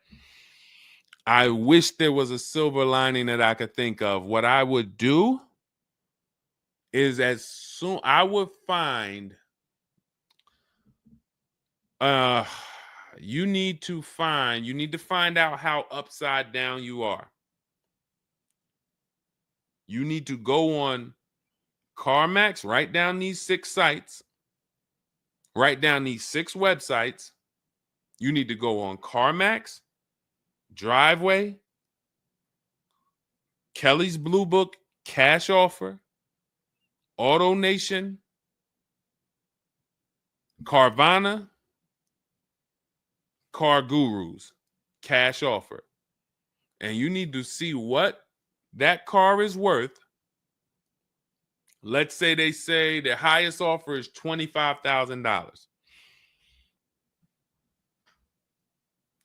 I wish there was a silver lining that I could think of. What I would do is I would find, you need to find out how upside down you are. You need to go on CarMax, write down these 6 sites, write down these 6 websites. You need to go on CarMax, Driveway, Kelly's Blue Book, Cash Offer, Auto Nation, Carvana, Car Gurus, Cash Offer. And you need to see what that car is worth. Let's say they say the highest offer is $25,000.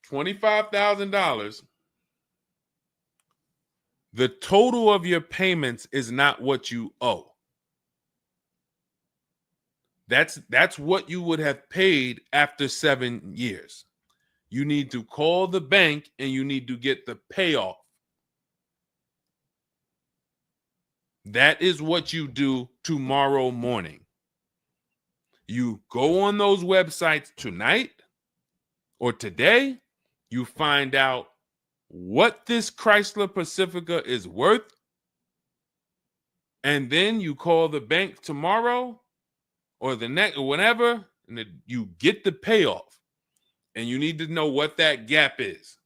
$25,000. The total of your payments is not what you owe. That's what you would have paid after 7 years. You need to call the bank and you need to get the payoff. That is what you do tomorrow morning. You go on those websites tonight or today. You find out what this Chrysler Pacifica is worth. And then you call the bank tomorrow or the next or whenever, and you get the payoff. And you need to know what that gap is.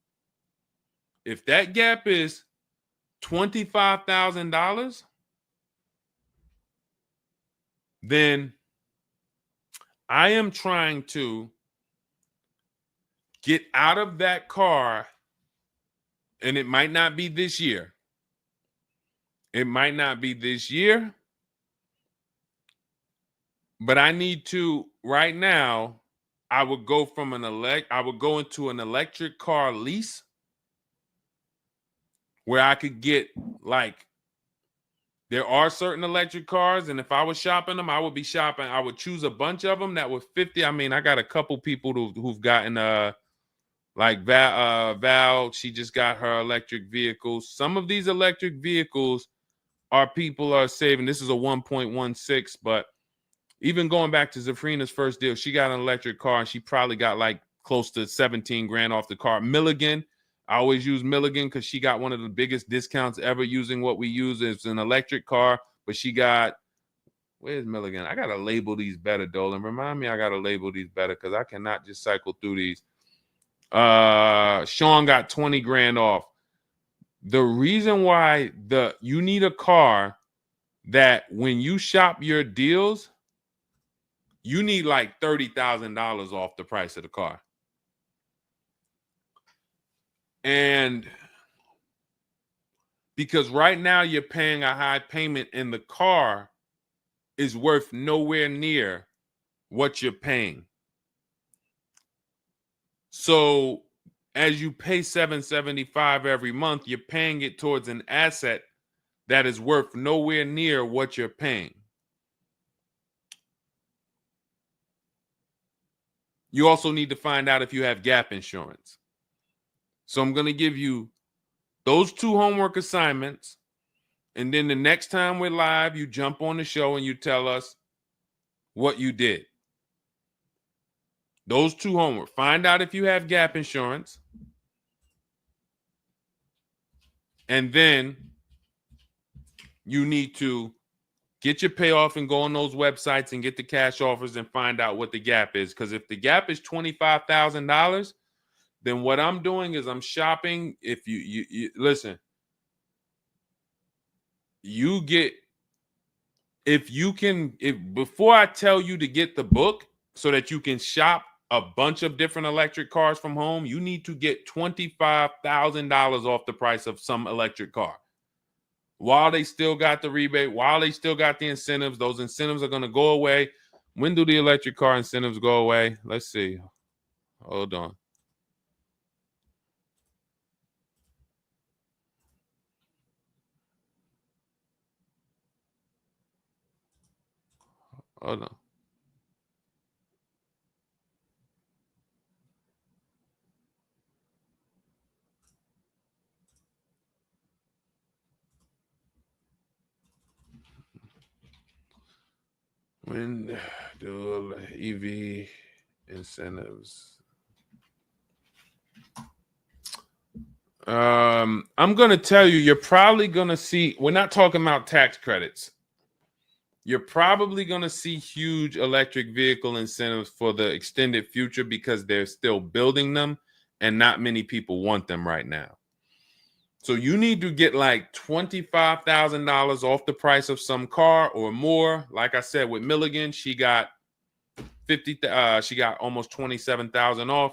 If that gap is $25,000, then I am trying to get out of that car, and it might not be this year. It might not be this year, but I need to right now. I would go into an electric car lease where I could get, like, there are certain electric cars, and if I was shopping them, I would choose a bunch of them that were 50. I mean, I got a couple people who've gotten Like Val, she just got her electric vehicle. Some of these electric vehicles people are saving. This is a 1.16, but even going back to Zafrina's first deal, she got an electric car and she probably got like close to 17 grand off the car. Milligan, I always use Milligan because she got one of the biggest discounts ever using what we use. It's an electric car, but she got, where's Milligan? I got to label these better, Dolan. Remind me I got to label these better because I cannot just cycle through these. Sean got 20 grand off. The reason why you need a car that when you shop your deals, you need like $30,000 off the price of the car. And because right now you're paying a high payment and the car is worth nowhere near what you're paying. So as you pay $775 every month, you're paying it towards an asset that is worth nowhere near what you're paying. You also need to find out if you have gap insurance. So I'm going to give you those 2 homework assignments. And then the next time we're live, you jump on the show and you tell us what you did. Those 2 homework. Find out if you have gap insurance. And then you need to get your payoff and go on those websites and get the cash offers and find out what the gap is. Because if the gap is $25,000, then what I'm doing is I'm shopping. If you listen, you get, if before I tell you to get the book so that you can shop a bunch of different electric cars from home, you need to get $25,000 off the price of some electric car. While they still got the rebate, while they still got the incentives, those incentives are going to go away. When do the electric car incentives go away? Let's see. Hold on. Hold on. When do EV incentives? I'm going to tell you, you're probably going to see, we're not talking about tax credits. You're probably going to see huge electric vehicle incentives for the extended future because they're still building them and not many people want them right now. So you need to get like $25,000 off the price of some car or more. Like I said, with Milligan, she got she got almost 27,000 off.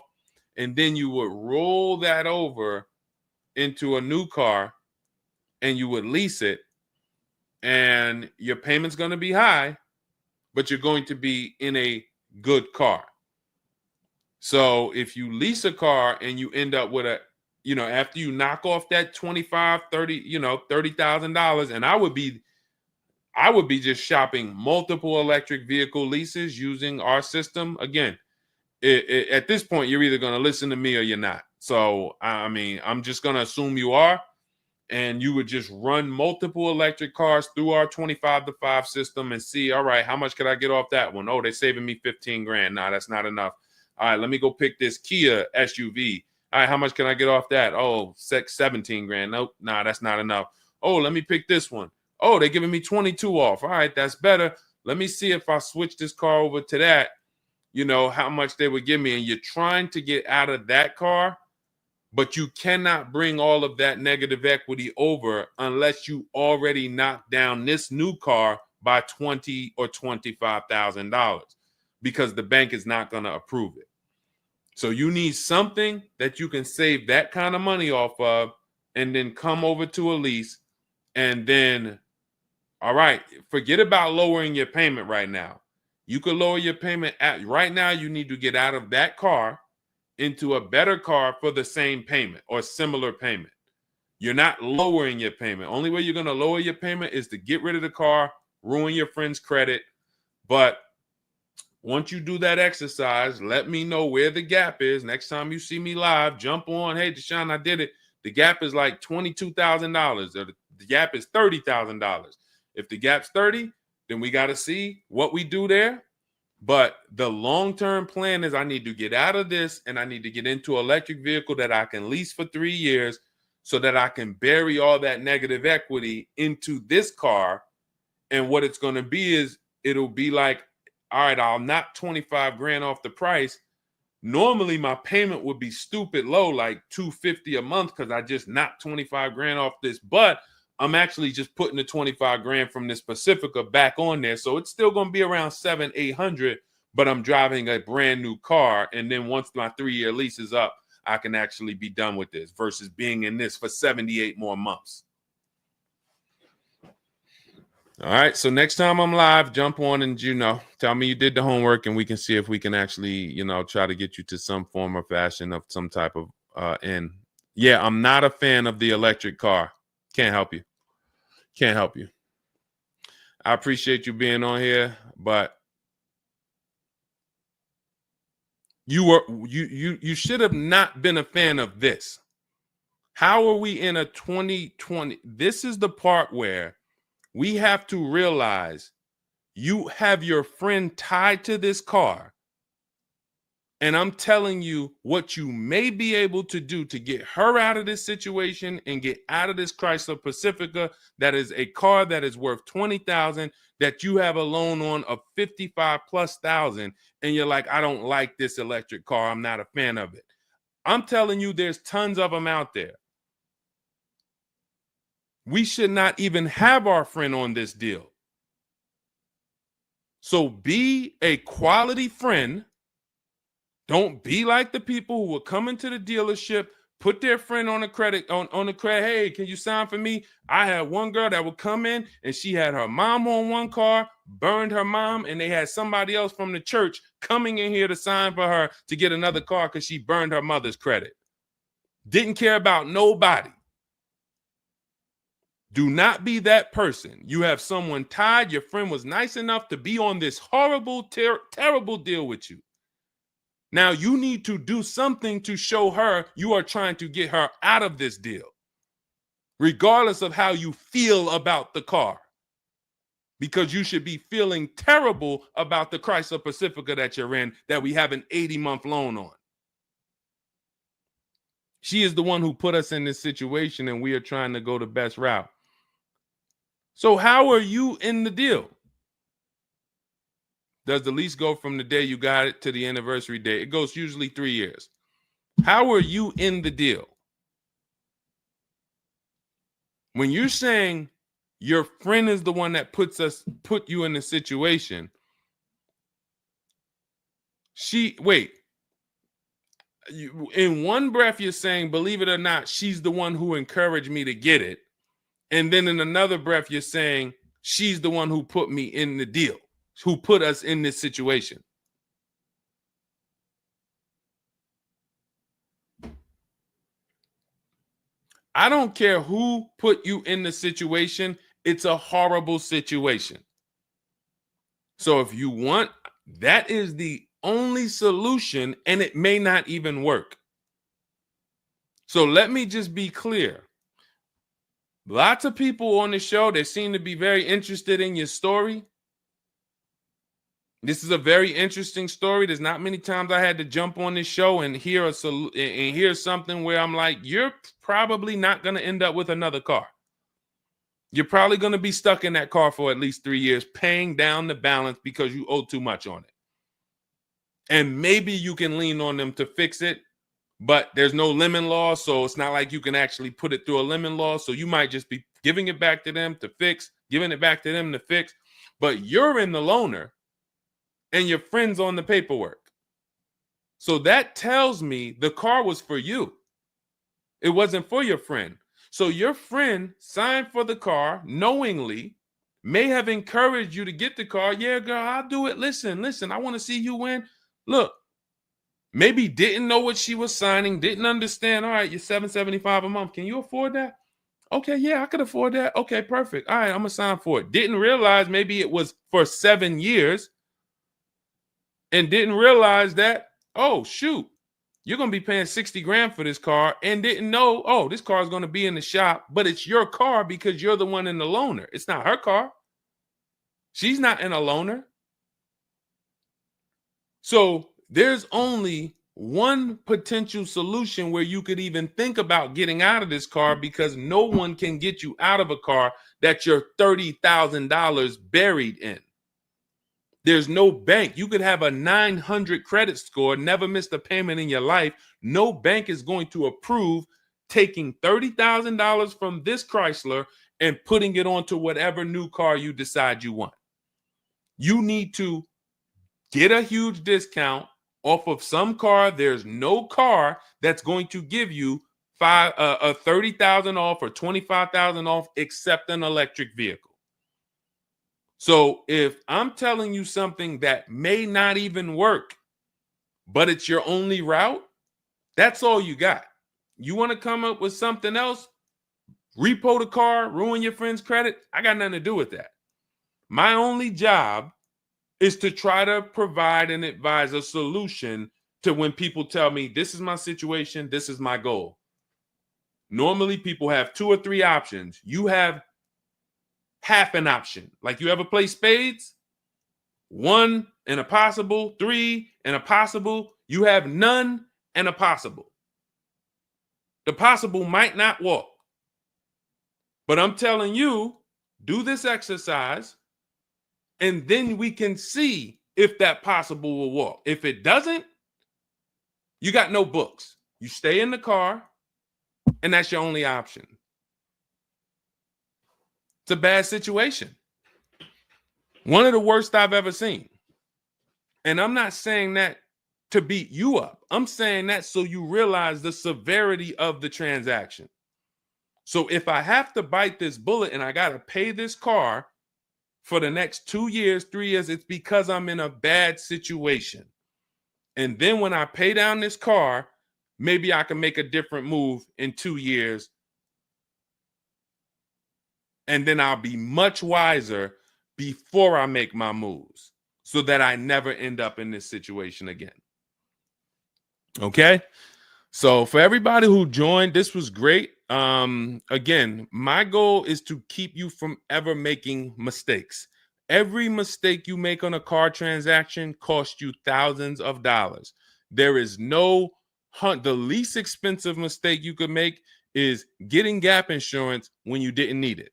And then you would roll that over into a new car and you would lease it. And your payment's going to be high, but you're going to be in a good car. So if you lease a car and you end up with after you knock off that 25, 30, $30,000, and I would be just shopping multiple electric vehicle leases using our system. Again, at this point, you're either going to listen to me or you're not. So, I mean, I'm just going to assume you are. And you would just run multiple electric cars through our 25-to-5 system and see, all right, how much could I get off that one? Oh, they're saving me 15 grand. Nah, that's not enough. All right, let me go pick this Kia SUV. All right, how much can I get off that? Oh, 17 grand. Nope, nah, that's not enough. Oh, let me pick this one. Oh, they're giving me 22 off. All right, that's better. Let me see if I switch this car over to that, how much they would give me. And you're trying to get out of that car, but you cannot bring all of that negative equity over unless you already knock down this new car by $20,000 or $25,000 because the bank is not going to approve it. So you need something that you can save that kind of money off of and then come over to a lease and then, all right, forget about lowering your payment right now. You could lower your payment right now. You need to get out of that car into a better car for the same payment or similar payment. You're not lowering your payment. Only way you're going to lower your payment is to get rid of the car, ruin your friend's credit. But once you do that exercise, let me know where the gap is. Next time you see me live, jump on. Hey, Deshone, I did it. The gap is like $22,000, or the gap is $30,000. If the gap's 30, then we got to see what we do there. But the long-term plan is I need to get out of this and I need to get into an electric vehicle that I can lease for 3 years so that I can bury all that negative equity into this car. And what it's going to be is it'll be like, all right, I'll knock 25 grand off the price. Normally my payment would be stupid low, like $250 a month, because I just knocked 25 grand off this. But I'm actually just putting the 25 grand from this Pacifica back on there. So it's still going to be around 700-800, but I'm driving a brand new car. And then once my 3-year lease is up, I can actually be done with this versus being in this for 78 more months. All right. So next time I'm live, jump on and, tell me you did the homework and we can see if we can actually, try to get you to some form or fashion of some type of end. Yeah, I'm not a fan of the electric car. Can't help you. Can't help you. I appreciate you being on here, but you should have not been a fan of this. How are we in a 2020? This is the part where we have to realize you have your friend tied to this car. And I'm telling you what you may be able to do to get her out of this situation and get out of this Chrysler Pacifica. That is a car that is worth $20,000 that you have a loan on of $55,000+. And you're like, I don't like this electric car. I'm not a fan of it. I'm telling you, there's tons of them out there. We should not even have our friend on this deal. So be a quality friend. Don't be like the people who will come into the dealership, put their friend on the credit, on the credit. Hey, can you sign for me? I had one girl that would come in and she had her mom on one car, burned her mom, and they had somebody else from the church coming in here to sign for her to get another car because she burned her mother's credit. Didn't care about nobody. Do not be that person. You have someone tied. Your friend was nice enough to be on this horrible, terrible deal with you. Now you need to do something to show her you are trying to get her out of this deal, regardless of how you feel about the car, because you should be feeling terrible about the Chrysler Pacifica that you're in that we have an 80-month loan on. She is the one who put us in this situation and we are trying to go the best route. So how are you in the deal? Does the lease go from the day you got it to the anniversary day? It goes usually 3 years. How are you in the deal? When you're saying your friend is the one that put you in the situation, in one breath you're saying, believe it or not, she's the one who encouraged me to get it. And then in another breath, you're saying she's the one who put me in the deal, who put us in this situation. I don't care who put you in the situation. It's a horrible situation. So if you want, that is the only solution, and it may not even work. So let me just be clear. Lots of people on the show, they seem to be very interested in your story. This is a very interesting story. There's not many times I had to jump on this show and hear something where I'm like, you're probably not going to end up with another car. You're probably going to be stuck in that car for at least 3 years, paying down the balance because you owe too much on it. And maybe you can lean on them to fix it, but there's no lemon law, so it's not like you can actually put it through a lemon law. So you might just be giving it back to them to fix, giving it back to them to fix. But you're in the loaner and your friend's on the paperwork. So that tells me the car was for you. It wasn't for your friend. So your friend signed for the car knowingly, may have encouraged you to get the car. Yeah, girl, I'll do it. Listen, I want to see you win. Look, maybe didn't know what she was signing, didn't understand. All right, you're $775 a month. Can you afford that? Okay, yeah, I could afford that. Okay, perfect. All right, I'm going to sign for it. Didn't realize maybe it was for 7 years. and didn't realize that, oh, shoot, you're going to be paying 60 grand for this car, and didn't know, oh, this car is going to be in the shop, but it's your car because you're the one in the loaner. It's not her car. She's not in a loaner. So there's only one potential solution where you could even think about getting out of this car, because no one can get you out of a car that you're $30,000 buried in. There's no bank. You could have a 900 credit score, never missed a payment in your life. No bank is going to approve taking $30,000 from this Chrysler and putting it onto whatever new car you decide you want. You need to get a huge discount off of some car. There's no car that's going to give you $30,000 off or $25,000 off except an electric vehicle. So if I'm telling you something that may not even work, but it's your only route, that's all you got. You want to come up with something else, repo the car, ruin your friend's credit, I got nothing to do with that. My only job is to try to provide and advise a solution to when people tell me, this is my situation, this is my goal. Normally people have 2 or 3 options. You have half an option. Like, you ever play spades? 1 and a possible, 3 and a possible. You have none and a possible. The possible might not walk. But I'm telling you, do this exercise, and then we can see if that possible will walk. If it doesn't, you got no books. You stay in the car, and that's your only option. It's a bad situation. One of the worst I've ever seen. And I'm not saying that to beat you up. I'm saying that so you realize the severity of the transaction. So if I have to bite this bullet and I got to pay this car for the next 2 years, 3 years, it's because I'm in a bad situation. And then when I pay down this car, maybe I can make a different move in 2 years. And then I'll be much wiser before I make my moves, so that I never end up in this situation again. Okay? So for everybody who joined, this was great. Again, my goal is to keep you from ever making mistakes. Every mistake you make on a car transaction costs you thousands of dollars. There is no the least expensive mistake you could make is getting gap insurance when you didn't need it.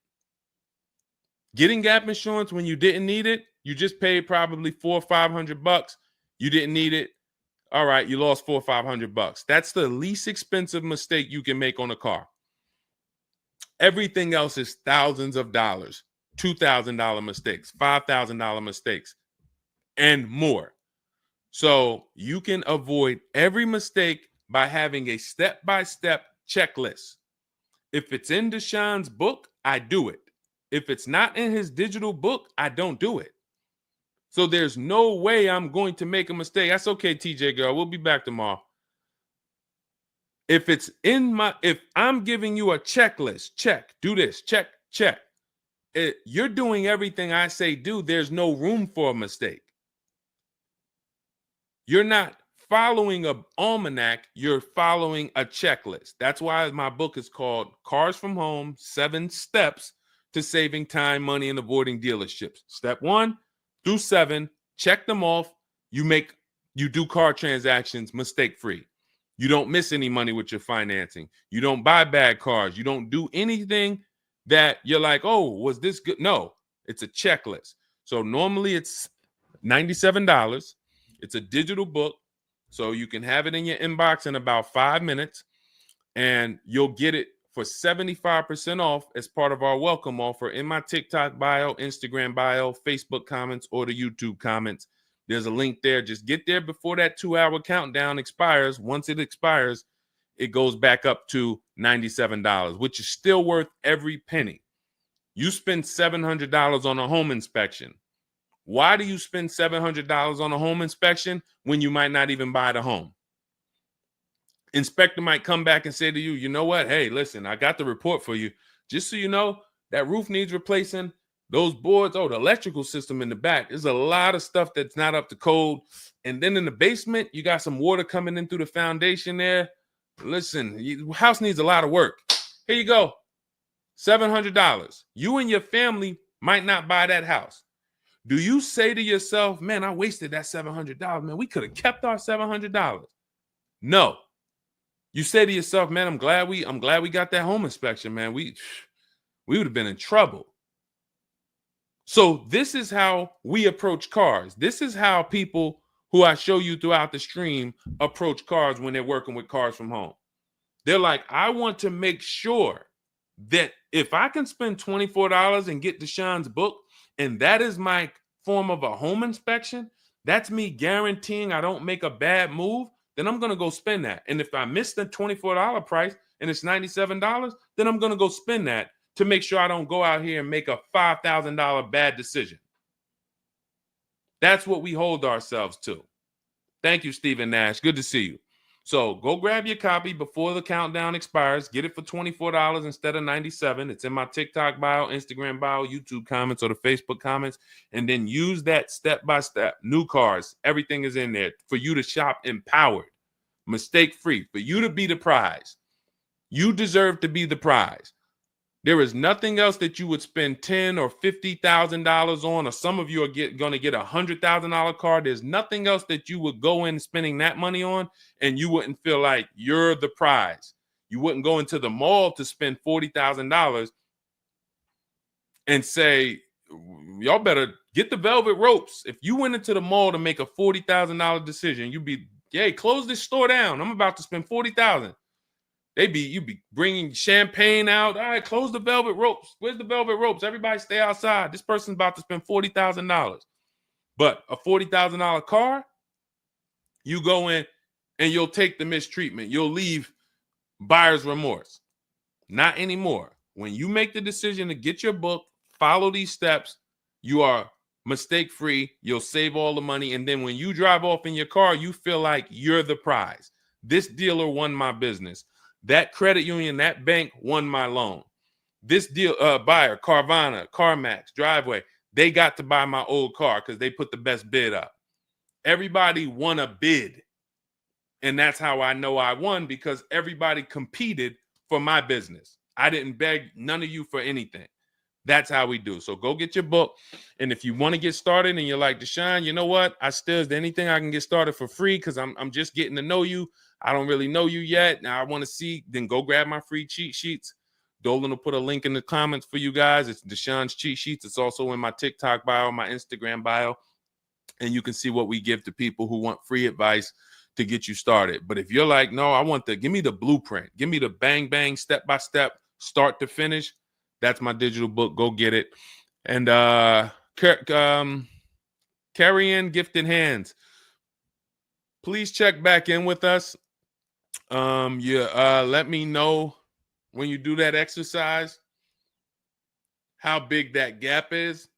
Getting gap insurance when you didn't need it, you just paid probably $400 or $500. You didn't need it. All right, you lost $400 or $500. That's the least expensive mistake you can make on a car. Everything else is thousands of dollars, $2,000 mistakes, $5,000 mistakes, and more. So you can avoid every mistake by having a step-by-step checklist. If it's in Deshone's book, I do it. If it's not in his digital book, I don't do it. So there's no way I'm going to make a mistake. That's okay, TJ girl. We'll be back tomorrow. If I'm giving you a checklist, check, do this, check, check. You're doing everything I say do. There's no room for a mistake. You're not following an almanac. You're following a checklist. That's why my book is called Cars from Home, 7 Steps to Saving Time, Money, and Avoiding Dealerships. Step 1 through 7, check them off. You do car transactions mistake-free. You don't miss any money with your financing. You don't buy bad cars. You don't do anything that you're like, oh, was this good? No, it's a checklist. So normally it's $97. It's a digital book. So you can have it in your inbox in about 5 minutes, and you'll get it for 75% off as part of our welcome offer in my TikTok bio, Instagram bio, Facebook comments, or the YouTube comments. There's a link there. Just get there before that 2-hour countdown expires. Once it expires, it goes back up to $97, which is still worth every penny. You spend $700 on a home inspection. Why do you spend $700 on a home inspection when you might not even buy the home? Inspector might come back and say to you, you know what? Hey, listen, I got the report for you. Just so you know, that roof needs replacing. Those boards, the electrical system in the back, there's a lot of stuff that's not up to code. And then in the basement, you got some water coming in through the foundation there. Listen, house needs a lot of work. Here you go, $700. You and your family might not buy that house. Do you say to yourself, man, I wasted that $700, man, we could have kept our $700? No. You say to yourself, man, I'm glad we got that home inspection, man. We would have been in trouble. So this is how we approach cars. This is how people who I show you throughout the stream approach cars when they're working with cars from home. They're like, I want to make sure that if I can spend $24 and get Deshone's book, and that is my form of a home inspection, that's me guaranteeing I don't make a bad move, then I'm going to go spend that. And if I miss the $24 price and it's $97, then I'm going to go spend that to make sure I don't go out here and make a $5,000 bad decision. That's what we hold ourselves to. Thank you, Stephen Nash. Good to see you. So go grab your copy before the countdown expires. Get it for $24 instead of $97. It's in my TikTok bio, Instagram bio, YouTube comments, or the Facebook comments. And then use that step-by-step. New cars. Everything is in there for you to shop empowered, mistake-free, for you to be the prize. You deserve to be the prize. There is nothing else that you would spend $10,000 or $50,000 on, or some of you are going to get a $100,000 car. There's nothing else that you would go in spending that money on, and you wouldn't feel like you're the prize. You wouldn't go into the mall to spend $40,000 and say, y'all better get the velvet ropes. If you went into the mall to make a $40,000 decision, you'd be, hey, close this store down. I'm about to spend $40,000. You'd be bringing champagne out. All right, close the velvet ropes. Where's the velvet ropes? Everybody stay outside. This person's about to spend $40,000. But a $40,000 car, you go in and you'll take the mistreatment. You'll leave buyer's remorse. Not anymore. When you make the decision to get your book, follow these steps, you are mistake-free. You'll save all the money. And then when you drive off in your car, you feel like you're the prize. This dealer won my business. That credit union, that bank won my loan. This deal, buyer, Carvana, CarMax, Driveway, they got to buy my old car because they put the best bid up. Everybody won a bid. And that's how I know I won, because everybody competed for my business. I didn't beg none of you for anything. That's how we do. So go get your book. And if you want to get started and you're like, Deshone, you know what? Is there anything I can get started for free? Because I'm just getting to know you. I don't really know you yet. Now I want to see, then go grab my free cheat sheets. Dolan will put a link in the comments for you guys. It's Deshone's cheat sheets. It's also in my TikTok bio, my Instagram bio. And you can see what we give to people who want free advice to get you started. But if you're like, no, give me the blueprint. Give me the bang, bang, step-by-step, start to finish. That's my digital book. Go get it. And carry in gifted hands. Please check back in with us. Let me know when you do that exercise how big that gap is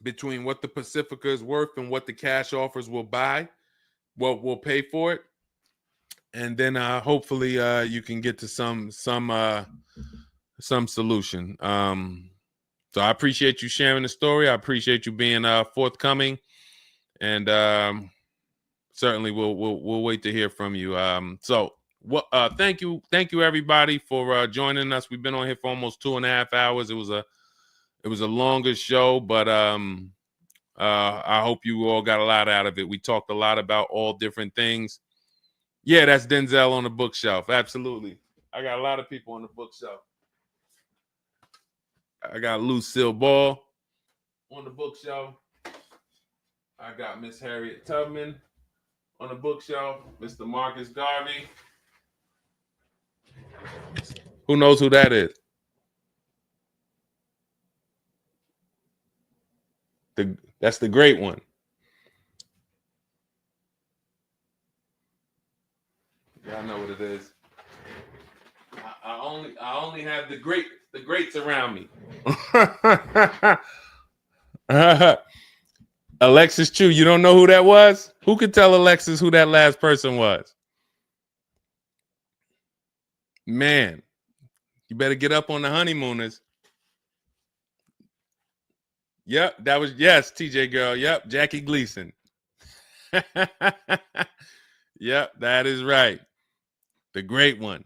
between what the Pacifica is worth and what the cash offers will buy, what will pay for it. And then hopefully you can get to some solution. So I appreciate you sharing the story. I appreciate you being forthcoming, and certainly we'll wait to hear from you. Thank you everybody for joining us. We've been on here for almost 2.5 hours. It was a longer show, but I hope you all got a lot out of it. We talked a lot about all different things. Yeah, that's Denzel on the bookshelf. Absolutely. I got a lot of people on the bookshelf. I got Lucille Ball on the bookshelf. I got Miss Harriet Tubman on the bookshelf. Mr. Marcus Garvey. Who knows who that is? That's the great one. Y'all know what it is. I only have the greats around me. Alexis Chu, you don't know who that was? Who could tell Alexis who that last person was? Man, you better get up on the honeymooners. Yep, that was, yes, TJ girl. Yep, Jackie Gleason. Yep, that is right. The great one.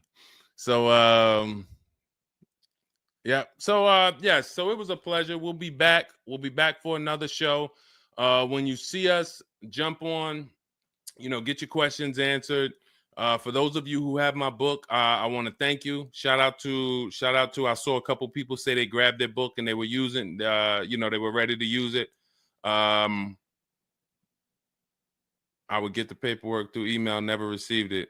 So yeah. So yes, so it was a pleasure. We'll be back. We'll be back for another show. When you see us, jump on, get your questions answered. For those of you who have my book, I want to thank you. Shout out to I saw a couple people say they grabbed their book and they were using they were ready to use it. I would get the paperwork through email, never received it.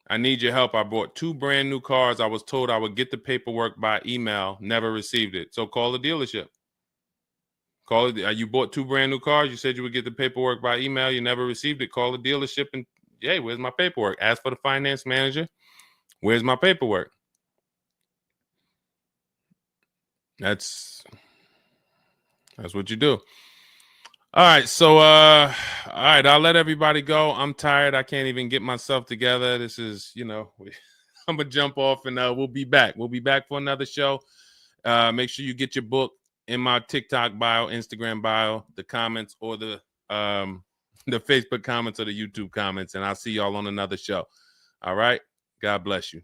I need your help. I bought 2 brand new cars. I was told I would get the paperwork by email, never received it. So call the dealership. Call it. You bought 2 brand new cars. You said you would get the paperwork by email. You never received it. Call the dealership and, hey, where's my paperwork? Ask for the finance manager. Where's my paperwork? That's what you do. All right. So, all right. I'll let everybody go. I'm tired. I can't even get myself together. This is, I'm gonna jump off and we'll be back. We'll be back for another show. Make sure you get your book in my TikTok bio, Instagram bio, the comments, or the Facebook comments or the YouTube comments, and I'll see y'all on another show. All right. God bless you.